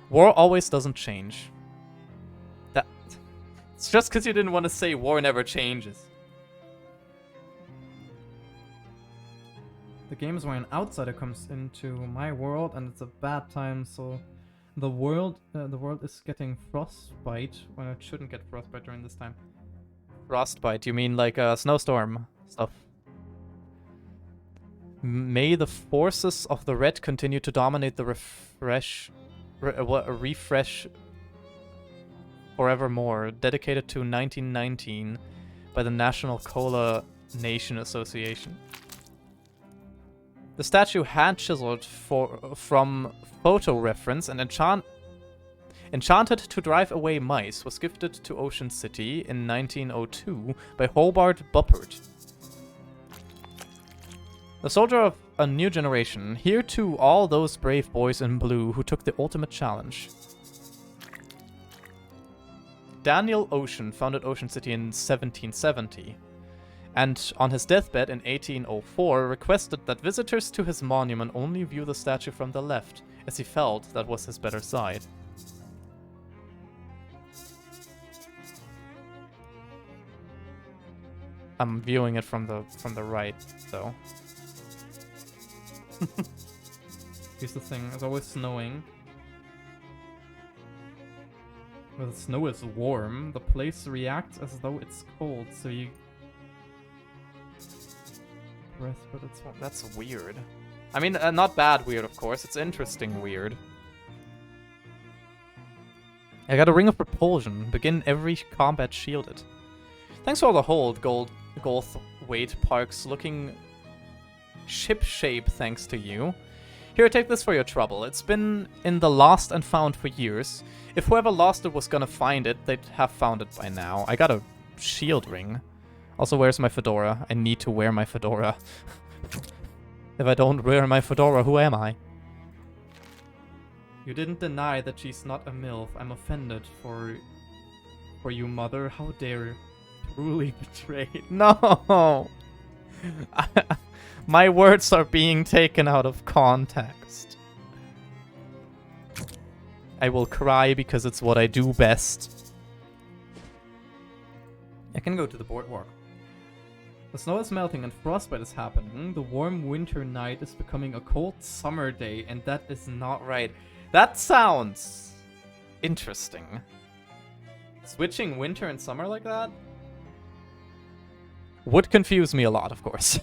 War always doesn't change. It's just because you didn't want to say war never changes. The game is where an outsider comes into my world, and it's a bad time. So, the world is getting frostbite when it shouldn't get frostbite during this time. Frostbite? You mean like a snowstorm stuff? May the forces of the red continue to dominate the refresh forevermore. Dedicated to 1919 by the National Cola Nation Association. The statue, hand-chiseled from photo reference and enchanted to drive away mice, was gifted to Ocean City in 1902 by Hobart Buppert. The soldier of a new generation, here to all those brave boys in blue who took the ultimate challenge. Daniel Ocean founded Ocean City in 1770. And on his deathbed in 1804 requested that visitors to his monument only view the statue from the left, as he felt that was his better side. I'm viewing it from the right, though. Here's the thing, it's always snowing. When the snow is warm, the place reacts as though it's cold, so you... But that's weird. I mean, not bad weird, of course. It's interesting weird. I got a ring of propulsion. Begin every combat shielded. Thanks for all the hold, Goldthwaite Parks. Looking ship-shape thanks to you. Here, take this for your trouble. It's been in the lost and found for years. If whoever lost it was gonna find it, they'd have found it by now. I got a shield ring. Also, where's my fedora? I need to wear my fedora. If I don't wear my fedora, who am I? You didn't deny that she's not a MILF. I'm offended for you, mother. How dare you? Truly betrayed. No! My words are being taken out of context. I will cry because it's what I do best. I can go to the boardwalk. The snow is melting and frostbite is happening. The warm winter night is becoming a cold summer day, and that is not right. That sounds interesting. Switching winter and summer like that would confuse me a lot, of course.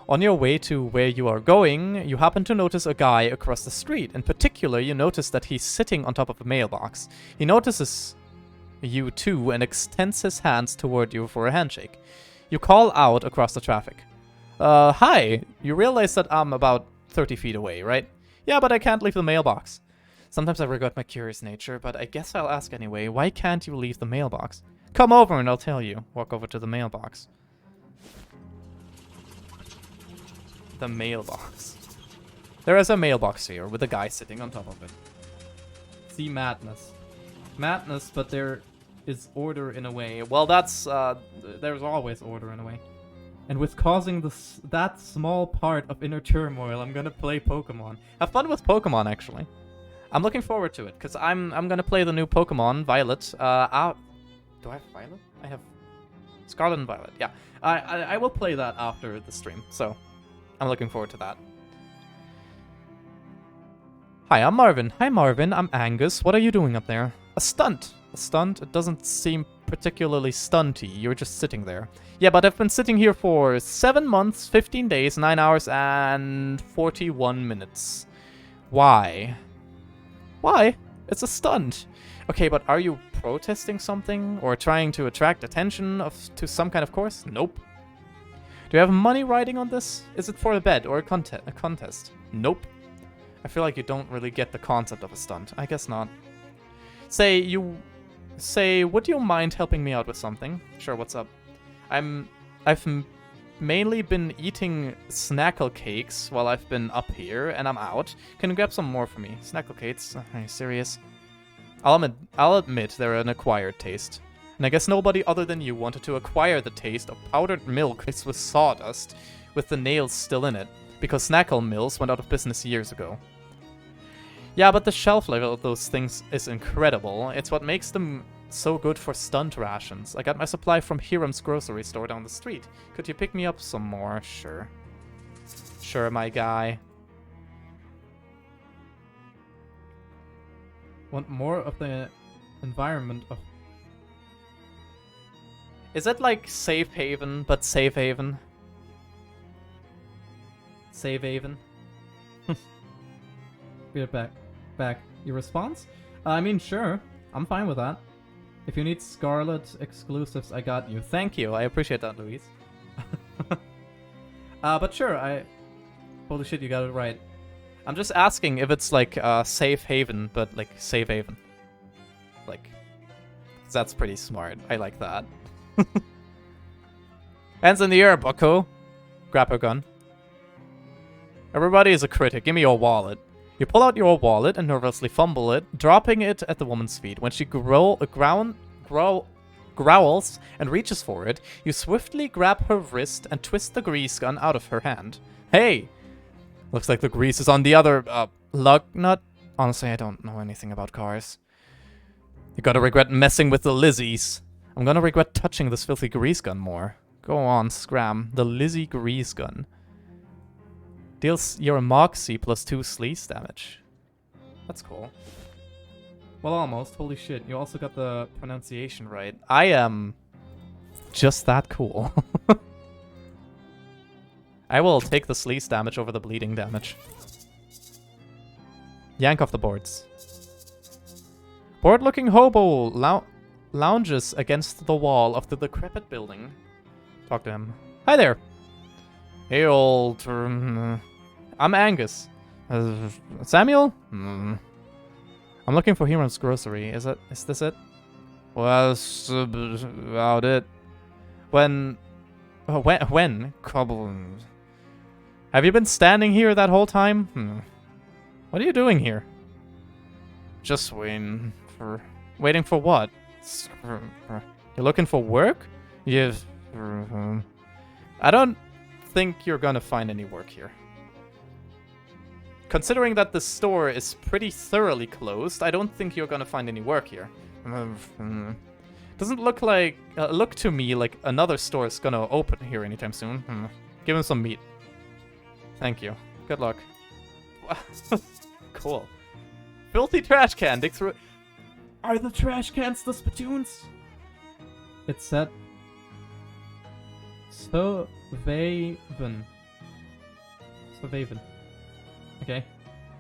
On your way to where you are going, you happen to notice a guy across the street. In particular, you notice that he's sitting on top of a mailbox. He notices you too and extends his hands toward you for a handshake. You call out across the traffic. Hi, you realize that I'm about 30 feet away, right? Yeah, but I can't leave the mailbox. Sometimes I regret my curious nature, but I guess I'll ask anyway. Why can't you leave the mailbox? Come over and I'll tell you. Walk over to the mailbox. The mailbox. There is a mailbox here with a guy sitting on top of it. See madness. Madness, but there is order in a way. Well, that's, There's always order in a way. And with causing that small part of inner turmoil, I'm gonna play Pokemon. Have fun with Pokemon, actually. I'm looking forward to it, because I'm gonna play the new Pokemon, Violet. Do I have Violet? I have Scarlet and Violet, yeah. I will play that after the stream, so I'm looking forward to that. Hi, I'm Marvin. Hi, Marvin. I'm Angus. What are you doing up there? A stunt. A stunt? It doesn't seem particularly stunty. You're just sitting there. Yeah, but I've been sitting here for 7 months, 15 days, 9 hours, and 41 minutes. Why? Why? It's a stunt. Okay, but are you protesting something? Or trying to attract attention to some kind of course? Nope. Do you have money riding on this? Is it for a bet or a contest? Nope. I feel like you don't really get the concept of a stunt. I guess not. Say, would you mind helping me out with something? Sure, what's up? I've mainly been eating snackle cakes while I've been up here, and I'm out. Can you grab some more for me? Snackle cakes? Are you serious? I'll admit they're an acquired taste. And I guess nobody other than you wanted to acquire the taste of powdered milk mixed with sawdust, with the nails still in it, because snackle mills went out of business years ago. Yeah, but the shelf life of those things is incredible. It's what makes them so good for stunt rations. I got my supply from Hiram's grocery store down the street. Could you pick me up some more? Sure. Sure, my guy. Want more of the environment of... Is it like Safe Haven, but Safe Haven? Save Haven? Be right back. Your response? I mean, sure. I'm fine with that. If you need Scarlet exclusives, I got you. Thank you. I appreciate that, Louise. But sure, Holy shit, you got it right. I'm just asking if it's like Safe Haven, but like Save Haven. Like, 'cause that's pretty smart. I like that. Hands in the air, bucko. Grab her gun. Everybody is a critic. Give me your wallet. You pull out your wallet and nervously fumble it, dropping it at the woman's feet. When she growls and reaches for it, you swiftly grab her wrist and twist the grease gun out of her hand. Hey! Looks like the grease is on the other, lug nut. Honestly, I don't know anything about cars. You gotta regret messing with the Lizzies. I'm gonna regret touching this filthy grease gun more. Go on, scram. The Lizzie grease gun. Deals your Moxie plus 2 sleaze damage. That's cool. Well, almost. Holy shit. You also got the pronunciation right. I am just that cool. I will take the sleaze damage over the bleeding damage. Yank off the boards. Bored-looking hobo lounges against the wall of the decrepit building. Talk to him. Hi there. Hey, old... I'm Angus. Samuel? I'm looking for Hiram's grocery. Is this it? Well, that's about it. When? Have you been standing here that whole time? What are you doing here? Just waiting for... Waiting for what? You're looking for work? Yes. I don't think you're gonna find any work here. Considering that the store is pretty thoroughly closed, I don't think you're gonna find any work here. Doesn't look like... look to me like another store is gonna open here anytime soon. Give him some meat. Thank you. Good luck. Cool. Filthy trash can. Dig through it. Are the trash cans the spittoons? It said... Surveven. Okay.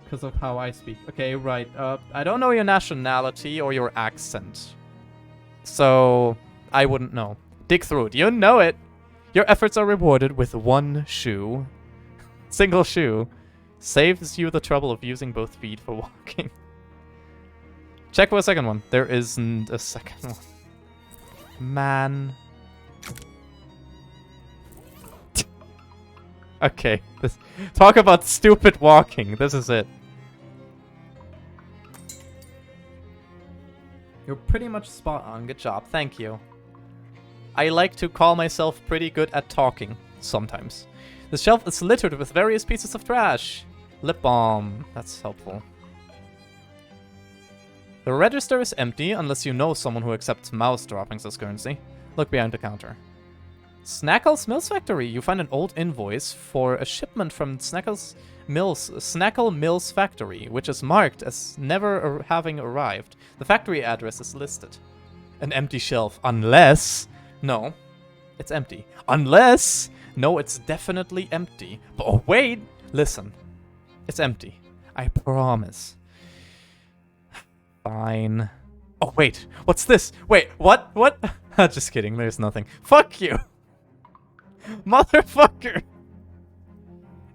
Because of how I speak. Okay, right. I don't know your nationality or your accent. So, I wouldn't know. Dig through it. You know it. Your efforts are rewarded with 1 shoe. Single shoe. Saves you the trouble of using both feet for walking. Check for a second one. There isn't a second one. Man. Okay. Talk about stupid walking. This is it. You're pretty much spot on. Good job. Thank you. I like to call myself pretty good at talking. Sometimes. The shelf is littered with various pieces of trash. Lip balm. That's helpful. The register is empty unless you know someone who accepts mouse droppings as currency. Look behind the counter. Snackle's Mills Factory. You find an old invoice for a shipment from Snackle Mills Factory, which is marked as never having arrived. The factory address is listed. An empty shelf. Unless... No. It's empty. Unless... No, it's definitely empty. But oh, wait! Listen. It's empty. I promise. Fine. Oh, wait. What's this? Wait, what? What? Just kidding. There's nothing. Fuck you. Motherfucker.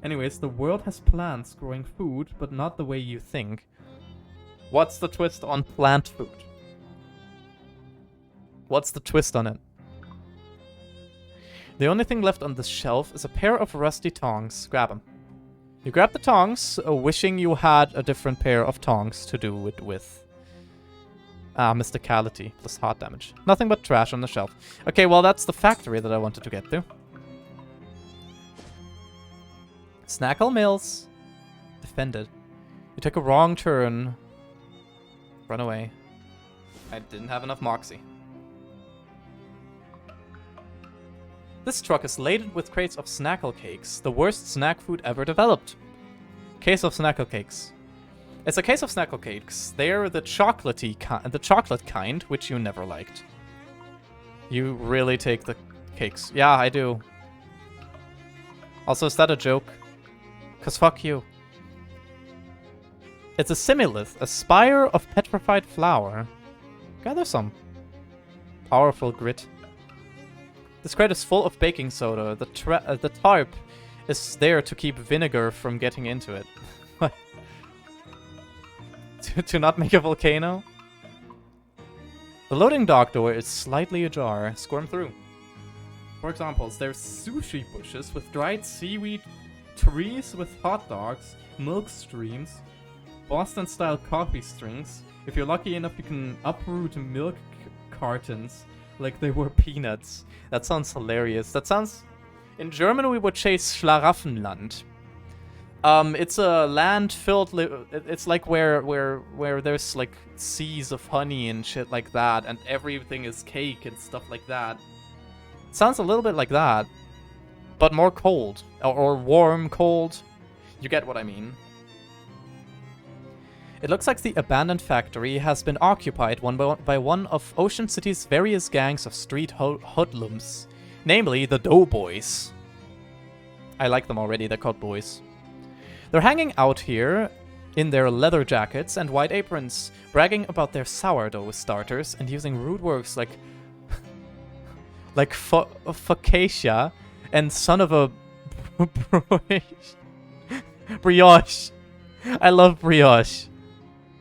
Anyways, the world has plants growing food, but not the way you think. What's the twist on plant food? What's the twist on it? The only thing left on this shelf is a pair of rusty tongs. Grab them. You grab the tongs, wishing you had a different pair of tongs to do it with. Mysticality plus heart damage. Nothing but trash on the shelf. Okay, well, that's the factory that I wanted to get to. Snackle Mills. Defended. You took a wrong turn. Run away. I didn't have enough moxie. This truck is laden with crates of snackle cakes, the worst snack food ever developed. Case of snackle cakes. It's a case of snackle cakes. They're the chocolate kind, which you never liked. You really take the cakes. Yeah, I do. Also, is that a joke? 'Cause fuck you. It's a similith, a spire of petrified flour. Gather some. Powerful grit. This crate is full of baking soda. The tarp is there to keep vinegar from getting into it. What? to not make a volcano? The loading dock door is slightly ajar. Squirm through. For examples, there's sushi bushes with dried seaweed, trees with hot dogs, milk streams, Boston-style coffee strings. If you're lucky enough, you can uproot milk cartons like they were peanuts. That sounds hilarious. That sounds... In German, we would say Schlaraffenland. It's a land filled... It's like where there's like seas of honey and shit like that, and everything is cake and stuff like that. It sounds a little bit like that, but more cold. Or warm, cold. You get what I mean. It looks like the abandoned factory has been occupied by one of Ocean City's various gangs of street hoodlums, namely the Doughboys. I like them already, they're called boys. They're hanging out here in their leather jackets and white aprons, bragging about their sourdough starters and using rude words like focaccia and son of a brioche. I love brioche.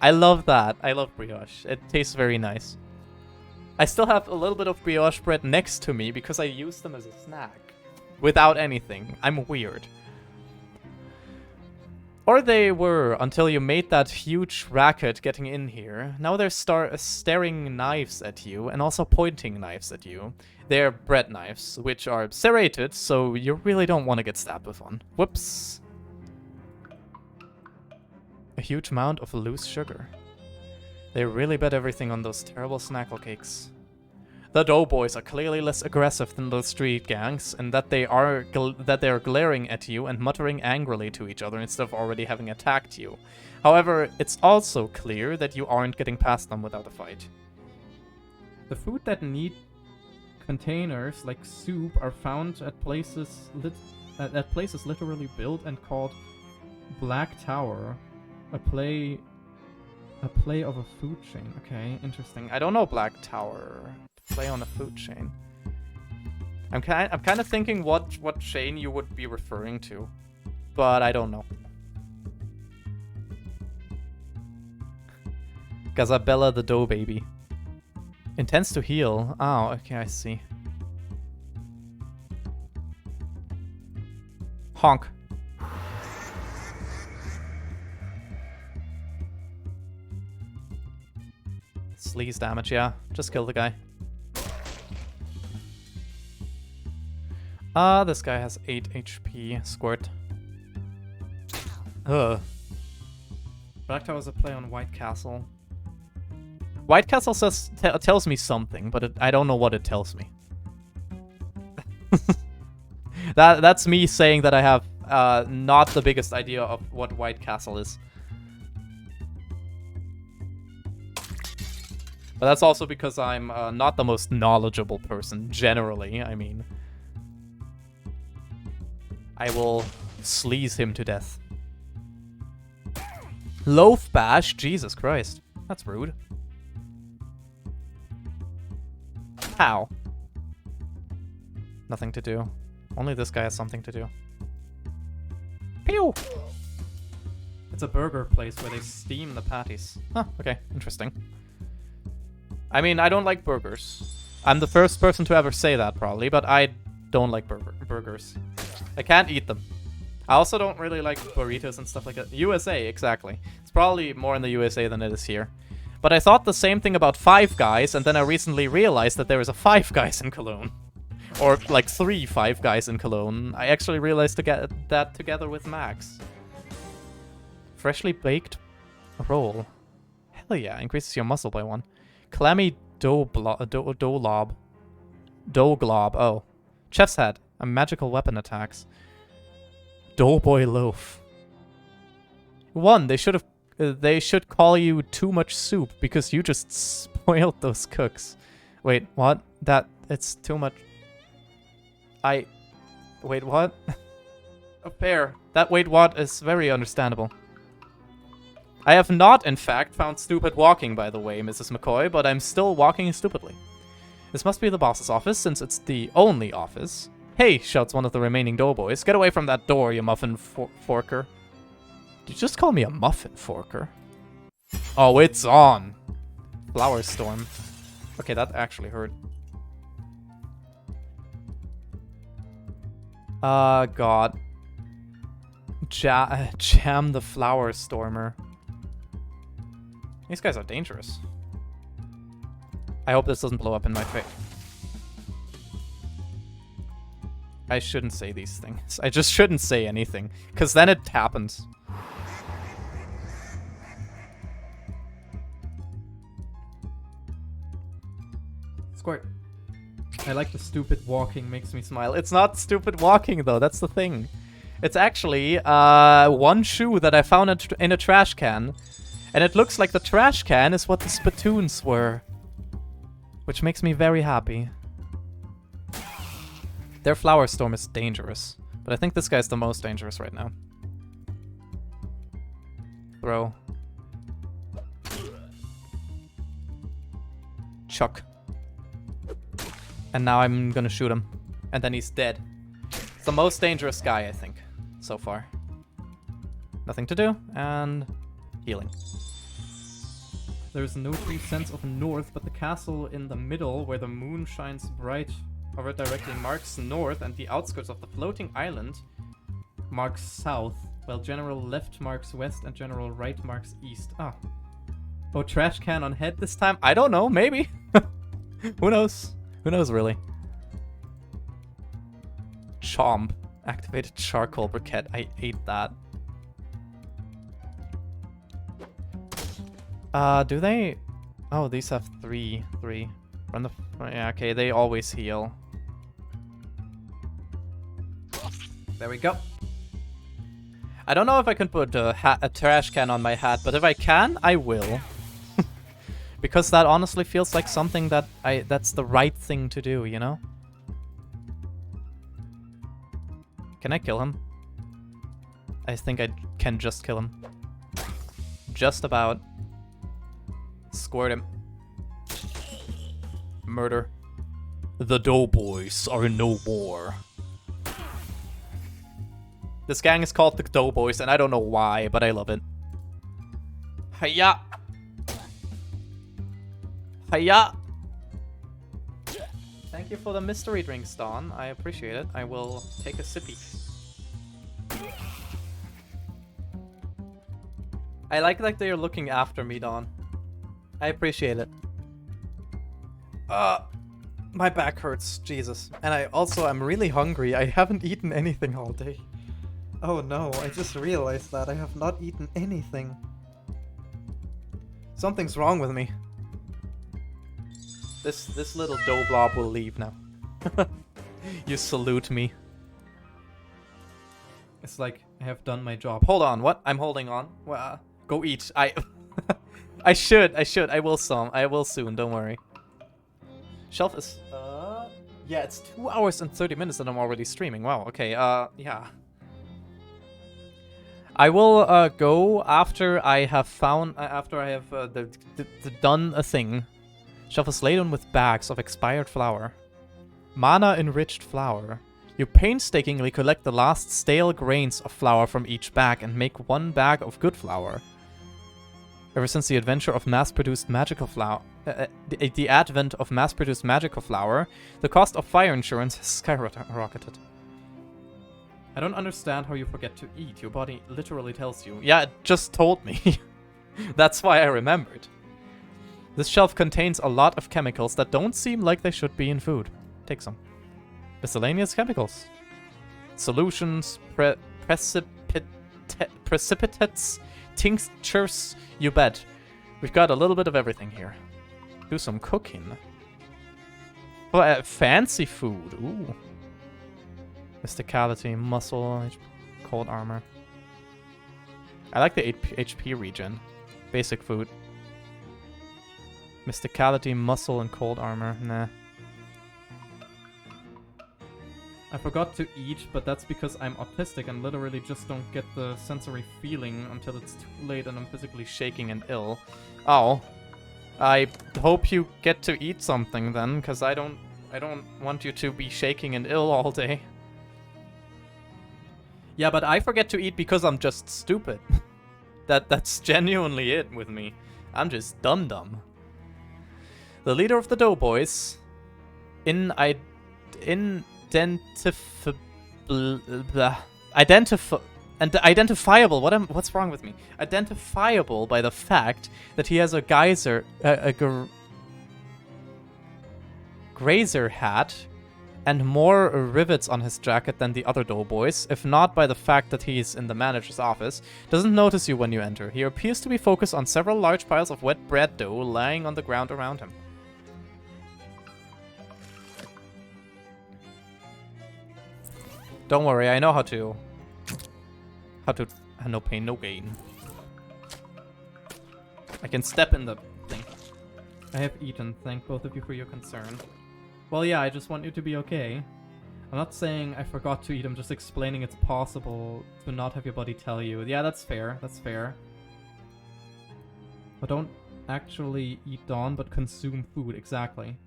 I love that. I love brioche. It tastes very nice. I still have a little bit of brioche bread next to me because I use them as a snack. Without anything. I'm weird. Or they were, until you made that huge racket getting in here. Now they're staring knives at you, and also pointing knives at you. They're bread knives, which are serrated, so you really don't want to get stabbed with one. Whoops. A huge amount of loose sugar. They really bet everything on those terrible snackle cakes. The Doughboys are clearly less aggressive than those street gangs, and that they are glaring at you and muttering angrily to each other instead of already having attacked you. However, it's also clear that you aren't getting past them without a fight. The food that need containers like soup are found at places literally built and called Black Tower. A play of a food chain. Okay, interesting. I don't know Black Tower. Play on a food chain. I'm kind of thinking what chain you would be referring to, but I don't know. Gazabella the dough baby. Intends to heal. Oh, okay, I see. Honk. Sleaze damage, yeah. Just kill the guy. This guy has 8 HP. Squirt. Ugh. Black Tower is a play on White Castle. White Castle says tells me something, but I don't know what it tells me. That's me saying that I have not the biggest idea of what White Castle is. But that's also because I'm not the most knowledgeable person, generally, I mean. I will sleaze him to death. Loaf bash? Jesus Christ. That's rude. How? Nothing to do. Only this guy has something to do. Pew! It's a burger place where they steam the patties. Huh, okay, interesting. I mean, I don't like burgers. I'm the first person to ever say that, probably, but I don't like burgers. I can't eat them. I also don't really like burritos and stuff like that. USA, exactly. It's probably more in the USA than it is here. But I thought the same thing about Five Guys, and then I recently realized that there is a Five Guys in Cologne. Or, like, 3 Five Guys in Cologne. I actually realized to get that together with Max. Freshly baked roll. Hell yeah, increases your muscle by 1. Clammy dough glob. Dough glob, oh. Chef's head. A magical weapon attacks. Doughboy loaf. 1, they should call you too much soup because you just spoiled those cooks. Wait, what? It's too much. Wait, what? A pair. That wait, what is very understandable. I have not, in fact, found stupid walking, by the way, Mrs. McCoy, but I'm still walking stupidly. This must be the boss's office, since it's the only office. Hey, shouts one of the remaining doughboys. Get away from that door, you muffin forker. Did you just call me a muffin forker? Oh, it's on. Flower storm. Okay, that actually hurt. God. Jam the flower stormer. These guys are dangerous. I hope this doesn't blow up in my face. I shouldn't say these things. I just shouldn't say anything, because then it happens. Squirt. I like the stupid walking, makes me smile. It's not stupid walking, though. That's the thing. It's actually one shoe that I found in a trash can. And it looks like the trash can is what the spittoons were. Which makes me very happy. Their flower storm is dangerous. But I think this guy's the most dangerous right now. Throw. Chuck. And now I'm gonna shoot him. And then he's dead. It's the most dangerous guy, I think, so far. Nothing to do, and healing. There's no true sense of north, but the castle in the middle, where the moon shines bright over it directly, marks north, and the outskirts of the floating island marks south, while general left marks west and general right marks east. Ah. Oh, trash can on head this time? I don't know, maybe. Who knows? Who knows, really? Chomp. Activated charcoal briquette. I ate that. Do they... Oh, these have three. Run the... Yeah, okay, they always heal. There we go. I don't know if I can put a trash can on my hat, but if I can, I will. Because that honestly feels like something that that's the right thing to do, you know? Can I kill him? I think I can just kill him. Just about. Squirt him. Murder. The Doughboys are no more. This gang is called the Doughboys, and I don't know why, but I love it. Hiya! Hiya! Thank you for the mystery drinks, Dawn. I appreciate it. I will take a sippy. I like that they're looking after me, Dawn. I appreciate it. My back hurts, Jesus. And I'm really hungry. I haven't eaten anything all day. Oh no, I just realized that I have not eaten anything. Something's wrong with me. This little dough blob will leave now. You salute me. It's like I have done my job. Hold on, what? I'm holding on. Well, go eat. I should. I will soon, don't worry. Shelf is yeah, it's 2 hours and 30 minutes and I'm already streaming. Wow, okay, yeah. I will go after I have found, after I have done a thing. Shelf laden with bags of expired flour. Mana-enriched flour. You painstakingly collect the last stale grains of flour from each bag and make 1 bag of good flour. Ever since the adventure of mass-produced magical flour, the advent of mass-produced magical flour, the cost of fire insurance has skyrocketed. I don't understand how you forget to eat. Your body literally tells you. Yeah, it just told me. That's why I remembered. This shelf contains a lot of chemicals that don't seem like they should be in food. Take some. Miscellaneous chemicals. Solutions, precipitates, tinctures, you bet. We've got a little bit of everything here. Do some cooking. Oh, fancy food. Ooh. Mysticality, muscle, cold armor. I like the HP regen. Basic food. Mysticality, muscle, and cold armor. Nah. I forgot to eat, but that's because I'm autistic and literally just don't get the sensory feeling until it's too late and I'm physically shaking and ill. Oh. I hope you get to eat something then, because I don't want you to be shaking and ill all day. Yeah, but I forget to eat because I'm just stupid. That's genuinely it with me. I'm just dumb. The leader of the Doughboys, identifiable. What's wrong with me? Identifiable by the fact that he has a grazer hat and more rivets on his jacket than the other doughboys, if not by the fact that he's in the manager's office, doesn't notice you when you enter. He appears to be focused on several large piles of wet bread dough lying on the ground around him. Don't worry, I know how to no pain, no gain. I can step in the thing. I have eaten. Thank both of you for your concern. Well, yeah, I just want you to be okay. I'm not saying I forgot to eat, I'm just explaining it's possible to not have your body tell you. Yeah, that's fair, that's fair. But don't actually eat Dawn, but consume food, exactly.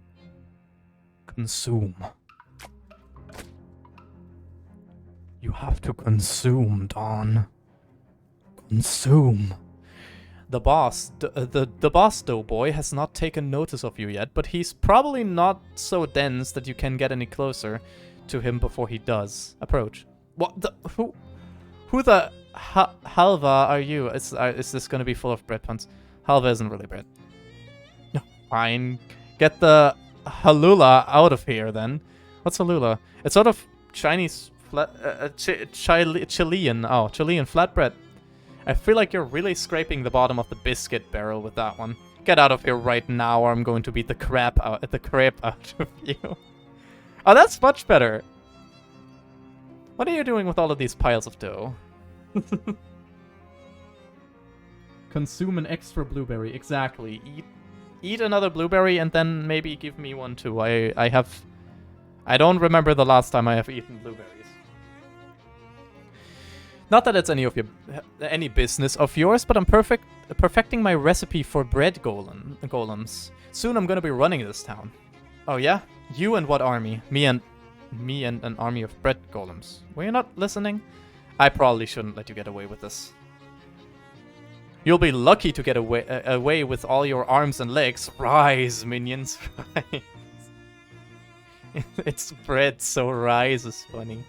Consume. You have to consume, Dawn. Consume. The boss, the boss doughboy has not taken notice of you yet, but he's probably not so dense that you can get any closer to him before he does. Approach. What the? Who the halva are you? Is this gonna be full of bread puns? Halva isn't really bread. No, fine. Get the halula out of here then. What's halula? It's sort of Chinese Chilean. Oh, Chilean flatbread. I feel like you're really scraping the bottom of the biscuit barrel with that one. Get out of here right now or I'm going to beat the crap out of you. Oh, that's much better. What are you doing with all of these piles of dough? Consume an extra blueberry, exactly. Eat another blueberry and then maybe give me one too. I don't remember the last time I have eaten blueberries. Not that it's any business of yours, but I'm perfecting my recipe for bread golems. Soon I'm gonna be running this town. Oh yeah? You and what army? Me and an army of bread golems. Were you not listening? I probably shouldn't let you get away with this. You'll be lucky to get away with all your arms and legs. Rise, minions, rise. It's bread, so rise is funny.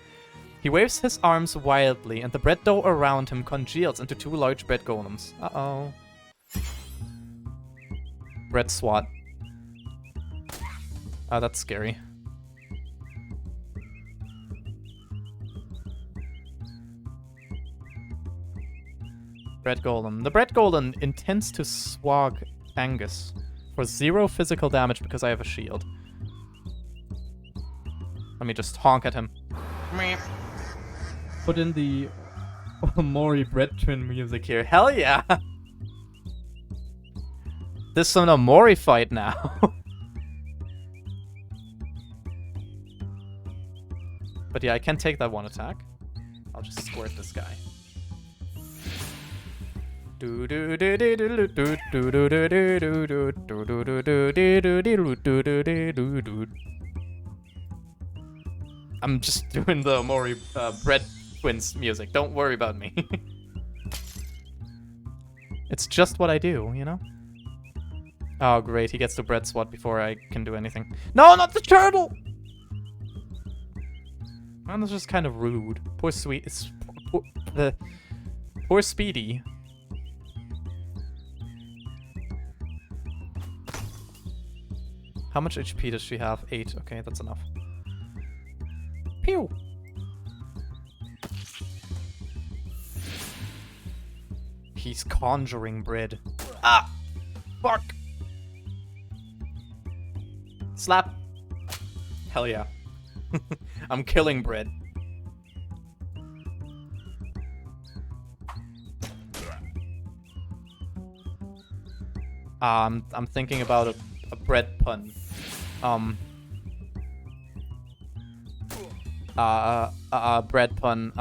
He waves his arms wildly, and the bread dough around him congeals into 2 large bread golems. Uh-oh. Bread SWAT. Ah, that's scary. Bread golem. The bread golem intends to swag Angus for 0 physical damage because I have a shield. Let me just honk at him. Put in the Mori bread twin music here. Hell yeah! This is a Mori fight now. But yeah, I can take that one attack. I'll just squirt this guy. I'm just doing the Mori Bread Twins music. Don't worry about me. It's just what I do, you know? Oh, great. He gets to bread swat before I can do anything. No, not the turtle! Man, that's just kind of rude. Poor sweet... Poor Speedy. How much HP does she have? 8. Okay, that's enough. Pew! He's conjuring bread. Ah! Fuck! Slap! Hell yeah. I'm killing bread. I'm thinking about a bread pun. Bread pun.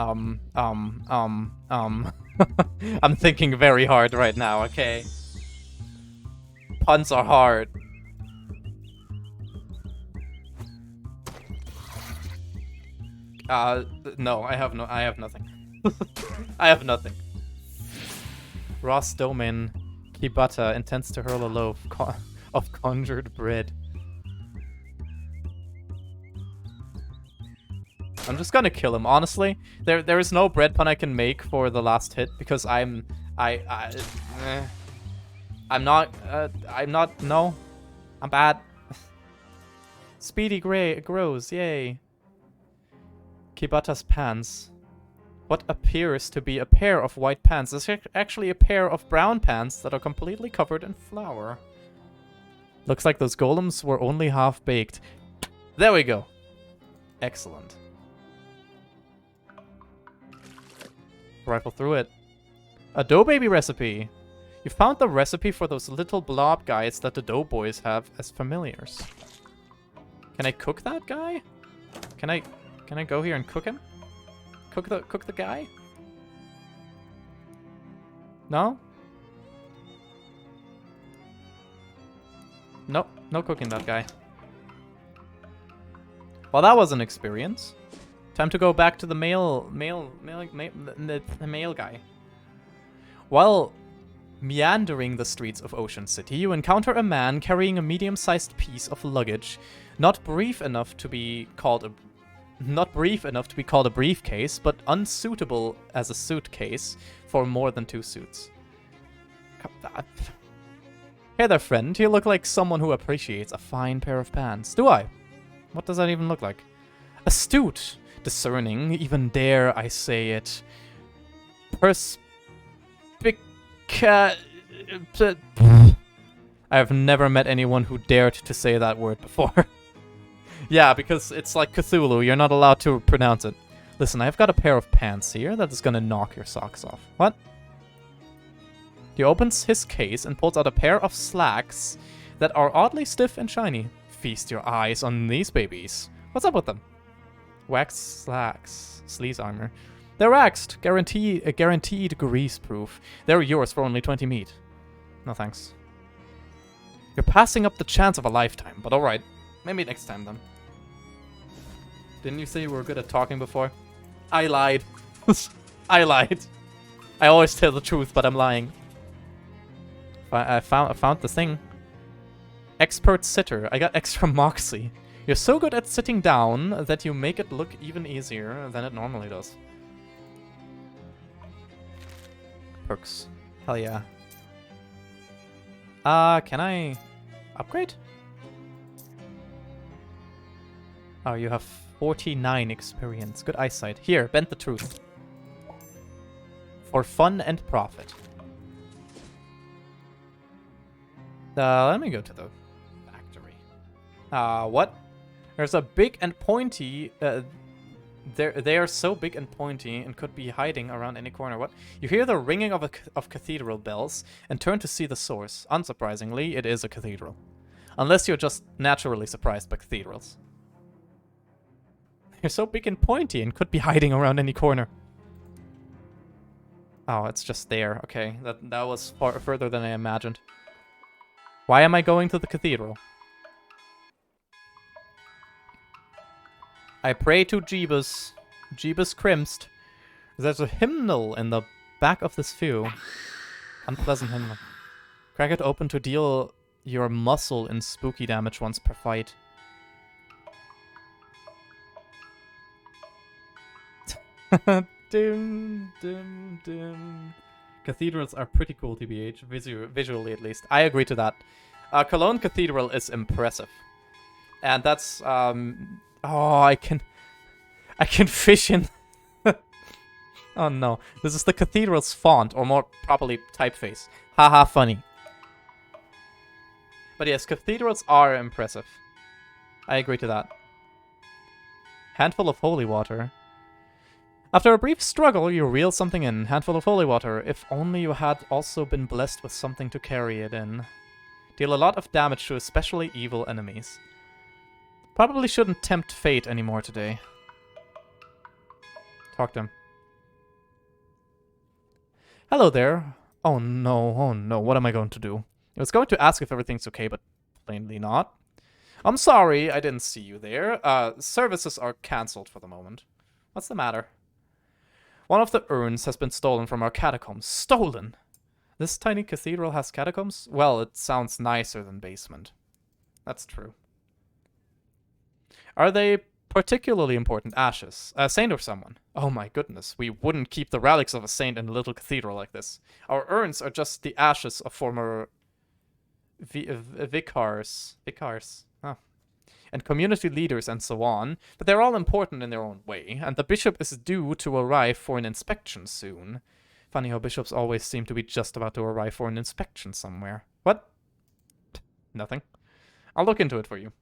I'm thinking very hard right now, okay? Puns are hard. No, I have nothing. I have nothing. Ross Domain Kibata intends to hurl a loaf of conjured bread. I'm just gonna kill him, honestly. There is no bread pun I can make for the last hit because I'm bad. Speedy grows, yay. Kibata's pants. What appears to be a pair of white pants is actually a pair of brown pants that are completely covered in flour. Looks like those golems were only half baked. There we go. Excellent. Rifle through it. A dough baby recipe. You found the recipe for those little blob guys that the dough boys have as familiars. Can I cook that guy? Can I go here and cook him? Cook the guy? No? Nope, no cooking that guy. Well, that was an experience. Time to go back to the male guy. While meandering the streets of Ocean City, you encounter a man carrying a medium-sized piece of luggage, not brief enough to be called a briefcase, but unsuitable as a suitcase for more than 2 suits. Hey there, friend. You look like someone who appreciates a fine pair of pants. Do I? What does that even look like? Astute, discerning, even dare I say it. I have never met anyone who dared to say that word before. Yeah, because it's like Cthulhu, you're not allowed to pronounce it. Listen, I've got a pair of pants here that is gonna knock your socks off. What? He opens his case and pulls out a pair of slacks that are oddly stiff and shiny. Feast your eyes on these babies. What's up with them? Waxed slacks. Sleaze armor. They're waxed. Guaranteed grease-proof. They're yours for only 20 meat. No thanks. You're passing up the chance of a lifetime, but alright. Maybe next time then. Didn't you say you were good at talking before? I lied. I lied. I always tell the truth, but I'm lying. I found the thing. Expert sitter. I got extra moxie. You're so good at sitting down that you make it look even easier than it normally does. Perks. Hell yeah. Can I upgrade? Oh, you have 49 experience. Good eyesight. Here, bend the truth. For fun and profit. Let me go to the factory. What? There's a big and pointy... They are so big and pointy and could be hiding around any corner. What? You hear the ringing of cathedral bells and turn to see the source. Unsurprisingly, it is a cathedral. Unless you're just naturally surprised by cathedrals. They're so big and pointy and could be hiding around any corner. Oh, it's just there. Okay, that was far further than I imagined. Why am I going to the cathedral? I pray to Jeebus. Jeebus Crimst. There's a hymnal in the back of this view. Unpleasant hymnal. Crack it open to deal your muscle in spooky damage once per fight. Dum, dum, dum. Cathedrals are pretty cool, TBH, visually at least. I agree to that. Cologne Cathedral is impressive. And that's, oh, I can fish in. Oh no, this is the cathedral's font, or more properly, typeface. Haha, funny. But yes, cathedrals are impressive. I agree to that. Handful of holy water. After a brief struggle, you reel something in. Handful of holy water. If only you had also been blessed with something to carry it in. Deal a lot of damage to especially evil enemies. Probably shouldn't tempt fate anymore today. Talk to him. Hello there. Oh no, what am I going to do? I was going to ask if everything's okay, but plainly not. I'm sorry, I didn't see you there. Services are cancelled for the moment. What's the matter? One of the urns has been stolen from our catacombs. Stolen? This tiny cathedral has catacombs? Well, it sounds nicer than basement. That's true. Are they particularly important ashes? A saint or someone? Oh my goodness, we wouldn't keep the relics of a saint in a little cathedral like this. Our urns are just the ashes of former vicars. Oh. And community leaders and so on, but they're all important in their own way, and the bishop is due to arrive for an inspection soon. Funny how bishops always seem to be just about to arrive for an inspection somewhere. What? Nothing. I'll look into it for you.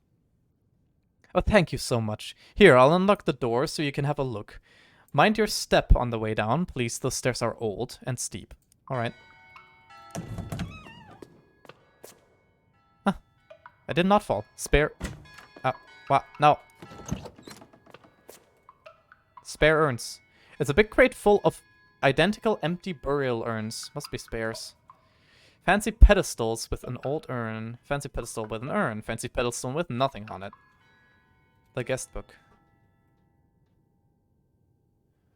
Oh, thank you so much. Here, I'll unlock the door so you can have a look. Mind your step on the way down, please. The stairs are old and steep. Alright. Huh. I did not fall. Spare... What? No. Spare urns. It's a big crate full of identical empty burial urns. Must be spares. Fancy pedestals with an old urn. Fancy pedestal with an urn. Fancy pedestal with nothing on it. The guest book.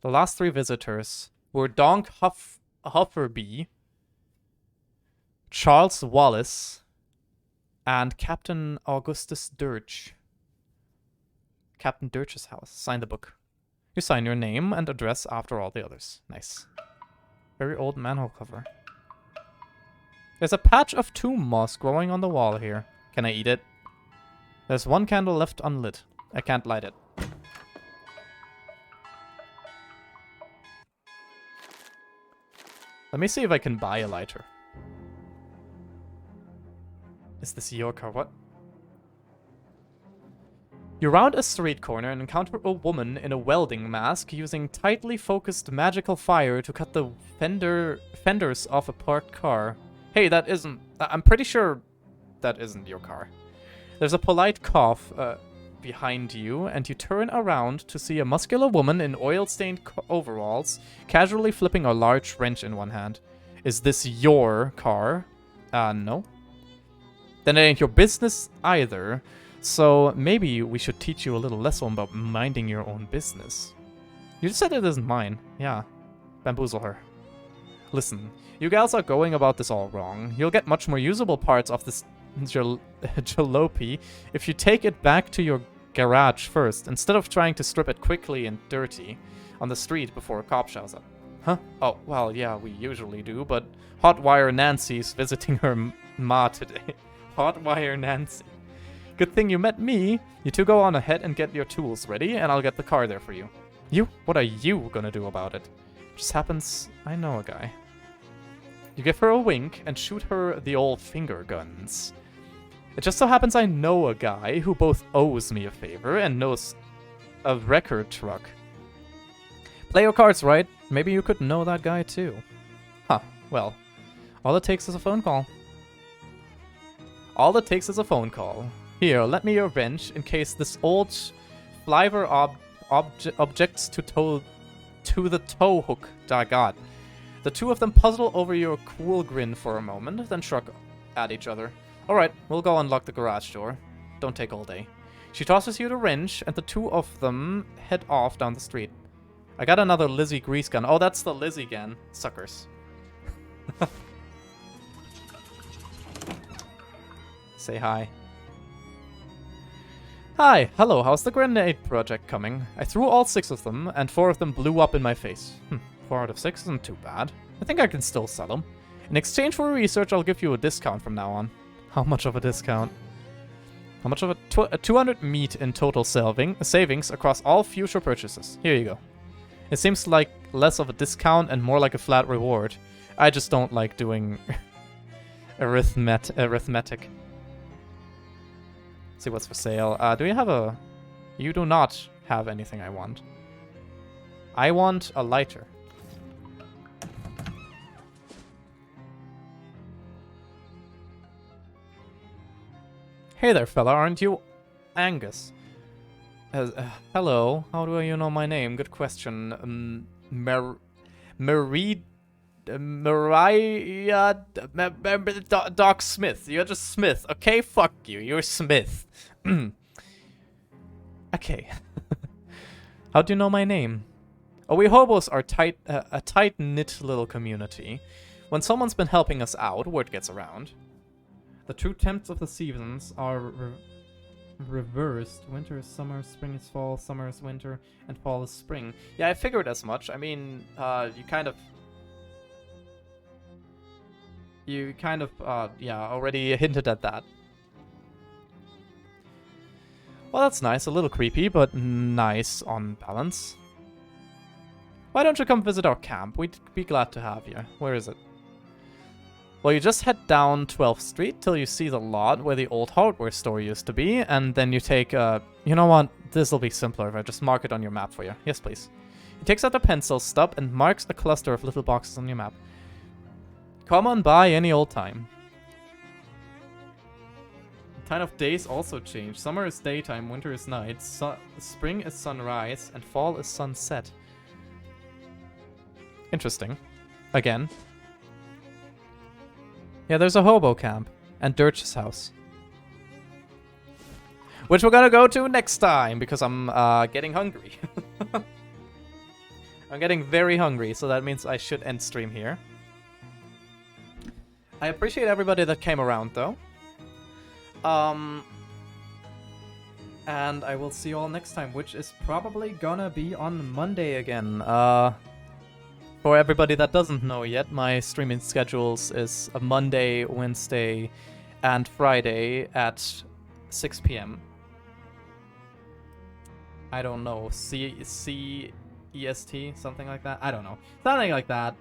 The last 3 visitors were Donk Hufferby, Charles Wallace, and Captain Augustus Dirge. Captain Dirge's house. Sign the book. You sign your name and address after all the others. Nice. Very old manhole cover. There's a patch of tomb moss growing on the wall here. Can I eat it? There's 1 candle left unlit. I can't light it. Let me see if I can buy a lighter. Is this your car? What? You round a street corner and encounter a woman in a welding mask using tightly focused magical fire to cut the fenders off a parked car. Hey, that isn't... I'm pretty sure that isn't your car. There's a polite cough behind you, and you turn around to see a muscular woman in oil-stained overalls casually flipping a large wrench in one hand. Is this your car? No. Then it ain't your business either. So maybe we should teach you a little lesson about minding your own business. You just said it isn't mine. Yeah. Bamboozle her. Listen, you gals are going about this all wrong. You'll get much more usable parts of this jalopy if you take it back to your garage first, instead of trying to strip it quickly and dirty on the street before a cop shows up. Huh? Oh, well, yeah, we usually do, but Hotwire Nancy's visiting her ma today. Hotwire Nancy. Good thing you met me. You two go on ahead and get your tools ready, and I'll get the car there for you. You? What are you gonna do about it? Just happens I know a guy. You give her a wink and shoot her the old finger guns. It just so happens I know a guy who both owes me a favor and knows a record truck. Play your cards right. Maybe you could know that guy too. Huh, well, all it takes is a phone call. All it takes is a phone call. Here, let me your wrench in case this old flyver objects to the tow hook. God. The two of them puzzle over your cool grin for a moment, then shrug at each other. Alright, we'll go unlock the garage door. Don't take all day. She tosses you the wrench, and the two of them head off down the street. I got another Lizzie grease gun. Oh, that's the Lizzie gun. Suckers. Say hi. Hi, hello, how's the grenade project coming? I threw all 6 of them, and 4 of them blew up in my face. 4 out of 6 isn't too bad. I think I can still sell them. In exchange for research, I'll give you a discount from now on. How much of a discount? How much of a 200 meat in total savings across all future purchases. Here you go. It seems like less of a discount and more like a flat reward. I just don't like doing arithmetic. See what's for sale. Do you have a... You do not have anything I want. I want a lighter. Hey there, fella, aren't you Angus? Hello, how do you know my name? Good question. Mariah... Doc Smith. You're just Smith. Okay, fuck you. You're Smith. Okay. How do you know my name? Oh, we hobos are a tight-knit little community. When someone's been helping us out, word gets around. The true temps of the seasons are reversed. Winter is summer, spring is fall, summer is winter, and fall is spring. Yeah, I figured as much. I mean, you kind of, yeah, already hinted at that. Well, that's nice. A little creepy, but nice on balance. Why don't you come visit our camp? We'd be glad to have you. Where is it? Well, you just head down 12th Street till you see the lot where the old hardware store used to be, and then you take, you know what? This'll be simpler if I just mark it on your map for you. Yes, please. He takes out a pencil stub and marks a cluster of little boxes on your map. Come on by any old time. The time of days also change. Summer is daytime, winter is night, spring is sunrise, and fall is sunset. Interesting. Again. Yeah, there's a hobo camp. And Dirch's house. Which we're gonna go to next time, because I'm getting hungry. I'm getting very hungry, so that means I should end stream here. I appreciate everybody that came around, though. And I will see you all next time, which is probably gonna be on Monday again. For everybody that doesn't know yet, my streaming schedules is a Monday, Wednesday, and Friday at 6 p.m. I don't know, CEST, something like that. I don't know, something like that.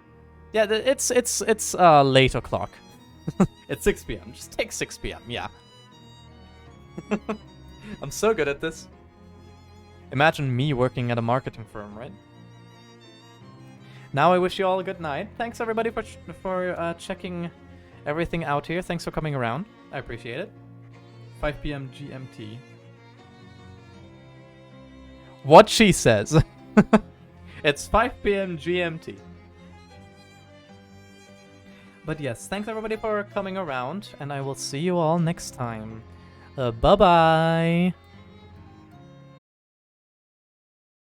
Yeah, it's late o'clock. It's 6 p.m. Just take 6 p.m. Yeah. I'm so good at this. Imagine me working at a marketing firm, right? Now I wish you all a good night. Thanks everybody for checking everything out here. Thanks for coming around. I appreciate it. 5 p.m. GMT. What she says. It's 5 p.m. GMT. But yes, thanks everybody for coming around, and I will see you all next time. Bye-bye.